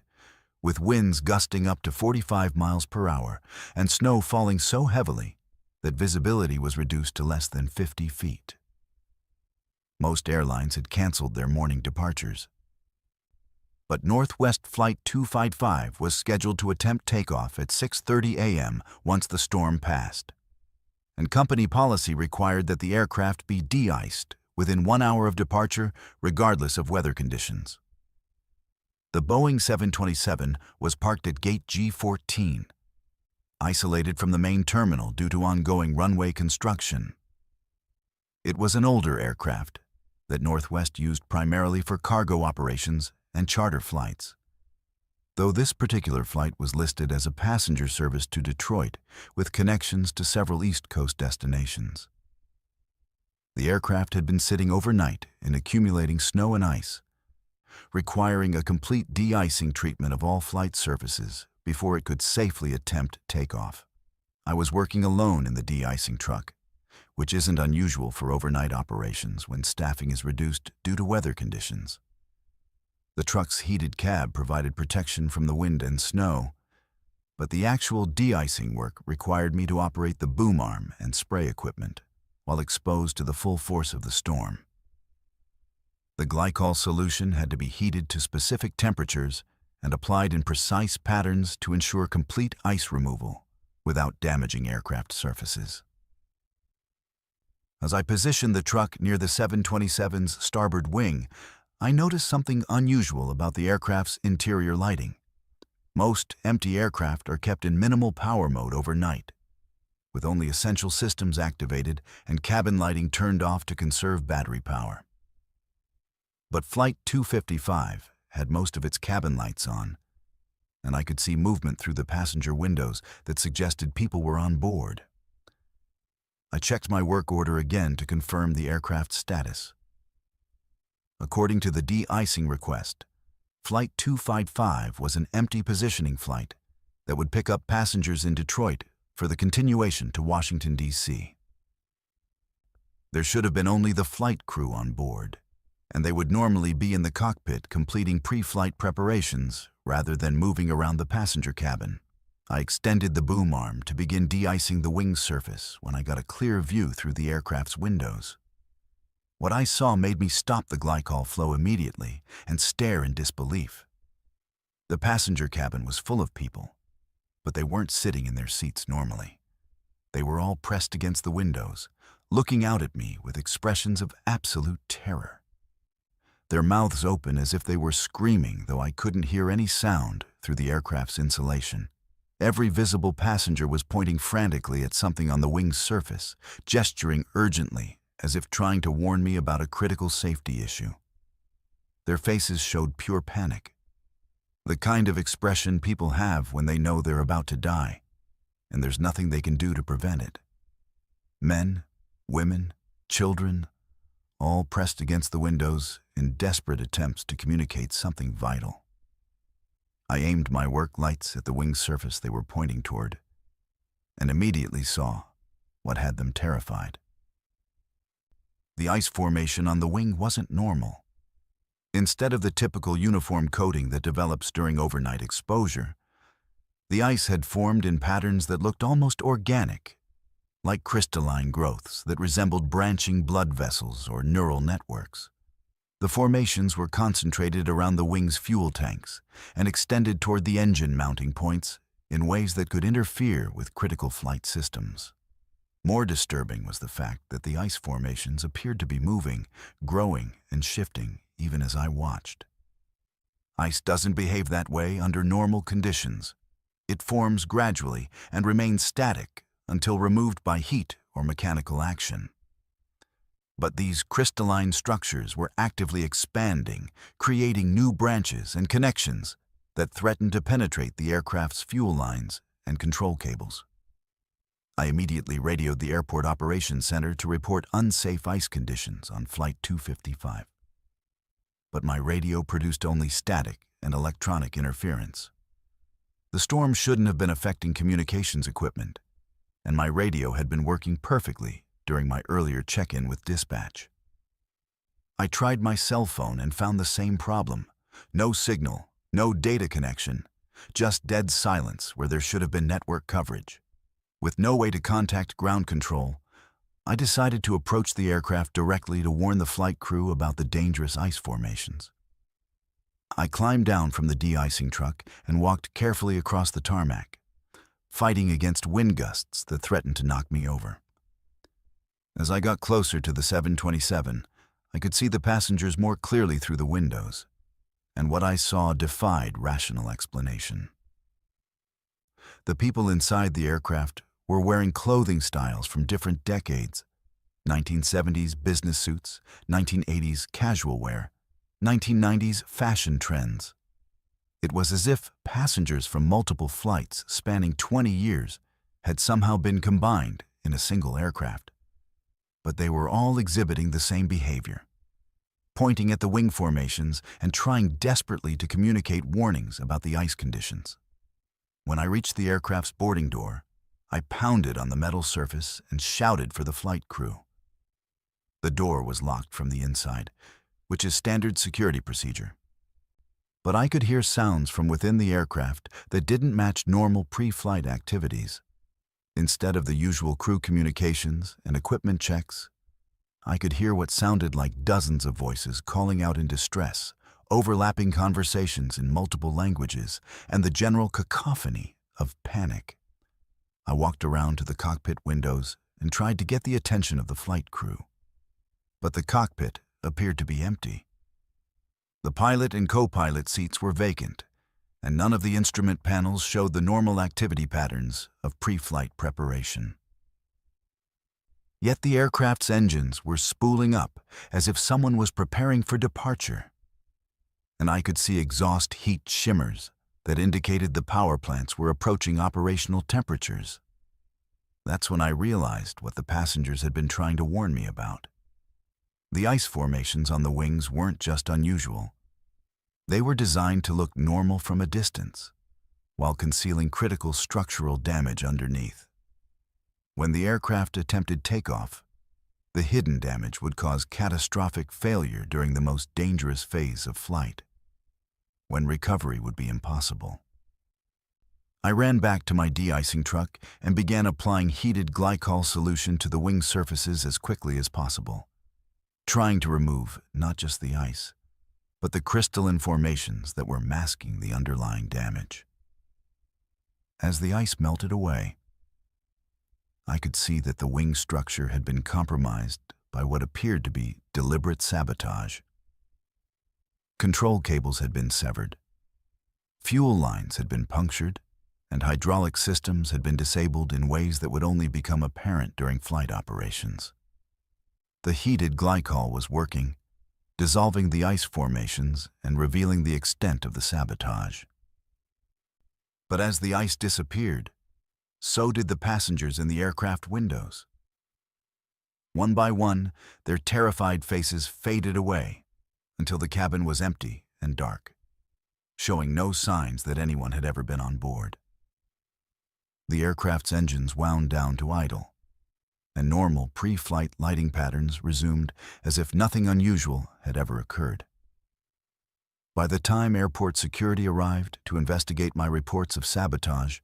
with winds gusting up to 45 miles per hour and snow falling so heavily that visibility was reduced to less than 50 feet. Most airlines had canceled their morning departures. But Northwest Flight 255 was scheduled to attempt takeoff at 6:30 a.m. once the storm passed. And company policy required that the aircraft be de-iced within 1 hour of departure, regardless of weather conditions. The Boeing 727 was parked at Gate G14, isolated from the main terminal due to ongoing runway construction. It was an older aircraft that Northwest used primarily for cargo operations and charter flights, though this particular flight was listed as a passenger service to Detroit with connections to several East Coast destinations. The aircraft had been sitting overnight in accumulating snow and ice, requiring a complete de-icing treatment of all flight surfaces before it could safely attempt takeoff. I was working alone in the de-icing truck, which isn't unusual for overnight operations when staffing is reduced due to weather conditions. The truck's heated cab provided protection from the wind and snow, but the actual de-icing work required me to operate the boom arm and spray equipment while exposed to the full force of the storm. The glycol solution had to be heated to specific temperatures and applied in precise patterns to ensure complete ice removal without damaging aircraft surfaces. As I positioned the truck near the 727's starboard wing, I noticed something unusual about the aircraft's interior lighting. Most empty aircraft are kept in minimal power mode overnight, with only essential systems activated and cabin lighting turned off to conserve battery power. But Flight 255 had most of its cabin lights on, and I could see movement through the passenger windows that suggested people were on board. I checked my work order again to confirm the aircraft's status. According to the de-icing request, Flight 255 was an empty positioning flight that would pick up passengers in Detroit for the continuation to Washington, D.C. There should have been only the flight crew on board, and they would normally be in the cockpit completing pre-flight preparations rather than moving around the passenger cabin. I extended the boom arm to begin de-icing the wing surface when I got a clear view through the aircraft's windows. What I saw made me stop the glycol flow immediately and stare in disbelief. The passenger cabin was full of people, but they weren't sitting in their seats normally. They were all pressed against the windows, looking out at me with expressions of absolute terror. Their mouths open as if they were screaming, though I couldn't hear any sound through the aircraft's insulation. Every visible passenger was pointing frantically at something on the wing's surface, gesturing urgently as if trying to warn me about a critical safety issue. Their faces showed pure panic, the kind of expression people have when they know they're about to die, and there's nothing they can do to prevent it. Men, women, children, all pressed against the windows in desperate attempts to communicate something vital. I aimed my work lights at the wing surface they were pointing toward, and immediately saw what had them terrified. The ice formation on the wing wasn't normal. Instead of the typical uniform coating that develops during overnight exposure, the ice had formed in patterns that looked almost organic, like crystalline growths that resembled branching blood vessels or neural networks. The formations were concentrated around the wing's fuel tanks and extended toward the engine mounting points in ways that could interfere with critical flight systems. More disturbing was the fact that the ice formations appeared to be moving, growing, and shifting even as I watched. Ice doesn't behave that way under normal conditions. It forms gradually and remains static until removed by heat or mechanical action. But these crystalline structures were actively expanding, creating new branches and connections that threatened to penetrate the aircraft's fuel lines and control cables. I immediately radioed the Airport Operations Center to report unsafe ice conditions on Flight 255. But my radio produced only static and electronic interference. The storm shouldn't have been affecting communications equipment, and my radio had been working perfectly during my earlier check-in with dispatch. I tried my cell phone and found the same problem. No signal, no data connection, just dead silence where there should have been network coverage. With no way to contact ground control, I decided to approach the aircraft directly to warn the flight crew about the dangerous ice formations. I climbed down from the de-icing truck and walked carefully across the tarmac, fighting against wind gusts that threatened to knock me over. As I got closer to the 727, I could see the passengers more clearly through the windows, and what I saw defied rational explanation. The people inside the aircraft were wearing clothing styles from different decades: 1970s business suits, 1980s casual wear, 1990s fashion trends. It was as if passengers from multiple flights spanning 20 years had somehow been combined in a single aircraft. But they were all exhibiting the same behavior, pointing at the wing formations and trying desperately to communicate warnings about the ice conditions. When I reached the aircraft's boarding door, I pounded on the metal surface and shouted for the flight crew. The door was locked from the inside, which is standard security procedure. But I could hear sounds from within the aircraft that didn't match normal pre-flight activities. Instead of the usual crew communications and equipment checks, I could hear what sounded like dozens of voices calling out in distress, overlapping conversations in multiple languages, and the general cacophony of panic. I walked around to the cockpit windows and tried to get the attention of the flight crew. But the cockpit appeared to be empty. The pilot and co-pilot seats were vacant, and none of the instrument panels showed the normal activity patterns of pre-flight preparation. Yet the aircraft's engines were spooling up as if someone was preparing for departure, and I could see exhaust heat shimmers that indicated the power plants were approaching operational temperatures. That's when I realized what the passengers had been trying to warn me about. The ice formations on the wings weren't just unusual. They were designed to look normal from a distance, while concealing critical structural damage underneath. When the aircraft attempted takeoff, the hidden damage would cause catastrophic failure during the most dangerous phase of flight, when recovery would be impossible. I ran back to my de-icing truck and began applying heated glycol solution to the wing surfaces as quickly as possible, trying to remove not just the ice, but the crystalline formations that were masking the underlying damage. As the ice melted away, I could see that the wing structure had been compromised by what appeared to be deliberate sabotage. Control cables had been severed, fuel lines had been punctured, and hydraulic systems had been disabled in ways that would only become apparent during flight operations. The heated glycol was working, dissolving the ice formations and revealing the extent of the sabotage. But as the ice disappeared, so did the passengers in the aircraft windows. One by one, their terrified faces faded away until the cabin was empty and dark, showing no signs that anyone had ever been on board. The aircraft's engines wound down to idle, and normal pre-flight lighting patterns resumed as if nothing unusual had ever occurred. By the time airport security arrived to investigate my reports of sabotage,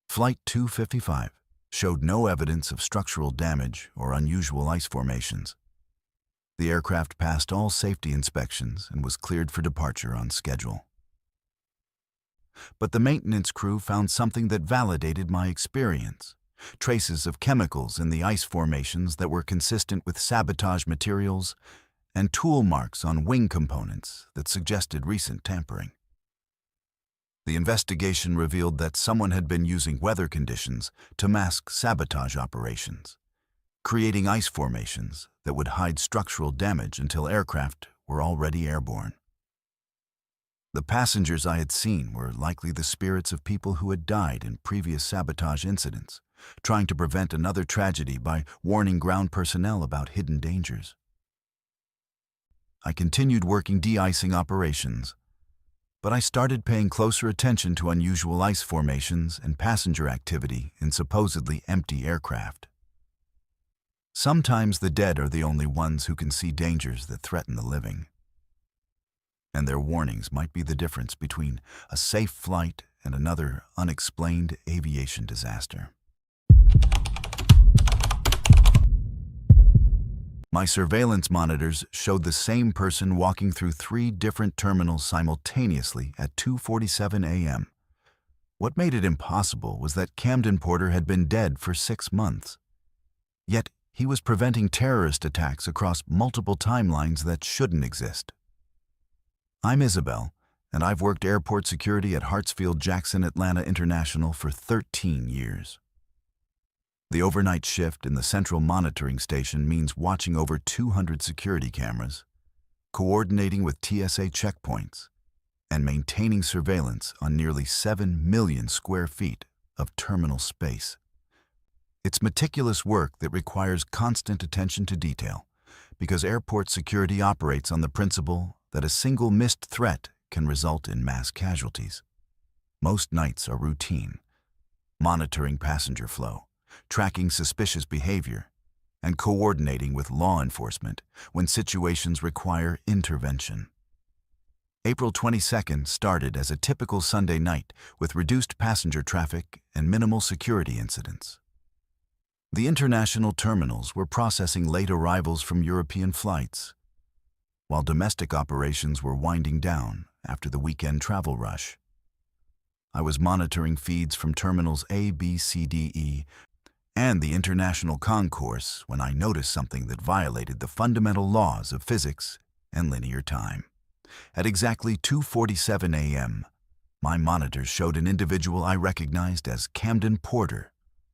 Flight 255 showed no evidence of structural damage or unusual ice formations. The aircraft passed all safety inspections and was cleared for departure on schedule. But the maintenance crew found something that validated my experience: traces of chemicals in the ice formations that were consistent with sabotage materials, and tool marks on wing components that suggested recent tampering. The investigation revealed that someone had been using weather conditions to mask sabotage operations, creating ice formations that would hide structural damage until aircraft were already airborne. The passengers I had seen were likely the spirits of people who had died in previous sabotage incidents, trying to prevent another tragedy by warning ground personnel about hidden dangers. I continued working de-icing operations, but I started paying closer attention to unusual ice formations and passenger activity in supposedly empty aircraft. Sometimes the dead are the only ones who can see dangers that threaten the living, and their warnings might be the difference between a safe flight and another unexplained aviation disaster. My surveillance monitors showed the same person walking through 3 different terminals simultaneously at 2:47 a.m. What made it impossible was that Camden Porter had been dead for 6 months. Yet he was preventing terrorist attacks across multiple timelines that shouldn't exist. I'm Isabel, and I've worked airport security at Hartsfield-Jackson Atlanta International for 13 years. The overnight shift in the central monitoring station means watching over 200 security cameras, coordinating with TSA checkpoints, and maintaining surveillance on nearly 7 million square feet of terminal space. It's meticulous work that requires constant attention to detail, because airport security operates on the principle that a single missed threat can result in mass casualties. Most nights are routine: monitoring passenger flow, tracking suspicious behavior, and coordinating with law enforcement when situations require intervention. April 22nd started as a typical Sunday night with reduced passenger traffic and minimal security incidents. The international terminals were processing late arrivals from European flights, while domestic operations were winding down after the weekend travel rush. I was monitoring feeds from terminals A, B, C, D, E, and the international concourse when I noticed something that violated the fundamental laws of physics and linear time. At exactly 2:47 a.m., my monitors showed an individual I recognized as Camden Porter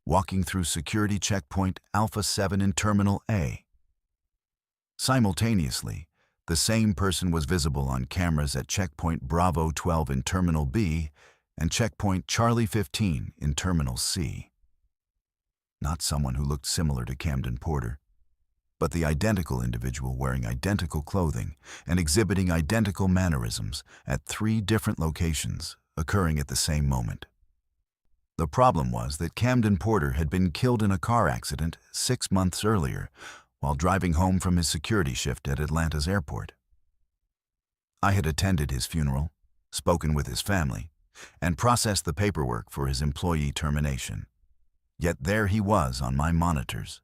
walking through security checkpoint Alpha 7 in Terminal A. Simultaneously, the same person was visible on cameras at checkpoint Bravo 12 in Terminal B and checkpoint Charlie 15 in Terminal C. Not someone who looked similar to Camden Porter, but the identical individual wearing identical clothing and exhibiting identical mannerisms at 3 different locations, occurring at the same moment. The problem was that Camden Porter had been killed in a car accident 6 months earlier while driving home from his security shift at Atlanta's airport. I had attended his funeral, spoken with his family, and processed the paperwork for his employee termination. Yet there he was on my monitors,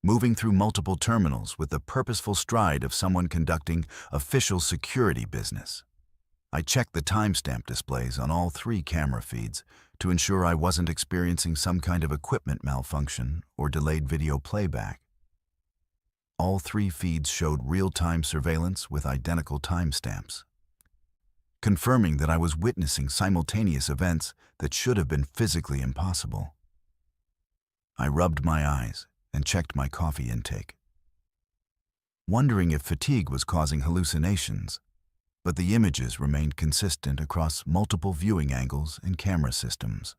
moving through multiple terminals with the purposeful stride of someone conducting official security business. I checked the timestamp displays on all 3 camera feeds to ensure I wasn't experiencing some kind of equipment malfunction or delayed video playback. All 3 feeds showed real-time surveillance with identical timestamps, confirming that I was witnessing simultaneous events that should have been physically impossible. I rubbed my eyes and checked my coffee intake, wondering if fatigue was causing hallucinations, but the images remained consistent across multiple viewing angles and camera systems.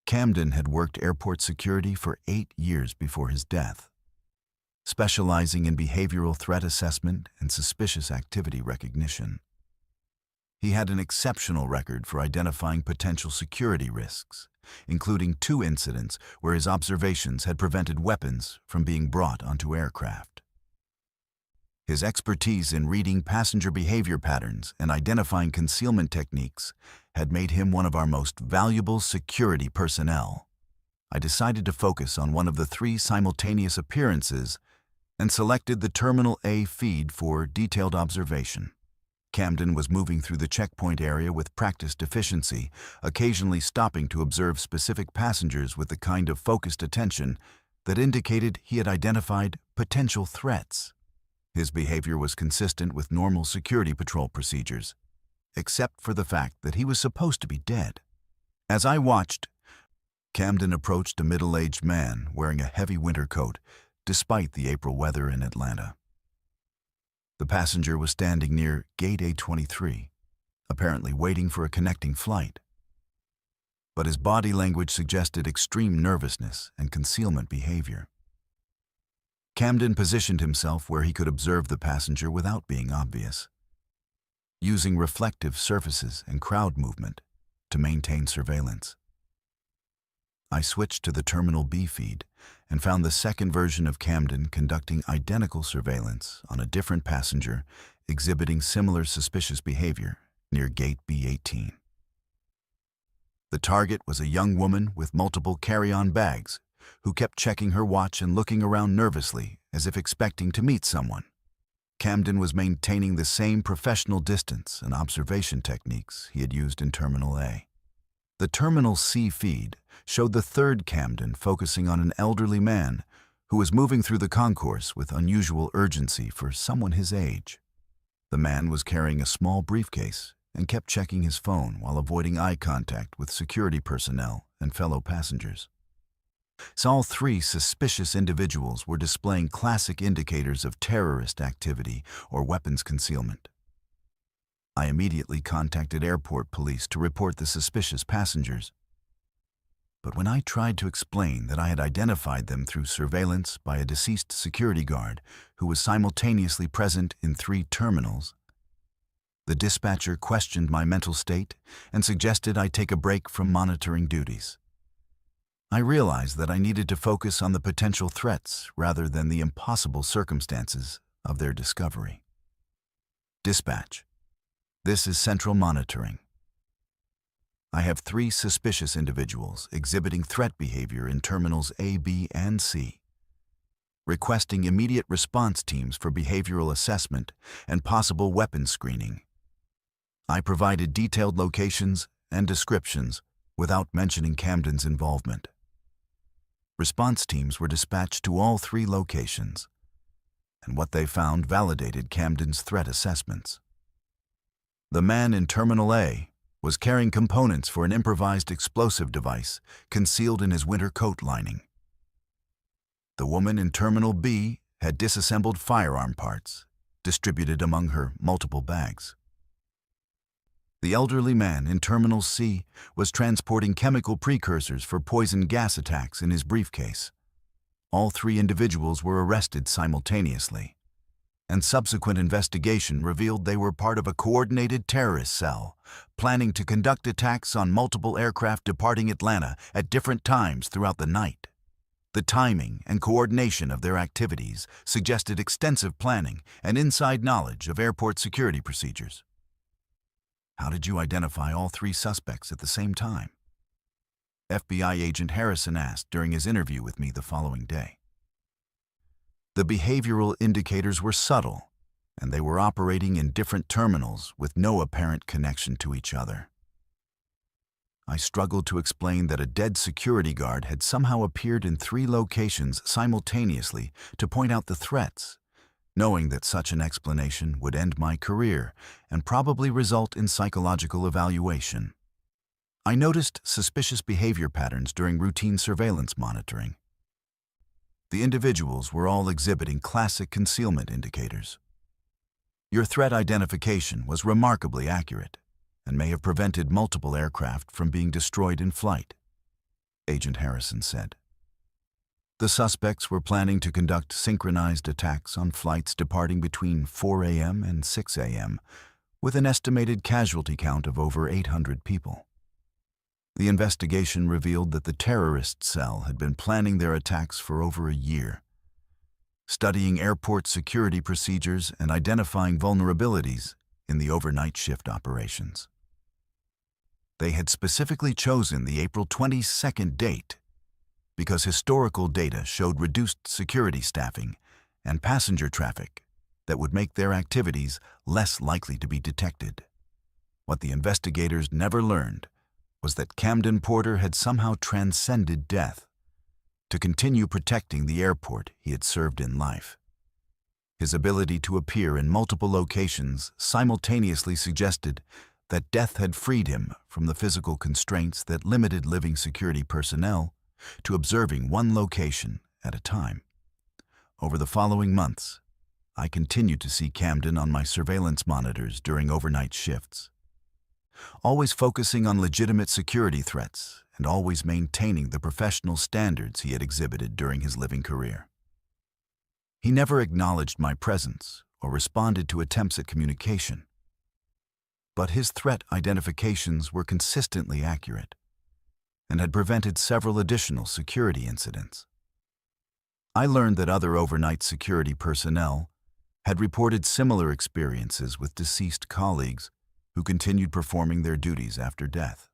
Camden had worked airport security for 8 years before his death, specializing in behavioral threat assessment and suspicious activity recognition. He had an exceptional record for identifying potential security risks, including 2 incidents where his observations had prevented weapons from being brought onto aircraft. His expertise in reading passenger behavior patterns and identifying concealment techniques had made him one of our most valuable security personnel. I decided to focus on one of the 3 simultaneous appearances and selected the Terminal A feed for detailed observation. Camden was moving through the checkpoint area with practiced efficiency, occasionally stopping to observe specific passengers with the kind of focused attention that indicated he had identified potential threats. His behavior was consistent with normal security patrol procedures, except for the fact that he was supposed to be dead. As I watched, Camden approached a middle-aged man wearing a heavy winter coat, despite the April weather in Atlanta. The passenger was standing near Gate A23, apparently waiting for a connecting flight. But his body language suggested extreme nervousness and concealment behavior. Camden positioned himself where he could observe the passenger without being obvious, using reflective surfaces and crowd movement to maintain surveillance. I switched to the Terminal B feed and found the second version of Camden conducting identical surveillance on a different passenger exhibiting similar suspicious behavior near Gate B18. The target was a young woman with multiple carry-on bags who kept checking her watch and looking around nervously as if expecting to meet someone. Camden was maintaining the same professional distance and observation techniques he had used in Terminal A. The Terminal C feed showed the third Camden focusing on an elderly man who was moving through the concourse with unusual urgency for someone his age. The man was carrying a small briefcase and kept checking his phone while avoiding eye contact with security personnel and fellow passengers. All three suspicious individuals were displaying classic indicators of terrorist activity or weapons concealment. I immediately contacted airport police to report the suspicious passengers. But when I tried to explain that I had identified them through surveillance by a deceased security guard who was simultaneously present in 3 terminals, the dispatcher questioned my mental state and suggested I take a break from monitoring duties. I realized that I needed to focus on the potential threats rather than the impossible circumstances of their discovery. Dispatch. This is Central Monitoring. I have 3 suspicious individuals exhibiting threat behavior in Terminals A, B, and C, requesting immediate response teams for behavioral assessment and possible weapons screening. I provided detailed locations and descriptions without mentioning Camden's involvement. Response teams were dispatched to all 3 locations, and what they found validated Camden's threat assessments. The man in Terminal A was carrying components for an improvised explosive device concealed in his winter coat lining. The woman in Terminal B had disassembled firearm parts, distributed among her multiple bags. The elderly man in Terminal C was transporting chemical precursors for poison gas attacks in his briefcase. All 3 individuals were arrested simultaneously, and subsequent investigation revealed they were part of a coordinated terrorist cell, planning to conduct attacks on multiple aircraft departing Atlanta at different times throughout the night. The timing and coordination of their activities suggested extensive planning and inside knowledge of airport security procedures. How did you identify all 3 suspects at the same time? FBI agent Harrison asked during his interview with me the following day. The behavioral indicators were subtle, and they were operating in different terminals with no apparent connection to each other. I struggled to explain that a dead security guard had somehow appeared in 3 locations simultaneously to point out the threats, knowing that such an explanation would end my career and probably result in psychological evaluation. I noticed suspicious behavior patterns during routine surveillance monitoring. The individuals were all exhibiting classic concealment indicators. Your threat identification was remarkably accurate and may have prevented multiple aircraft from being destroyed in flight, Agent Harrison said. The suspects were planning to conduct synchronized attacks on flights departing between 4 a.m. and 6 a.m., with an estimated casualty count of over 800 people. The investigation revealed that the terrorist cell had been planning their attacks for over a year, studying airport security procedures and identifying vulnerabilities in the overnight shift operations. They had specifically chosen the April 22nd date because historical data showed reduced security staffing and passenger traffic that would make their activities less likely to be detected. What the investigators never learned was that Camden Porter had somehow transcended death to continue protecting the airport he had served in life. His ability to appear in multiple locations simultaneously suggested that death had freed him from the physical constraints that limited living security personnel to observing one location at a time. Over the following months, I continued to see Camden on my surveillance monitors during overnight shifts, always focusing on legitimate security threats and always maintaining the professional standards he had exhibited during his living career. He never acknowledged my presence or responded to attempts at communication, but his threat identifications were consistently accurate and had prevented several additional security incidents. I learned that other overnight security personnel had reported similar experiences with deceased colleagues who continued performing their duties after death.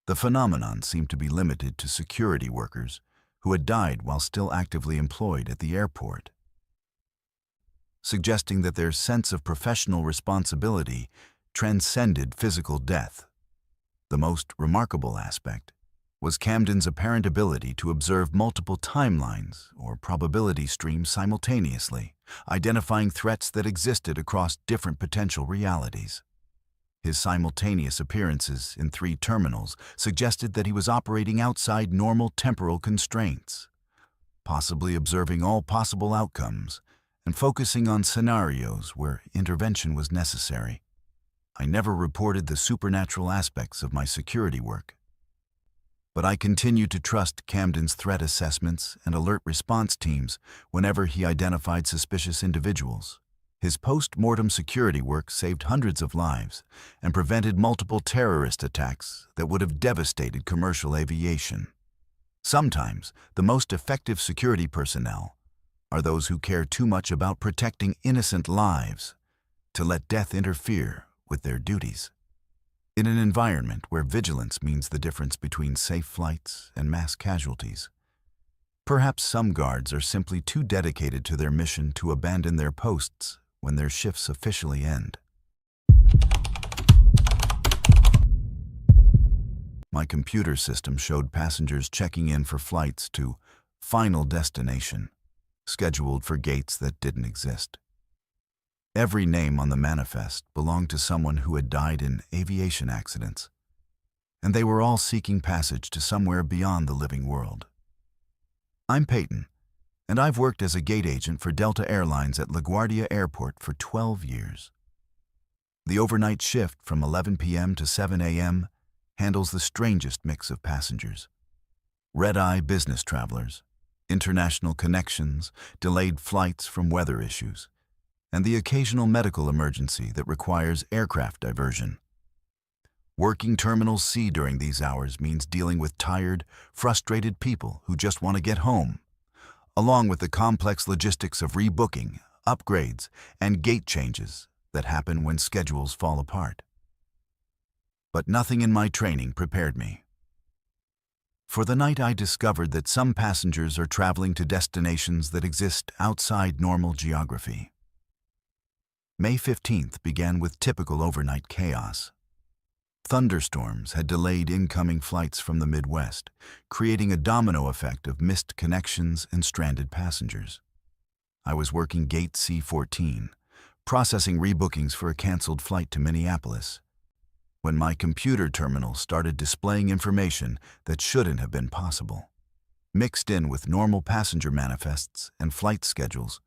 The phenomenon seemed to be limited to security workers who had died while still actively employed at the airport, suggesting that their sense of professional responsibility transcended physical death. The most remarkable aspect was Camden's apparent ability to observe multiple timelines or probability streams simultaneously, identifying threats that existed across different potential realities. His simultaneous appearances in 3 terminals suggested that he was operating outside normal temporal constraints, possibly observing all possible outcomes and focusing on scenarios where intervention was necessary. I never reported the supernatural aspects of my security work, but I continued to trust Camden's threat assessments and alert response teams whenever he identified suspicious individuals. His post-mortem security work saved hundreds of lives and prevented multiple terrorist attacks that would have devastated commercial aviation. Sometimes, the most effective security personnel are those who care too much about protecting innocent lives to let death interfere with their duties. In an environment where vigilance means the difference between safe flights and mass casualties, perhaps some guards are simply too dedicated to their mission to abandon their posts when their shifts officially end. My computer system showed passengers checking in for flights to final destination, scheduled for gates that didn't exist. Every name on the manifest belonged to someone who had died in aviation accidents, and they were all seeking passage to somewhere beyond the living world. I'm Peyton, and I've worked as a gate agent for Delta Airlines at LaGuardia Airport for 12 years. The overnight shift from 11 p.m. to 7 a.m. handles the strangest mix of passengers: red-eye business travelers, international connections, delayed flights from weather issues, and the occasional medical emergency that requires aircraft diversion. Working Terminal C during these hours means dealing with tired, frustrated people who just want to get home, along with the complex logistics of rebooking, upgrades, and gate changes that happen when schedules fall apart. But nothing in my training prepared me for the night I discovered that some passengers are traveling to destinations that exist outside normal geography. May 15th began with typical overnight chaos. Thunderstorms had delayed incoming flights from the Midwest, creating a domino effect of missed connections and stranded passengers. I was working Gate C14, processing rebookings for a canceled flight to Minneapolis, when my computer terminal started displaying information that shouldn't have been possible. Mixed in with normal passenger manifests and flight schedules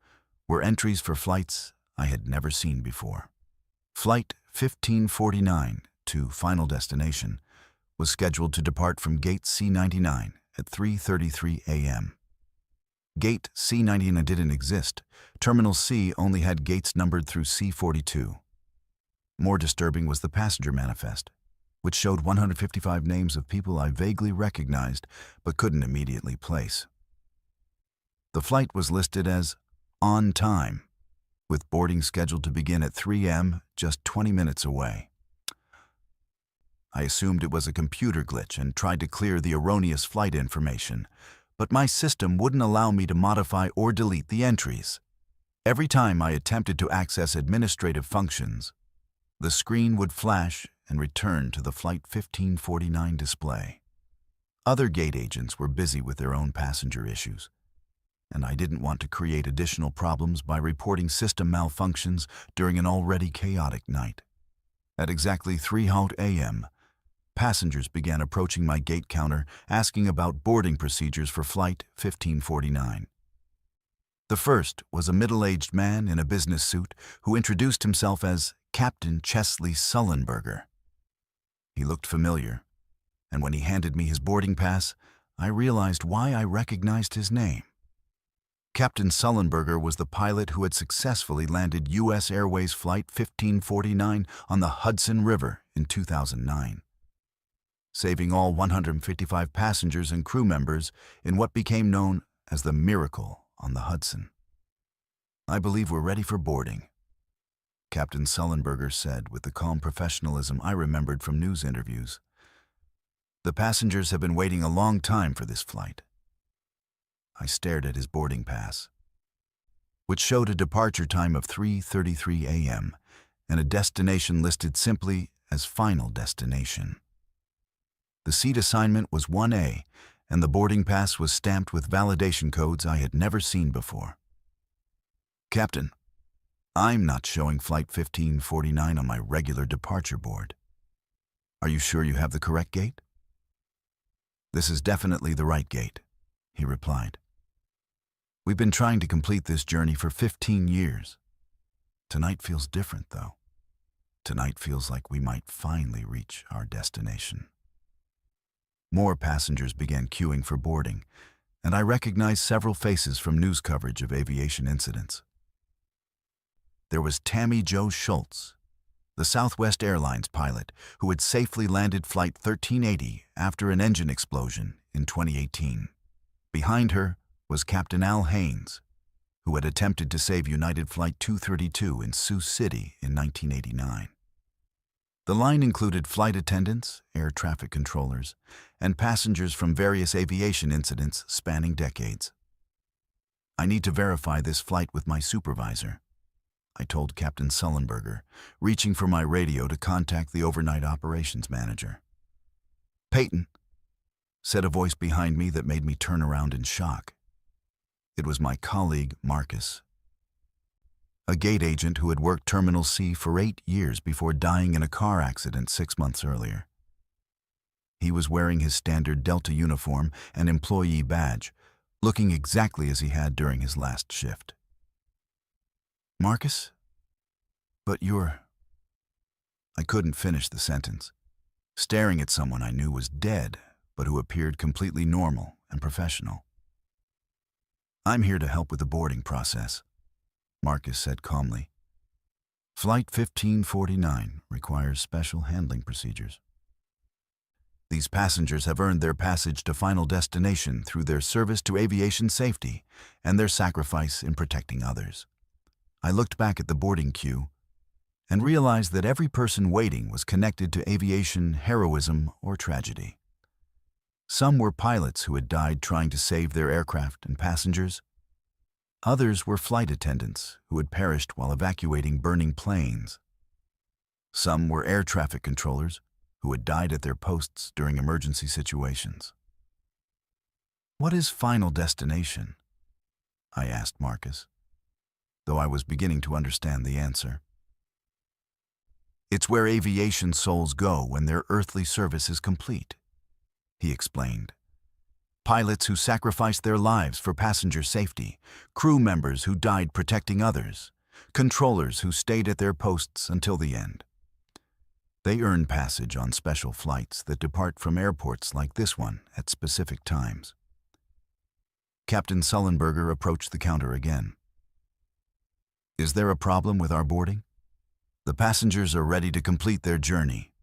were entries for flights I had never seen before. Flight 1549 to final destination was scheduled to depart from Gate C99 at 3:33 a.m. Gate C99 didn't exist. Terminal C only had gates numbered through C42. More disturbing was the passenger manifest, which showed 155 names of people I vaguely recognized but couldn't immediately place. The flight was listed as on time, with boarding scheduled to begin at 3 a.m., just 20 minutes away. I assumed it was a computer glitch and tried to clear the erroneous flight information, but my system wouldn't allow me to modify or delete the entries. Every time I attempted to access administrative functions, the screen would flash and return to the Flight 1549 display. Other gate agents were busy with their own passenger issues, and I didn't want to create additional problems by reporting system malfunctions during an already chaotic night. At exactly 3:00 a.m., passengers began approaching my gate counter asking about boarding procedures for Flight 1549. The first was a middle-aged man in a business suit who introduced himself as Captain Chesley Sullenberger. He looked familiar, and when he handed me his boarding pass, I realized why I recognized his name. Captain Sullenberger was the pilot who had successfully landed U.S. Airways Flight 1549 on the Hudson River in 2009, saving all 155 passengers and crew members in what became known as the Miracle on the Hudson. "I believe we're ready for boarding," Captain Sullenberger said with the calm professionalism I remembered from news interviews. "The passengers have been waiting a long time for this flight." I stared at his boarding pass, which showed a departure time of 3:33 a.m. and a destination listed simply as Final Destination. The seat assignment was 1A, and the boarding pass was stamped with validation codes I had never seen before. "Captain, I'm not showing Flight 1549 on my regular departure board. Are you sure you have the correct gate?" "This is definitely the right gate," he replied. "We've been trying to complete this journey for 15 years. Tonight feels different, though. Tonight feels like we might finally reach our destination." More passengers began queuing for boarding, and I recognized several faces from news coverage of aviation incidents. There was Tammy Jo Schultz, the Southwest Airlines pilot who had safely landed Flight 1380 after an engine explosion in 2018. Behind her was Captain Al Haynes, who had attempted to save United Flight 232 in Sioux City in 1989. The line included flight attendants, air traffic controllers, and passengers from various aviation incidents spanning decades. "I need to verify this flight with my supervisor," I told Captain Sullenberger, reaching for my radio to contact the overnight operations manager. "Peyton," said a voice behind me that made me turn around in shock. It was my colleague, Marcus, a gate agent who had worked Terminal C for 8 years before dying in a car accident 6 months earlier. He was wearing his standard Delta uniform and employee badge, looking exactly as he had during his last shift. "Marcus? But you're—" I couldn't finish the sentence, staring at someone I knew was dead, but who appeared completely normal and professional. "I'm here to help with the boarding process," Marcus said calmly. "Flight 1549 requires special handling procedures. These passengers have earned their passage to Final Destination through their service to aviation safety and their sacrifice in protecting others." I looked back at the boarding queue and realized that every person waiting was connected to aviation heroism or tragedy. Some were pilots who had died trying to save their aircraft and passengers. Others were flight attendants who had perished while evacuating burning planes. Some were air traffic controllers who had died at their posts during emergency situations. "What is Final Destination?" I asked Marcus, though I was beginning to understand the answer. "It's where aviation souls go when their earthly service is complete," he explained. "Pilots who sacrificed their lives for passenger safety, crew members who died protecting others, controllers who stayed at their posts until the end. They earn passage on special flights that depart from airports like this one at specific times." Captain Sullenberger approached the counter again. "Is there a problem with our boarding?" "The passengers are ready to complete their journey."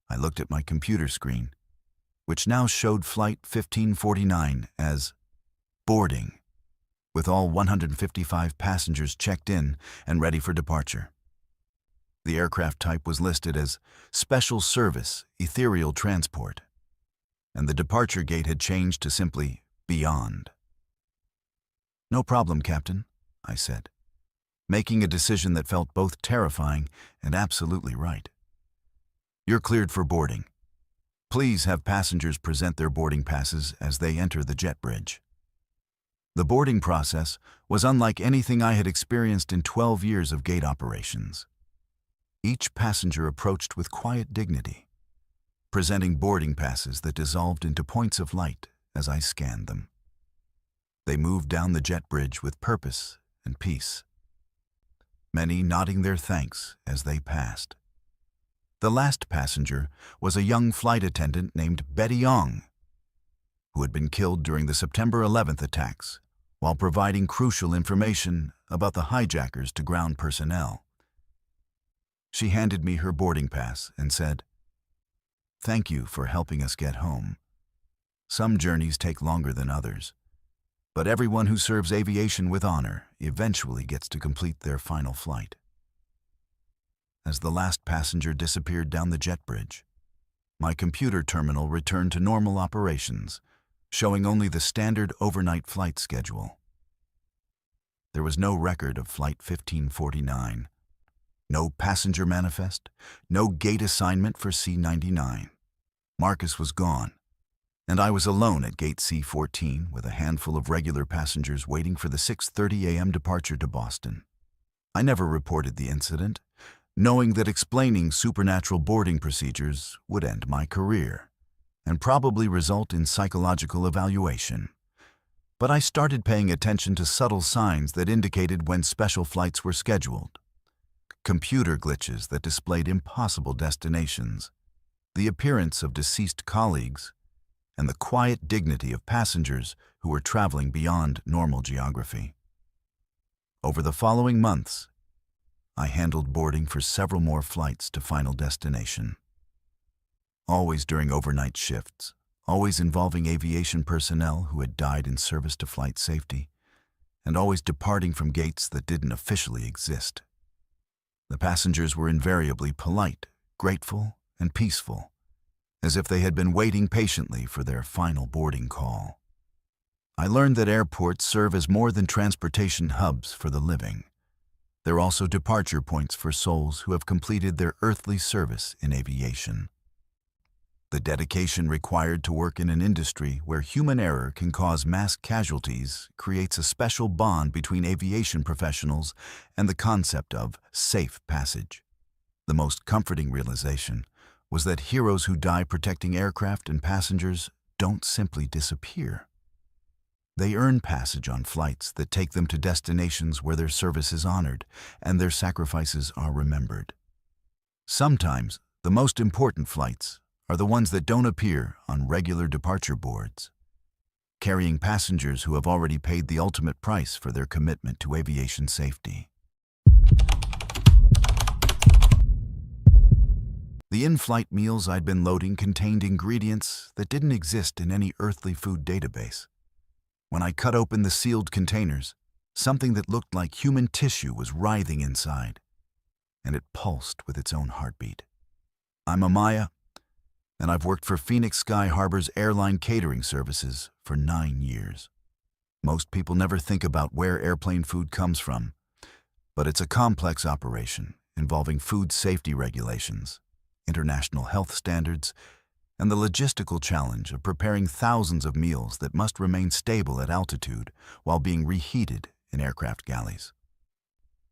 I looked at my computer screen, which now showed Flight 1549 as boarding, with all 155 passengers checked in and ready for departure. The aircraft type was listed as Special Service Ethereal Transport, and the departure gate had changed to simply beyond. "No problem, Captain," I said, making a decision that felt both terrifying and absolutely right. "You're cleared for boarding. Please have passengers present their boarding passes as they enter the jet bridge." The boarding process was unlike anything I had experienced in 12 years of gate operations. Each passenger approached with quiet dignity, presenting boarding passes that dissolved into points of light as I scanned them. They moved down the jet bridge with purpose and peace, many nodding their thanks as they passed. The last passenger was a young flight attendant named Betty Ong, who had been killed during the September 11th attacks while providing crucial information about the hijackers to ground personnel. She handed me her boarding pass and said, "Thank you for helping us get home. Some journeys take longer than others, but everyone who serves aviation with honor eventually gets to complete their final flight." As the last passenger disappeared down the jet bridge, my computer terminal returned to normal operations, showing only the standard overnight flight schedule. There was no record of Flight 1549, no passenger manifest, no gate assignment for C-99. Marcus was gone, and I was alone at Gate C-14 with a handful of regular passengers waiting for the 6:30 a.m. departure to Boston. I never reported the incident, knowing that explaining supernatural boarding procedures would end my career and probably result in psychological evaluation. But I started paying attention to subtle signs that indicated when special flights were scheduled. Computer glitches that displayed impossible destinations, the appearance of deceased colleagues, and the quiet dignity of passengers who were traveling beyond normal geography. Over the following months, I handled boarding for several more flights to final destination. Always during overnight shifts, always involving aviation personnel who had died in service to flight safety, and always departing from gates that didn't officially exist. The passengers were invariably polite, grateful, and peaceful, as if they had been waiting patiently for their final boarding call. I learned that airports serve as more than transportation hubs for the living. They're also departure points for souls who have completed their earthly service in aviation. The dedication required to work in an industry where human error can cause mass casualties creates a special bond between aviation professionals and the concept of safe passage. The most comforting realization was that heroes who die protecting aircraft and passengers don't simply disappear. They earn passage on flights that take them to destinations where their service is honored and their sacrifices are remembered. Sometimes, the most important flights are the ones that don't appear on regular departure boards, carrying passengers who have already paid the ultimate price for their commitment to aviation safety. The in-flight meals I'd been loading contained ingredients that didn't exist in any earthly food database. When I cut open the sealed containers, something that looked like human tissue was writhing inside, and it pulsed with its own heartbeat. I'm Amaya, and I've worked for Phoenix Sky Harbor's Airline catering services for 9 years. Most people never think about where airplane food comes from, but it's a complex operation involving food safety regulations, international health standards, and the logistical challenge of preparing thousands of meals that must remain stable at altitude while being reheated in aircraft galleys.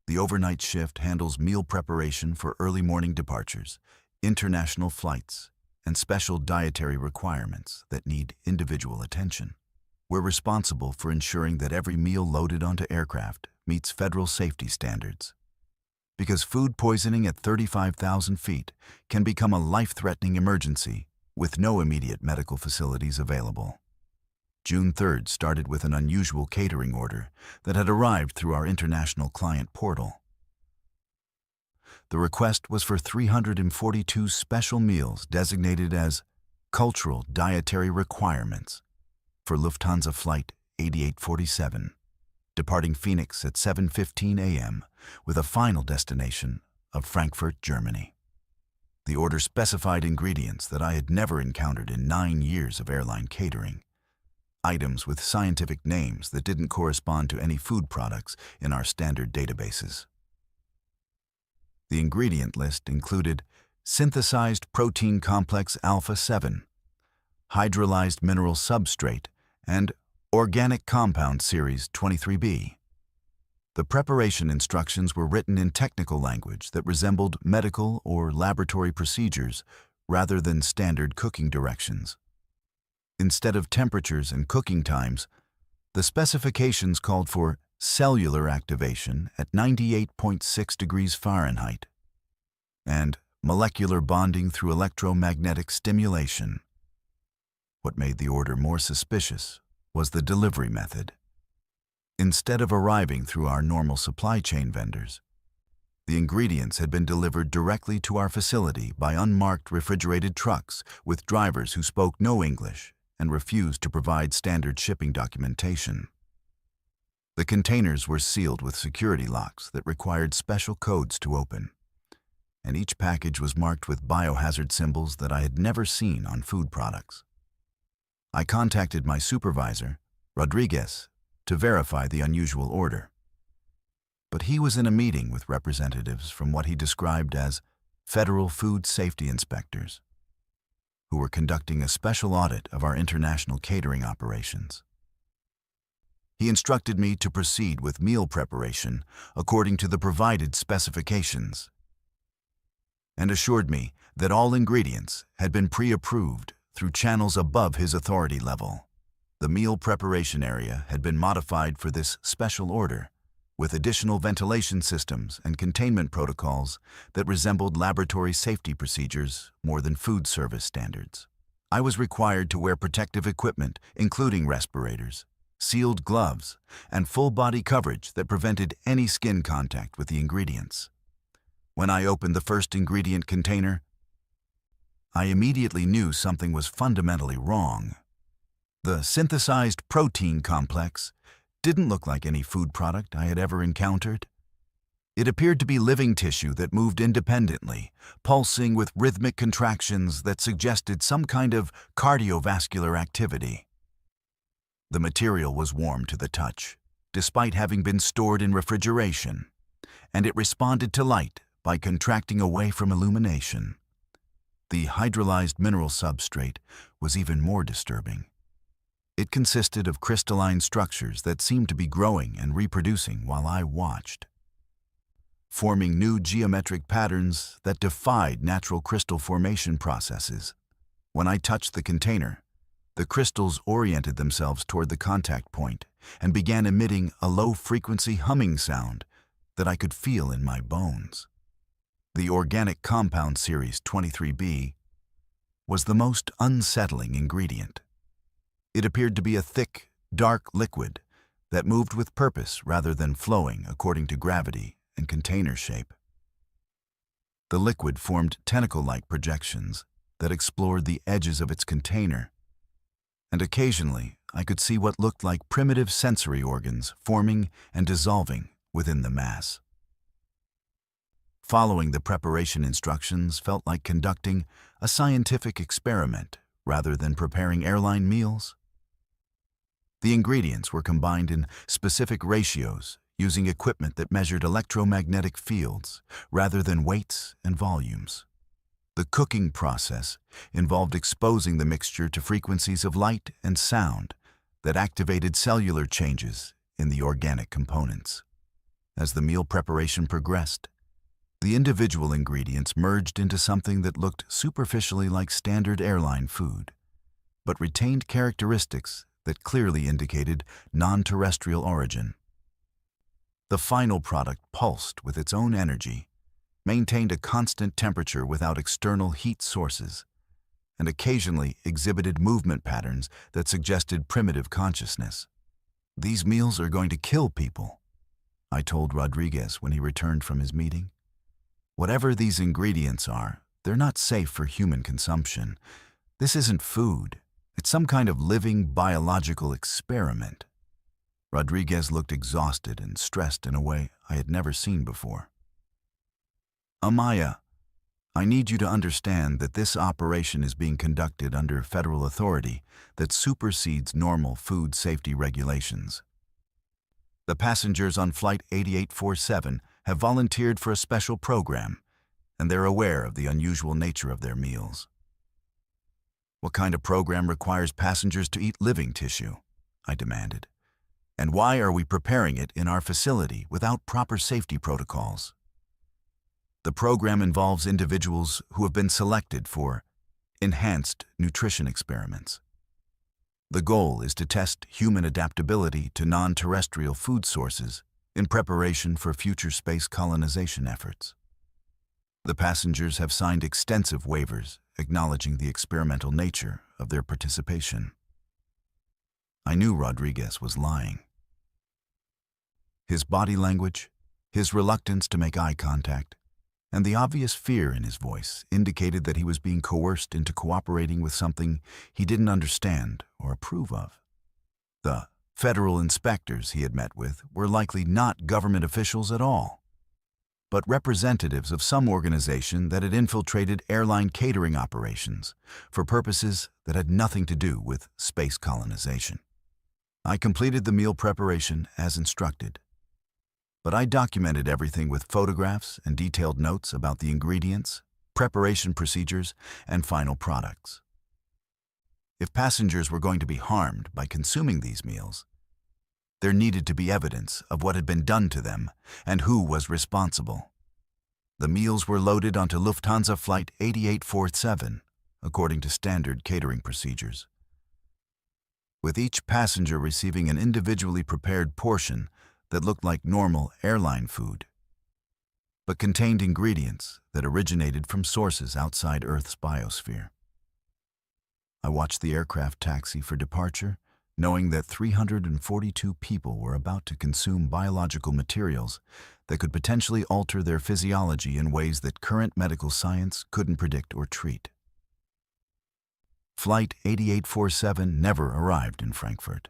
The overnight shift handles meal preparation for early morning departures, international flights, and special dietary requirements that need individual attention. We're responsible for ensuring that every meal loaded onto aircraft meets federal safety standards. Because food poisoning at 35,000 feet can become a life-threatening emergency with no immediate medical facilities available. June 3rd started with an unusual catering order that had arrived through our international client portal. The request was for 342 special meals designated as cultural dietary requirements for Lufthansa Flight 8847, departing Phoenix at 7:15 a.m. with a final destination of Frankfurt, Germany. The order specified ingredients that I had never encountered in 9 years of airline catering. items with scientific names that didn't correspond to any food products in our standard databases. The ingredient list included synthesized protein complex alpha 7, hydrolyzed mineral substrate, and organic compound series 23B. The preparation instructions were written in technical language that resembled medical or laboratory procedures rather than standard cooking directions. Instead of temperatures and cooking times, the specifications called for cellular activation at 98.6 degrees Fahrenheit and molecular bonding through electromagnetic stimulation. What made the order more suspicious was the delivery method. Instead of arriving through our normal supply chain vendors, the ingredients had been delivered directly to our facility by unmarked refrigerated trucks with drivers who spoke no English and refused to provide standard shipping documentation. The containers were sealed with security locks that required special codes to open, and each package was marked with biohazard symbols that I had never seen on food products. I contacted my supervisor, Rodriguez, to verify the unusual order. But he was in a meeting with representatives from what he described as federal food safety inspectors, who were conducting a special audit of our international catering operations. He instructed me to proceed with meal preparation according to the provided specifications, and assured me that all ingredients had been pre-approved through channels above his authority level. The meal preparation area had been modified for this special order, with additional ventilation systems and containment protocols that resembled laboratory safety procedures more than food service standards. I was required to wear protective equipment, including respirators, sealed gloves, and full-body coverage that prevented any skin contact with the ingredients. When I opened the first ingredient container, I immediately knew something was fundamentally wrong. The synthesized protein complex didn't look like any food product I had ever encountered. It appeared to be living tissue that moved independently, pulsing with rhythmic contractions that suggested some kind of cardiovascular activity. The material was warm to the touch, despite having been stored in refrigeration, and it responded to light by contracting away from illumination. The hydrolyzed mineral substrate was even more disturbing. It consisted of crystalline structures that seemed to be growing and reproducing while I watched, forming new geometric patterns that defied natural crystal formation processes. When I touched the container, the crystals oriented themselves toward the contact point and began emitting a low-frequency humming sound that I could feel in my bones. The organic compound series 23B was the most unsettling ingredient. It appeared to be a thick, dark liquid that moved with purpose rather than flowing according to gravity and container shape. The liquid formed tentacle-like projections that explored the edges of its container, and occasionally I could see what looked like primitive sensory organs forming and dissolving within the mass. Following the preparation instructions felt like conducting a scientific experiment rather than preparing airline meals. The ingredients were combined in specific ratios using equipment that measured electromagnetic fields rather than weights and volumes. The cooking process involved exposing the mixture to frequencies of light and sound that activated cellular changes in the organic components. As the meal preparation progressed, the individual ingredients merged into something that looked superficially like standard airline food, but retained characteristics that clearly indicated non-terrestrial origin. The final product pulsed with its own energy, maintained a constant temperature without external heat sources, and occasionally exhibited movement patterns that suggested primitive consciousness. "These meals are going to kill people," I told Rodriguez when he returned from his meeting. "Whatever these ingredients are, they're not safe for human consumption. This isn't food. It's some kind of living biological experiment." Rodriguez looked exhausted and stressed in a way I had never seen before. "Amaya, I need you to understand that this operation is being conducted under federal authority that supersedes normal food safety regulations. The passengers on Flight 8847 have volunteered for a special program, and they're aware of the unusual nature of their meals. What kind of program requires passengers to eat living tissue? I demanded. And why are we preparing it in our facility without proper safety protocols? The program involves individuals who have been selected for enhanced nutrition experiments. The goal is to test human adaptability to non-terrestrial food sources in preparation for future space colonization efforts. The passengers have signed extensive waivers acknowledging the experimental nature of their participation. I knew Rodriguez was lying. His body language, his reluctance to make eye contact, and the obvious fear in his voice indicated that he was being coerced into cooperating with something he didn't understand or approve of. The federal inspectors he had met with were likely not government officials at all, but representatives of some organization that had infiltrated airline catering operations for purposes that had nothing to do with space colonization. I completed the meal preparation as instructed, but I documented everything with photographs and detailed notes about the ingredients, preparation procedures, and final products. If passengers were going to be harmed by consuming these meals, there needed to be evidence of what had been done to them and who was responsible. The meals were loaded onto Lufthansa Flight 8847, according to standard catering procedures, with each passenger receiving an individually prepared portion that looked like normal airline food, but contained ingredients that originated from sources outside Earth's biosphere. I watched the aircraft taxi for departure, knowing that 342 people were about to consume biological materials that could potentially alter their physiology in ways that current medical science couldn't predict or treat. Flight 8847 never arrived in Frankfurt.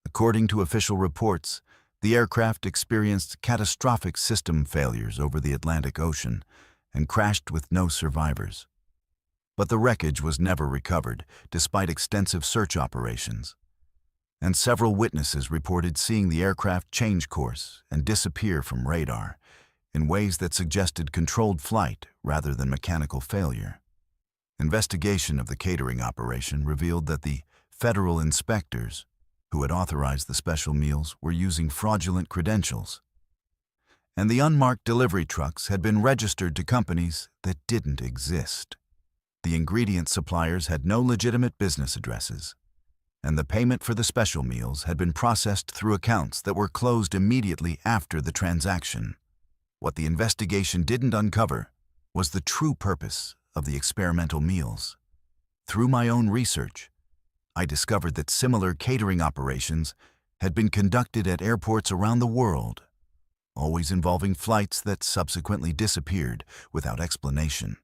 According to official reports, the aircraft experienced catastrophic system failures over the Atlantic Ocean and crashed with no survivors. But the wreckage was never recovered, despite extensive search operations, and several witnesses reported seeing the aircraft change course and disappear from radar in ways that suggested controlled flight rather than mechanical failure. Investigation of the catering operation revealed that the federal inspectors who had authorized the special meals were using fraudulent credentials, and the unmarked delivery trucks had been registered to companies that didn't exist. The ingredient suppliers had no legitimate business addresses, and the payment for the special meals had been processed through accounts that were closed immediately after the transaction. What the investigation didn't uncover was the true purpose of the experimental meals. Through my own research, I discovered that similar catering operations had been conducted at airports around the world, always involving flights that subsequently disappeared without explanation.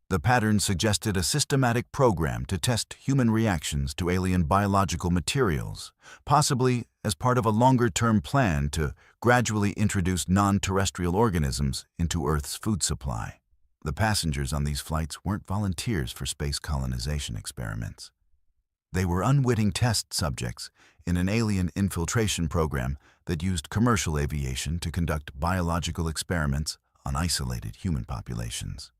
The pattern suggested a systematic program to test human reactions to alien biological materials, possibly as part of a longer-term plan to gradually introduce non-terrestrial organisms into Earth's food supply. The passengers on these flights weren't volunteers for space colonization experiments. They were unwitting test subjects in an alien infiltration program that used commercial aviation to conduct biological experiments on isolated human populations.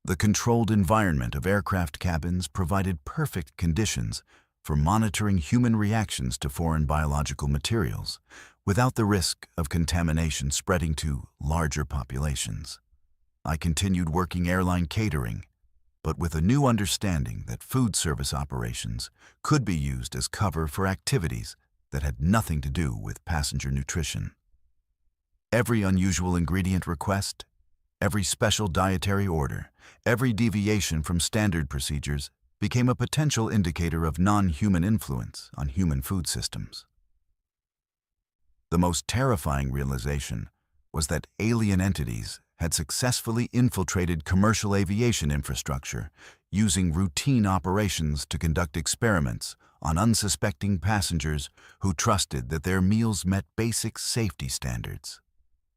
The controlled environment of aircraft cabins provided perfect conditions for monitoring human reactions to foreign biological materials without the risk of contamination spreading to larger populations. I continued working airline catering, but with a new understanding that food service operations could be used as cover for activities that had nothing to do with passenger nutrition. Every unusual ingredient request, every special dietary order, every deviation from standard procedures became a potential indicator of non-human influence on human food systems. The most terrifying realization was that alien entities had successfully infiltrated commercial aviation infrastructure, using routine operations to conduct experiments on unsuspecting passengers who trusted that their meals met basic safety standards.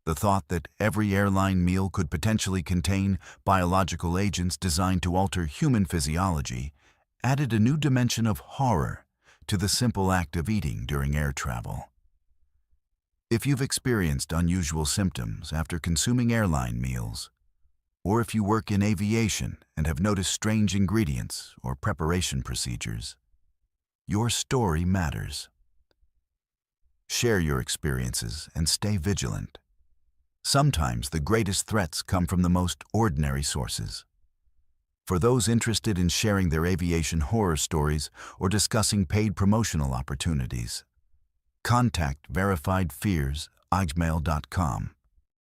The thought that every airline meal could potentially contain biological agents designed to alter human physiology added a new dimension of horror to the simple act of eating during air travel. If you've experienced unusual symptoms after consuming airline meals, or if you work in aviation and have noticed strange ingredients or preparation procedures, your story matters. Share your experiences and stay vigilant. Sometimes the greatest threats come from the most ordinary sources. For those interested in sharing their aviation horror stories or discussing paid promotional opportunities, contact verifiedfears@gmail.com.